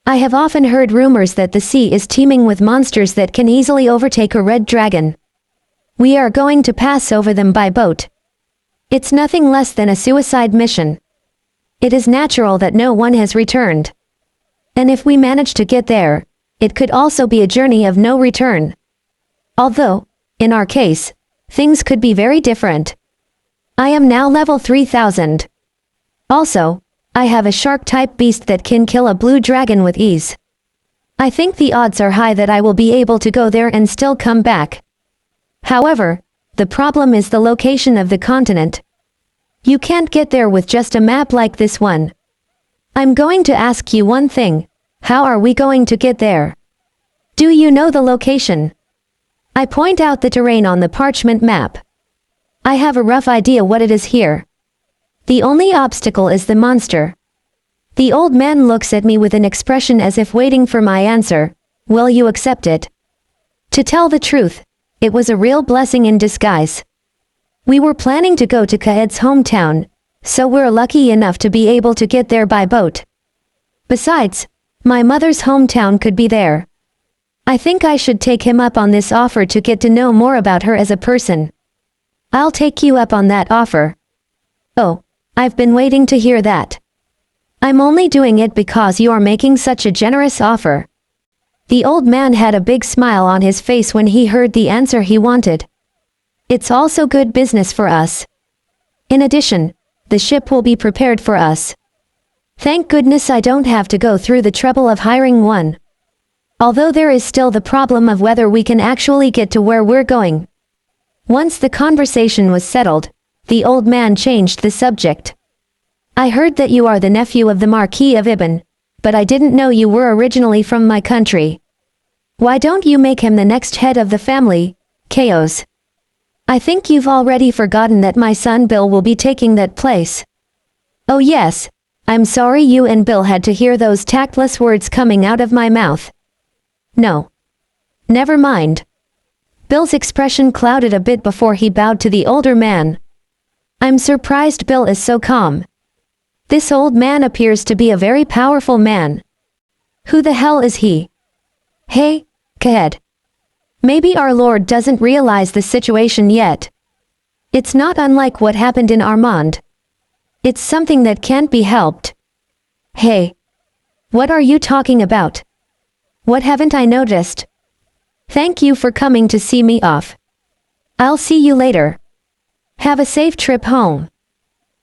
I have often heard rumors that the sea is teeming with monsters that can easily overtake a red dragon. We are going to pass over them by boat. It's nothing less than a suicide mission. It is natural that no one has returned. And if we manage to get there, it could also be a journey of no return. Although, in our case, things could be very different. I am now level 3000. Also, I have a shark-type beast that can kill a blue dragon with ease. I think the odds are high that I will be able to go there and still come back. However, the problem is the location of the continent. You can't get there with just a map like this one. I'm going to ask you one thing. How are we going to get there? Do you know the location? I point out the terrain on the parchment map. I have a rough idea what it is here. The only obstacle is the monster. The old man looks at me with an expression as if waiting for my answer. Will you accept it? To tell the truth, it was a real blessing in disguise. We were planning to go to Kaed's hometown, so we're lucky enough to be able to get there by boat. Besides, my mother's hometown could be there. I think I should take him up on this offer to get to know more about her as a person. I'll take you up on that offer. Oh, I've been waiting to hear that. I'm only doing it because you are making such a generous offer. The old man had a big smile on his face when he heard the answer he wanted. It's also good business for us. In addition, the ship will be prepared for us. Thank goodness I don't have to go through the trouble of hiring one. Although there is still the problem of whether we can actually get to where we're going. Once the conversation was settled, the old man changed the subject. I heard that you are the nephew of the Marquis of Ibn, but I didn't know you were originally from my country. Why don't you make him the next head of the family, Chaos? I think you've already forgotten that my son Bill will be taking that place. Oh yes, I'm sorry you and Bill had to hear those tactless words coming out of my mouth. No. Never mind. Bill's expression clouded a bit before he bowed to the older man. I'm surprised Bill is so calm. This old man appears to be a very powerful man. Who the hell is he? Hey, Kaed. Maybe our Lord doesn't realize the situation yet. It's not unlike what happened in Armand. It's something that can't be helped. Hey. What are you talking about? What haven't I noticed? Thank you for coming to see me off. I'll see you later. Have a safe trip home.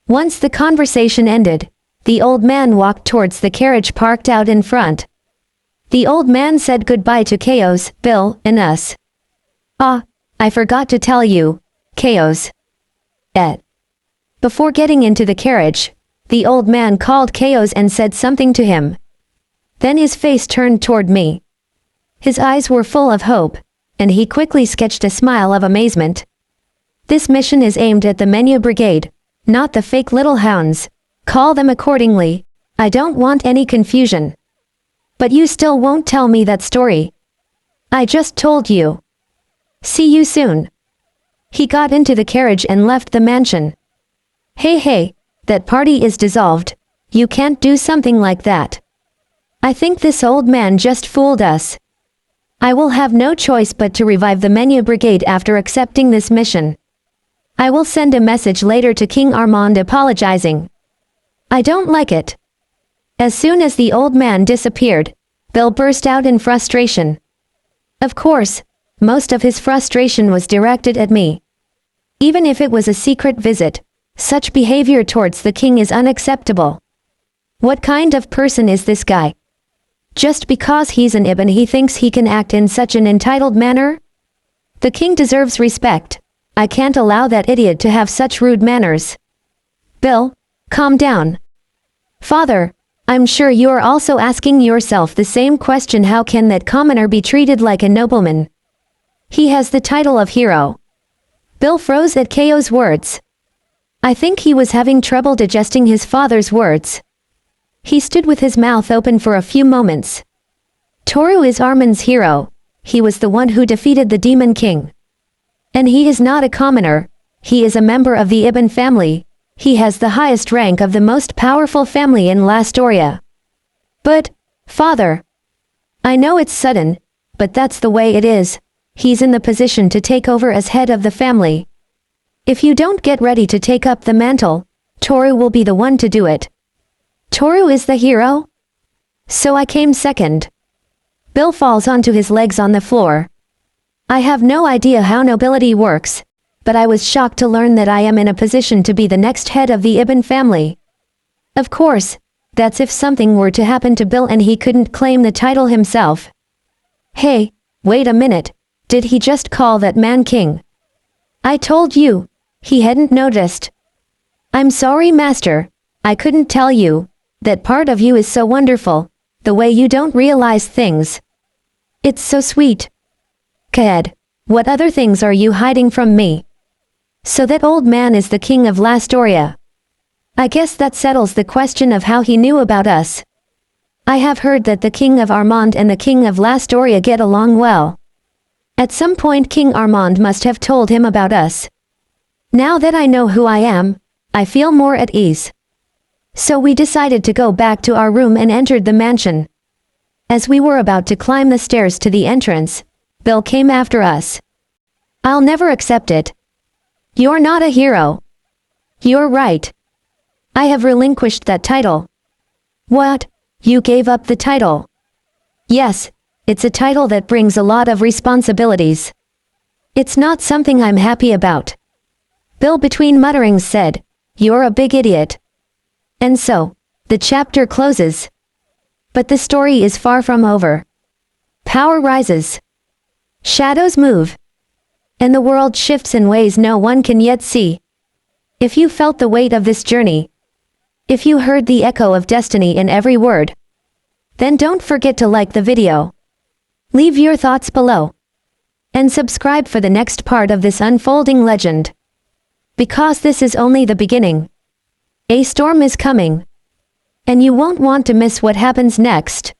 Once the conversation ended, the old man walked towards the carriage parked out in front. The old man said goodbye to Chaos, Bill, and us. Ah, I forgot to tell you, Chaos. Before getting into the carriage, the old man called Chaos and said something to him. Then his face turned toward me. His eyes were full of hope, and he quickly sketched a smile of amazement. This mission is aimed at the Menu Brigade, not the fake little hounds. Call them accordingly. I don't want any confusion. But you still won't tell me that story. I just told you. See you soon. He got into the carriage and left the mansion. Hey, that party is dissolved. You can't do something like that. I think this old man just fooled us. I will have no choice but to revive the Menu Brigade after accepting this mission. I will send a message later to King Armand apologizing. I don't like it. As soon as the old man disappeared, Bill burst out in frustration. Of course, most of his frustration was directed at me. Even if it was a secret visit, such behavior towards the king is unacceptable. What kind of person is this guy? Just because he's an Ibn he thinks he can act in such an entitled manner? The king deserves respect. I can't allow that idiot to have such rude manners. Bill, calm down. Father, I'm sure you are also asking yourself the same question: how can that commoner be treated like a nobleman? He has the title of hero. Bill froze at Ko's words. I think he was having trouble digesting his father's words. He stood with his mouth open for a few moments. Toru is Armin's hero. He was the one who defeated the Demon King. And he is not a commoner. He is a member of the Ibn family. He has the highest rank of the most powerful family in Lastoria. But, father, I know it's sudden, but that's the way it is. He's in the position to take over as head of the family. If you don't get ready to take up the mantle, Toru will be the one to do it. Toru is the hero? So I came second. Bill falls onto his legs on the floor. I have no idea how nobility works, but I was shocked to learn that I am in a position to be the next head of the Ibn family. Of course, that's if something were to happen to Bill and he couldn't claim the title himself. Hey, wait a minute, did he just call that man king? I told you, he hadn't noticed. I'm sorry, master, I couldn't tell you. That part of you is so wonderful, the way you don't realize things. It's so sweet. Kaed, what other things are you hiding from me? So that old man is the king of Lastoria. I guess that settles the question of how he knew about us. I have heard that the king of Armand and the king of Lastoria get along well. At some point King Armand must have told him about us. Now that I know who I am, I feel more at ease. So we decided to go back to our room and entered the mansion. As we were about to climb the stairs to the entrance, Bill came after us. I'll never accept it. You're not a hero. You're right. I have relinquished that title. What? You gave up the title? Yes, it's a title that brings a lot of responsibilities. It's not something I'm happy about. Bill between mutterings said, You're a big idiot. And so, the chapter closes. But the story is far from over. Power rises. Shadows move. And the world shifts in ways no one can yet see. If you felt the weight of this journey, if you heard the echo of destiny in every word, then don't forget to like the video. Leave your thoughts below. And subscribe for the next part of this unfolding legend. Because this is only the beginning. A storm is coming. And you won't want to miss what happens next.